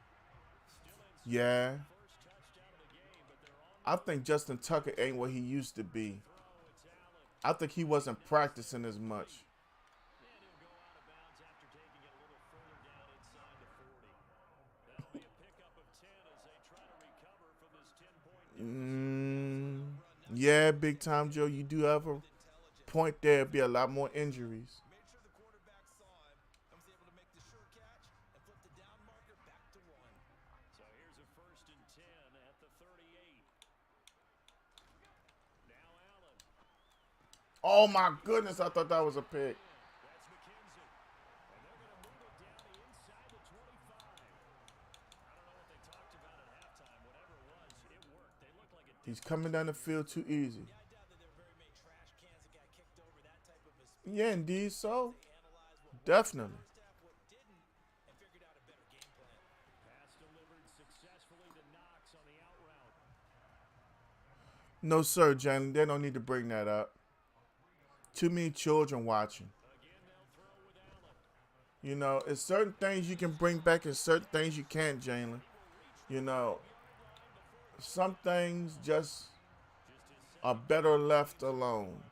Still in Yeah. first touchdown of the game, but they're on I think Justin Tucker ain't what he used to be. throw. It's Allen. I think he wasn't practicing as much. And he'll go out of bounds after taking it a little further down inside the 40. That'll be a pickup of 10 as they try to recover from this 10-point Yeah, big time, Joe. You do have a point there. Be a lot more injuries. Made sure the quarterback saw him and was able to make the sure catch and flip the down marker back to 1. So here's a 1st and 10 at the 38. Now Allen. Oh my goodness, I thought that was a pick. That's McKenzie. And they're going to move it down to inside the 25. I don't know what they talked about at halftime. Whatever it was, it worked. They looked like it did. He's coming down the field too easy. Yeah, I doubt that there were very many trash cans that got kicked over that type of a speed. Yeah, indeed so. They analyzed what worked Definitely. in the first half, what didn't, and figured out a better game plan. Pass delivered successfully to Knox on the out route. No, sir, Jalen. They don't need to bring that up. Too many children watching. Again, they'll throw with Allen. You know, it's certain things you can bring back and certain things you can't, Jalen. You know, some things just are better left alone,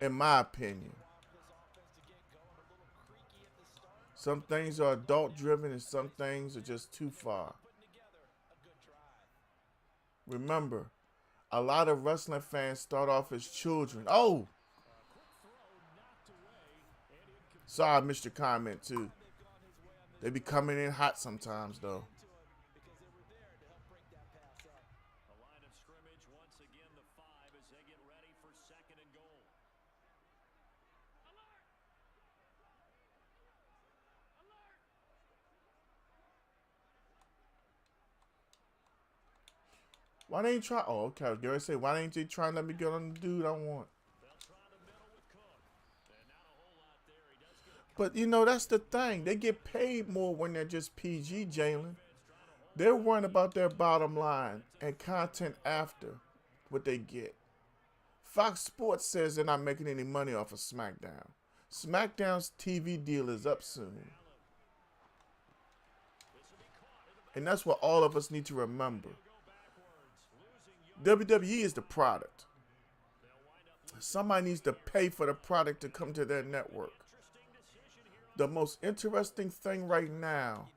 in my opinion. Some things are adult driven and some things are just too far. Remember, a lot of wrestling fans start off as children. Oh! Sorry, I missed your comment too. They be coming in hot sometimes though. A line of scrimmage once again, the 5 as they get ready for 2nd and goal. Why they ain't try? Oh, okay. I was gonna say, why ain't they trying to let me get on the dude I want? They'll try the middle with Cook. And not a whole lot there. He does get a But you know, that's the thing. They get paid more when they're just PG, Jalen. They're worrying about their bottom line and content after what they get. Fox Sports says they're not making any money off of SmackDown. SmackDown's TV deal is up soon. And that's what all of us need to remember. WWE is the product. Somebody needs to pay for the product to come to their network. The most interesting thing right now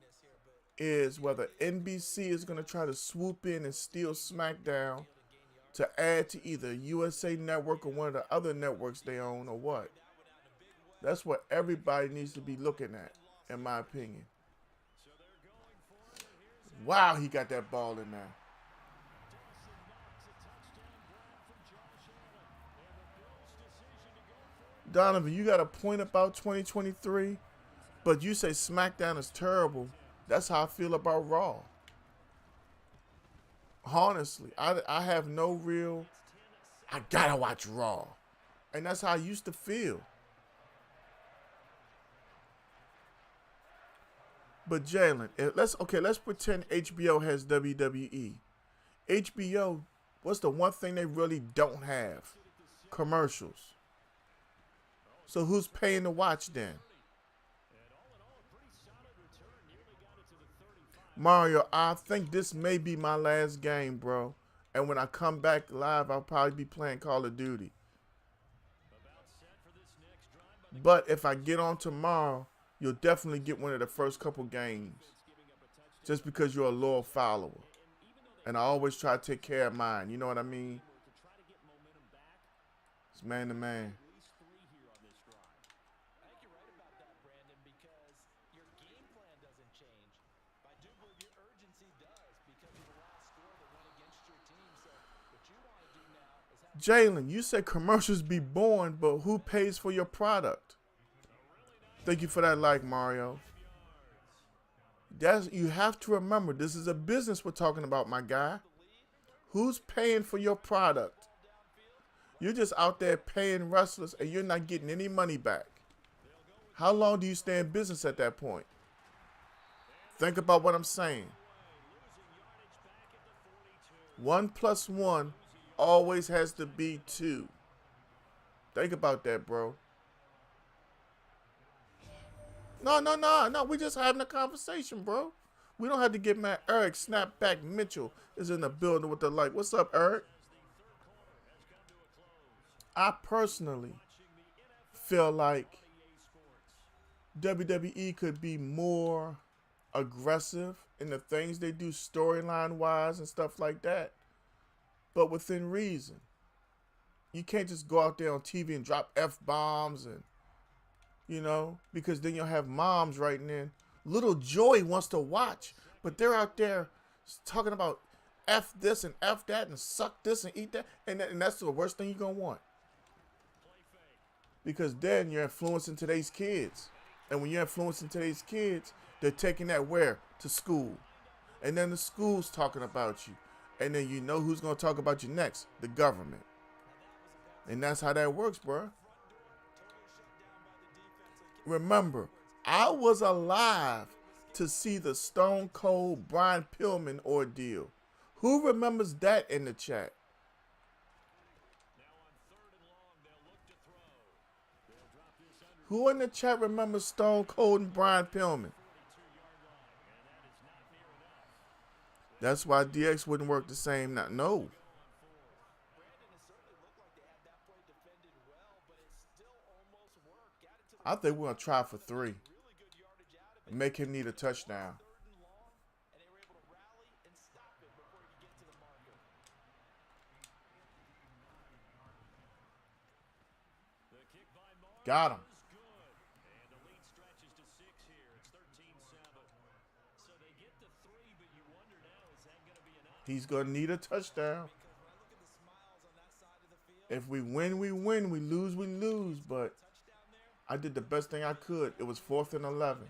is whether NBC is going to try to swoop in and steal SmackDown to add to either USA Network or one of the other networks they own or what. That's what everybody needs to be looking at, in my opinion. Wow, he got that ball in there. Donovan, you got a point about 2023, but you say SmackDown is terrible. That's how I feel about Raw. Honestly, I have no real, I gotta watch Raw. And that's how I used to feel. But Jalen, let's pretend HBO has WWE. HBO, what's the one thing they really don't have? Commercials. So who's paying to watch then? Mario, I think this may be my last game, bro. And when I come back live, I'll probably be playing Call of Duty. But if I get on tomorrow, you'll definitely get one of the first couple games. Just because you're a loyal follower. And I always try to take care of mine. You know what I mean? It's man to man. I think you're right about that, Brandon, because your game plan doesn't change. I do believe your urgency does because of the last score that went against your team. So what you want to do now is have Jalen, you said commercials be born, but who pays for your product? Thank you for that like, Mario. You have to remember, this is a business we're talking about, my guy. Who's paying for your product? You're just out there paying wrestlers and you're not getting any money back. How long do you stay in business at that point? Think about what I'm saying. 1 + 1 always has to be 2. Think about that, bro. No. We just having a conversation, bro. We don't have to get mad. Eric Snapback Mitchell is in the building with the like. What's up, Eric? I personally feel like WWE could be more aggressive in the things they do storyline wise and stuff like that, but within reason. You can't just go out there on TV and drop F-bombs and, you know, because then you'll have moms writing in. Little Joy wants to watch, but they're out there talking about F this and F that and suck this and eat that, and that's the worst thing you're going to want. Because then you're influencing today's kids. And when you're influencing today's kids, they're taking that where? To school. And then the school's talking about you. And then you know who's going to talk about you next? The government. And that's how that works, bro. Remember, I was alive to see the Stone Cold Brian Pillman ordeal. Who remembers that in the chat? Who in the chat remembers Stone Cold and Brian Pillman? That's why DX wouldn't work the same now. No. I think we're going to try for 3. Make him need a touchdown. Got him. He's going to need a touchdown. If we win, we win. We lose, we lose. But I did the best thing I could. It was 4th and 11.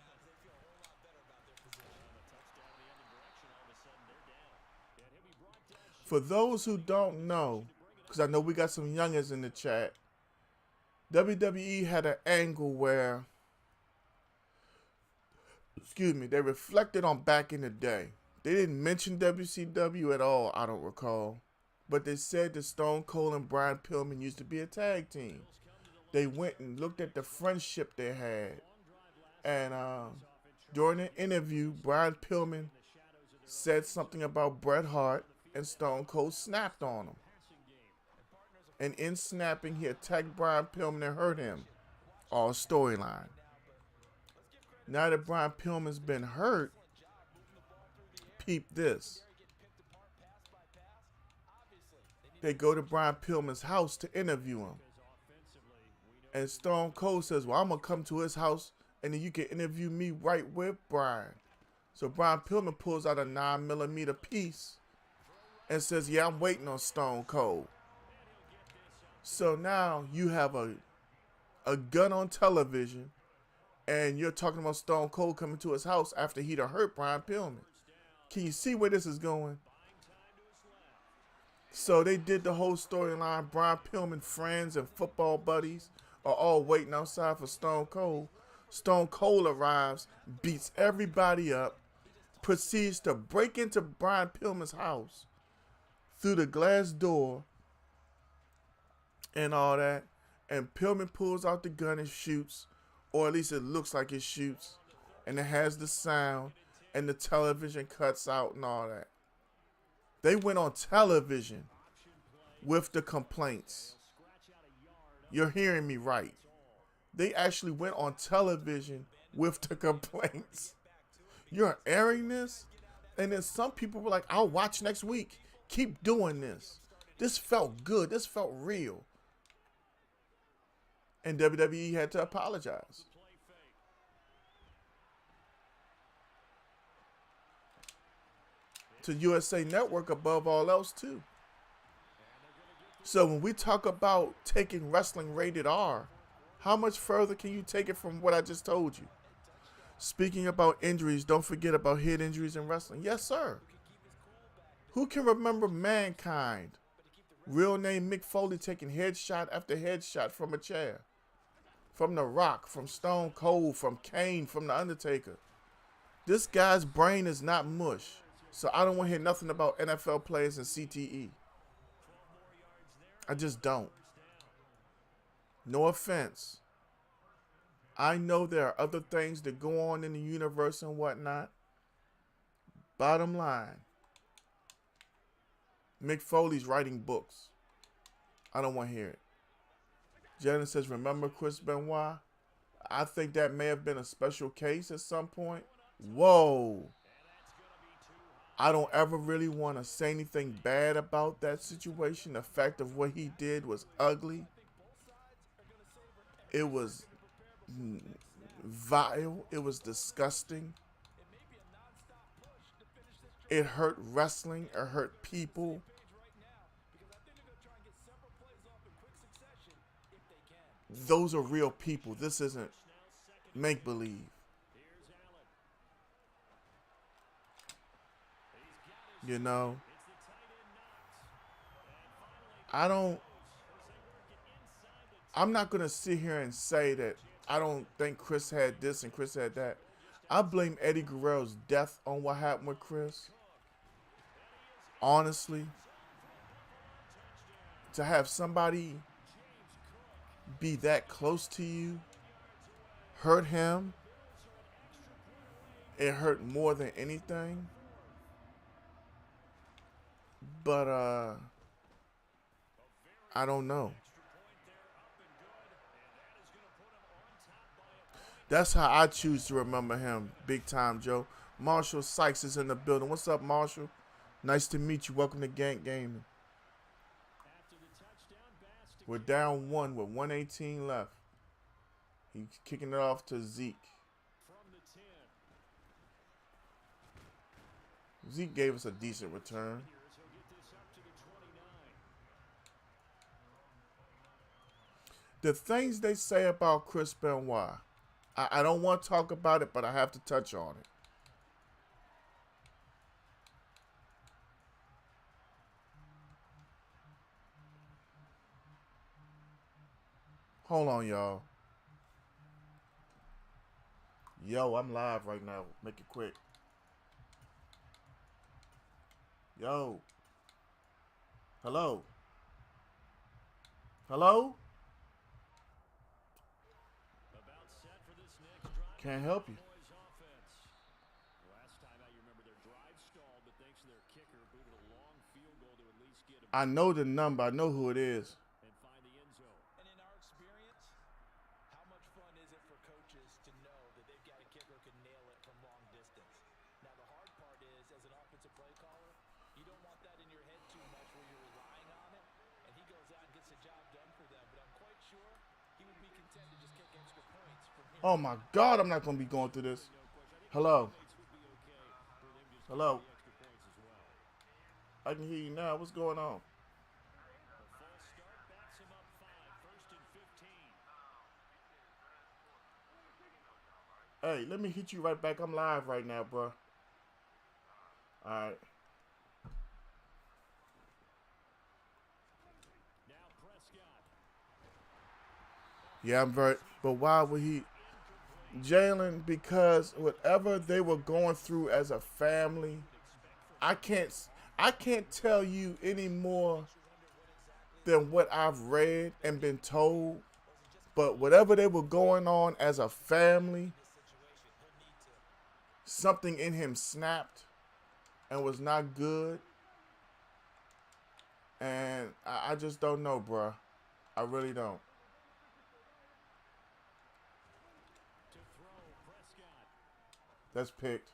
For those who don't know, because I know we got some youngers in the chat, WWE had an angle where, they reflected on back in the day. They didn't mention WCW at all, I don't recall. But they said that Stone Cold and Brian Pillman used to be a tag team. They went and looked at the friendship they had. And during an interview, Brian Pillman said something about Bret Hart, and Stone Cold snapped on him. And in snapping, he attacked Brian Pillman and hurt him. All storyline. Now that Brian Pillman's been hurt, peep this. They go to Brian Pillman's house to interview him. And Stone Cold says, well, I'm going to come to his house and then you can interview me right with Brian. So Brian Pillman pulls out a 9mm piece and says, yeah, I'm waiting on Stone Cold. So now you have a gun on television and you're talking about Stone Cold coming to his house after he'd have hurt Brian Pillman. Can you see where this is going? So they did the whole storyline. Brian Pillman friends and football buddies are all waiting outside for Stone Cold. Stone Cold arrives, beats everybody up, proceeds to break into Brian Pillman's house through the glass door and all that. And Pillman pulls out the gun and shoots, or at least it looks like it shoots. And it has the sound, and the television cuts out and all that. They went on television with the complaints. You're hearing me right. They actually went on television with the complaints. You're airing this? And then some people were like, I'll watch next week. Keep doing this. This felt good. This felt real. And WWE had to apologize. To USA Network above all else, too. So when we talk about taking wrestling rated R, how much further can you take it from what I just told you? Speaking about injuries, don't forget about head injuries in wrestling. Yes, sir. Who can remember Mankind? Real name Mick Foley taking headshot after headshot from a chair. From The Rock, from Stone Cold, from Kane, from The Undertaker. This guy's brain is not mush. So I don't want to hear nothing about NFL players and CTE. I just don't. No offense. I know there are other things that go on in the universe and whatnot. Bottom line, Mick Foley's writing books. I don't want to hear it. Jenna says, remember Chris Benoit? I think that may have been a special case at some point. Whoa. I don't ever really want to say anything bad about that situation. The fact of what he did was ugly. It was vile. It was disgusting. It hurt wrestling. It hurt people. Those are real people. This isn't make-believe. You know, I'm not going to sit here and say that I don't think Chris had this and Chris had that. I blame Eddie Guerrero's death on what happened with Chris. Honestly, to have somebody be that close to you, hurt him, it hurt more than anything. But, I don't know. That's how I choose to remember him, Big Time Joe. Marshall Sykes is in the building. What's up, Marshall? Nice to meet you. Welcome to Gank Gaming. We're down 1 with 1:18 left. He's kicking it off to Zeke. Zeke gave us a decent return. The things they say about Chris Benoit, I don't want to talk about it, but I have to touch on it. Hold on, y'all. Yo, I'm live right now. Make it quick. Yo. Hello. Hello? Can't help you. I know the number. I know who it is. And in our experience, how much fun is it for coaches to know that they've got a kicker who can nail it from long distance? Now, the hard part is, as an offensive play caller, you don't want that in your head too much where you're relying on it, and he goes out and gets the job done for them. But I'm quite sure he would be content to just kick extra points from here. Oh my God, I'm not going to be going through this. Hello. Hello. I can hear you now. What's going on? Hey, let me hit you right back. I'm live right now, bro. All right. Yeah, I'm very. But why would he? Jalen, because whatever they were going through as a family, I can't tell you any more than what I've read and been told. But whatever they were going on as a family, something in him snapped and was not good. And I just don't know, bruh. I really don't. That's picked.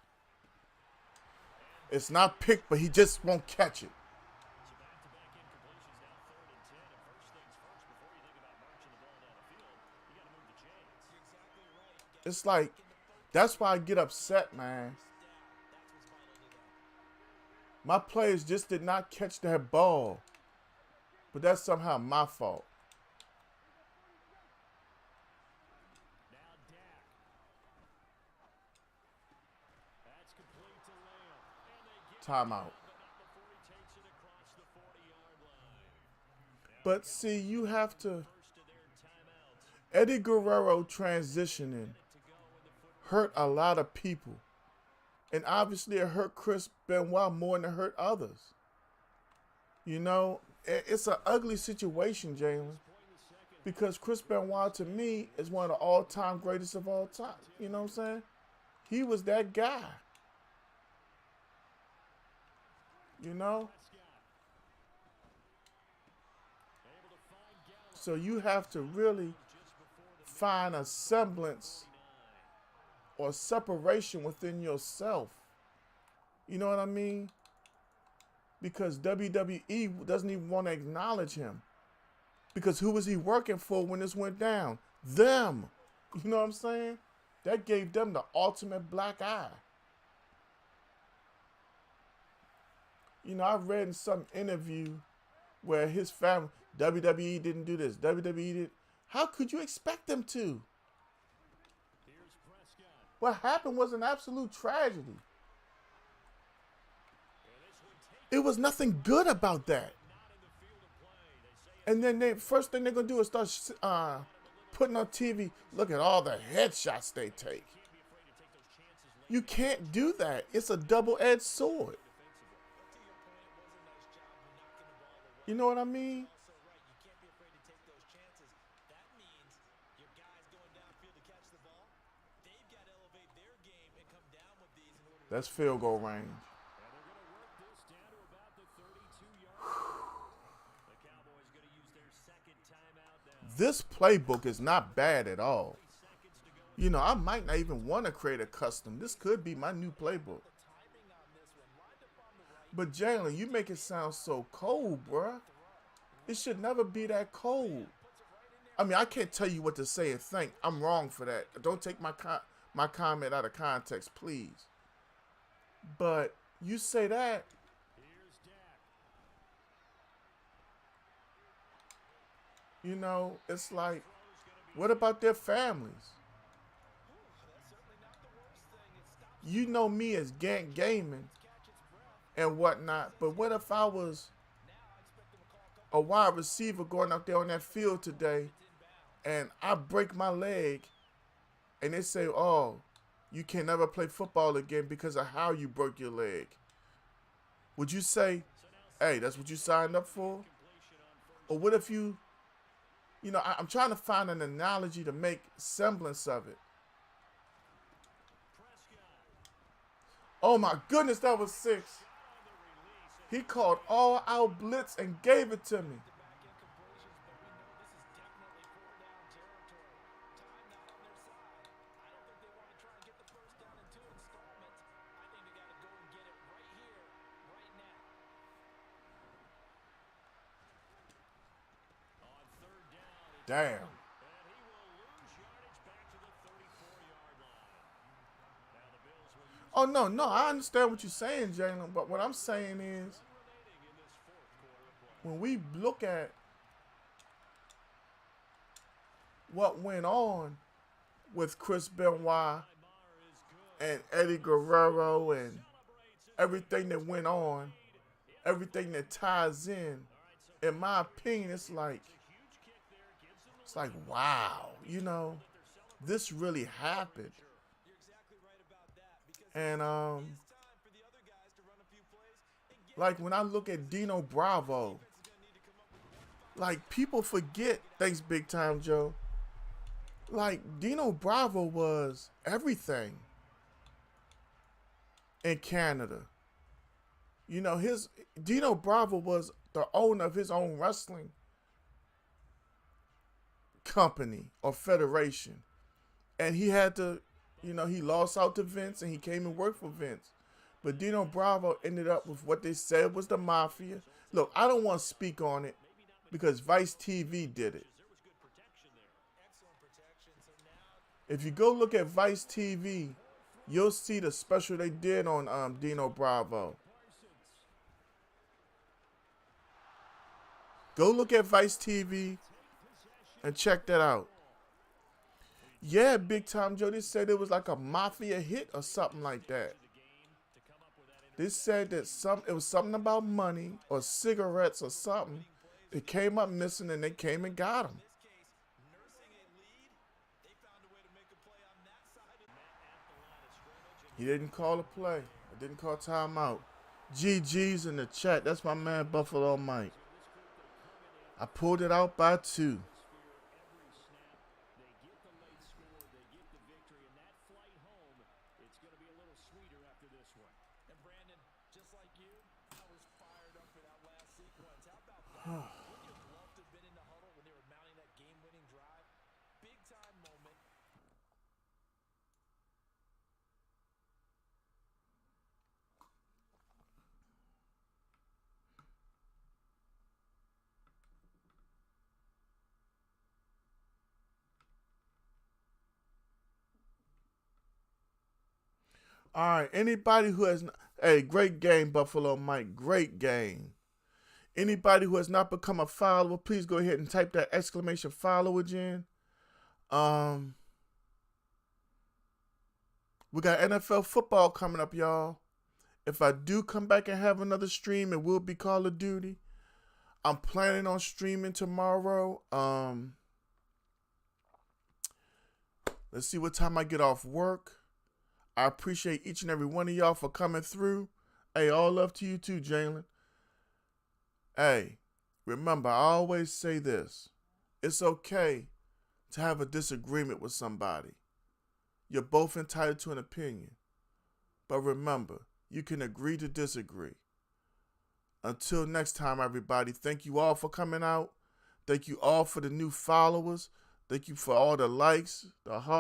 It's not picked, but he just won't catch it. So back-to-back incompletions, now 3rd and 10. And first things first, before you think about marching the ball down the field, you got to move the chains. You're exactly right. It's like, that's why I get upset, man. That's what's vital to them. My players just did not catch that ball. But that's somehow my fault. Now Dak. That's complete to Lamb. And they get Timeout. but not before he takes it across the 40-yard line. But see, you have to. First of their timeouts. Eddie Guerrero transitioning To go in the football. hurt a lot of people. And obviously it hurt Chris Benoit more than it hurt others. You know, it's an ugly situation, Jalen. Because Chris Benoit, to me, is one of the all-time greatest of all time. You know what I'm saying? He was that guy. You know? Able to find Gallup So you have to really find a semblance or separation within yourself. You know what I mean? Because WWE doesn't even want to acknowledge him. Because who was he working for when this went down? Them. You know what I'm saying? That gave them the ultimate black eye. You know, I read in some interview where his family, WWE didn't do this, WWE did. How could you expect them to? Here's Prescott. What happened was an absolute tragedy. And this would take It was nothing good about that. not in the field of play. They say And then first thing they're gonna do is start putting on TV. Look at all the headshots they take. can't be afraid to take those chances late You can't do that. It's a double-edged sword. To your point, it was a nice job of knocking the ball away. You know what I mean? Also right, you can't be afraid to take those chances. That means your guys going downfield to catch the ball, they've got to elevate their game and come down with these in order to That's field goal range. And they're going to work this down to about the 32-yard line. The Cowboys going to use their second timeout now. This playbook is not bad at all. 3 seconds to go. You know, I might not even want to create a custom. This could be my new playbook. timing on this one. Lined up on the right, But Jalen, you make it sound so cold, bruh. It should never be that cold. I mean, I can't tell you what to say and think. I'm wrong for that. Don't take my comment out of context, please. But you say that, Here's Dak. you know, it's like, what about their families? that's certainly not the worst thing. It stops You know me as Gank Gaming catch its breath. and whatnot, but what if I was Now I expect them to call a couple a wide receiver going out there on that field today and I break my leg and they say, oh, you can never play football again because of how you broke your leg? Would you say, hey, that's what you signed up for? Or what if you know, I'm trying to find an analogy to make semblance of it. Oh my goodness, that was 6. He called all out blitz and gave it to me. back incompletions, but we know this is definitely 4-down territory. Time not on their side. I don't think they want to try and get the first down in 2 installments. I think they got to go and get it right here, right now. On 3rd down. It's Damn. And he will lose yardage back to the 34-yard line. Now the Bills will use Oh, no, I understand what you're saying, Jalen, but what I'm saying is, remaining in this 4th quarter of play. when we look at what went on with Chris Benoit Lamar is good. and Eddie Guerrero and everything that went on, everything that ties in my opinion, it's like, Huge kick there. Gives them it's like, wow, you know, this really happened. You're exactly right about that because And, it's time for the other guys to run a few plays and get like when I look at Dino Bravo, defense is going to need to come up with like people forget, thanks Big Time Joe, like Dino Bravo was everything in Canada. You know, Dino Bravo was the owner of his own wrestling company or federation. And he had to, you know, he lost out to Vince and he came and worked for Vince. But Dino Bravo ended up with what they said was the mafia. Look, I don't want to speak on it because Vice TV did it. If you go look at Vice TV, you'll see the special they did on Dino Bravo. Go look at Vice TV and check that out. Yeah, Big Time Joe, they said it was like a mafia hit or something like that. They said that it was something about money or cigarettes or something. They came up missing and they came and got him. He didn't call a play. I didn't call timeout. GG's in the chat. That's my man Buffalo Mike. I pulled it out by 2. All right, anybody who has, hey, great game, Buffalo Mike, great game. Anybody who has not become a follower, please go ahead and type that exclamation followage in. We got NFL football coming up, y'all. If I do come back and have another stream, it will be Call of Duty. I'm planning on streaming tomorrow. Let's see what time I get off work. I appreciate each and every one of y'all for coming through. Hey, all love to you too, Jalen. Hey, remember, I always say this. It's okay to have a disagreement with somebody. You're both entitled to an opinion. But remember, you can agree to disagree. Until next time, everybody, thank you all for coming out. Thank you all for the new followers. Thank you for all the likes, the hearts.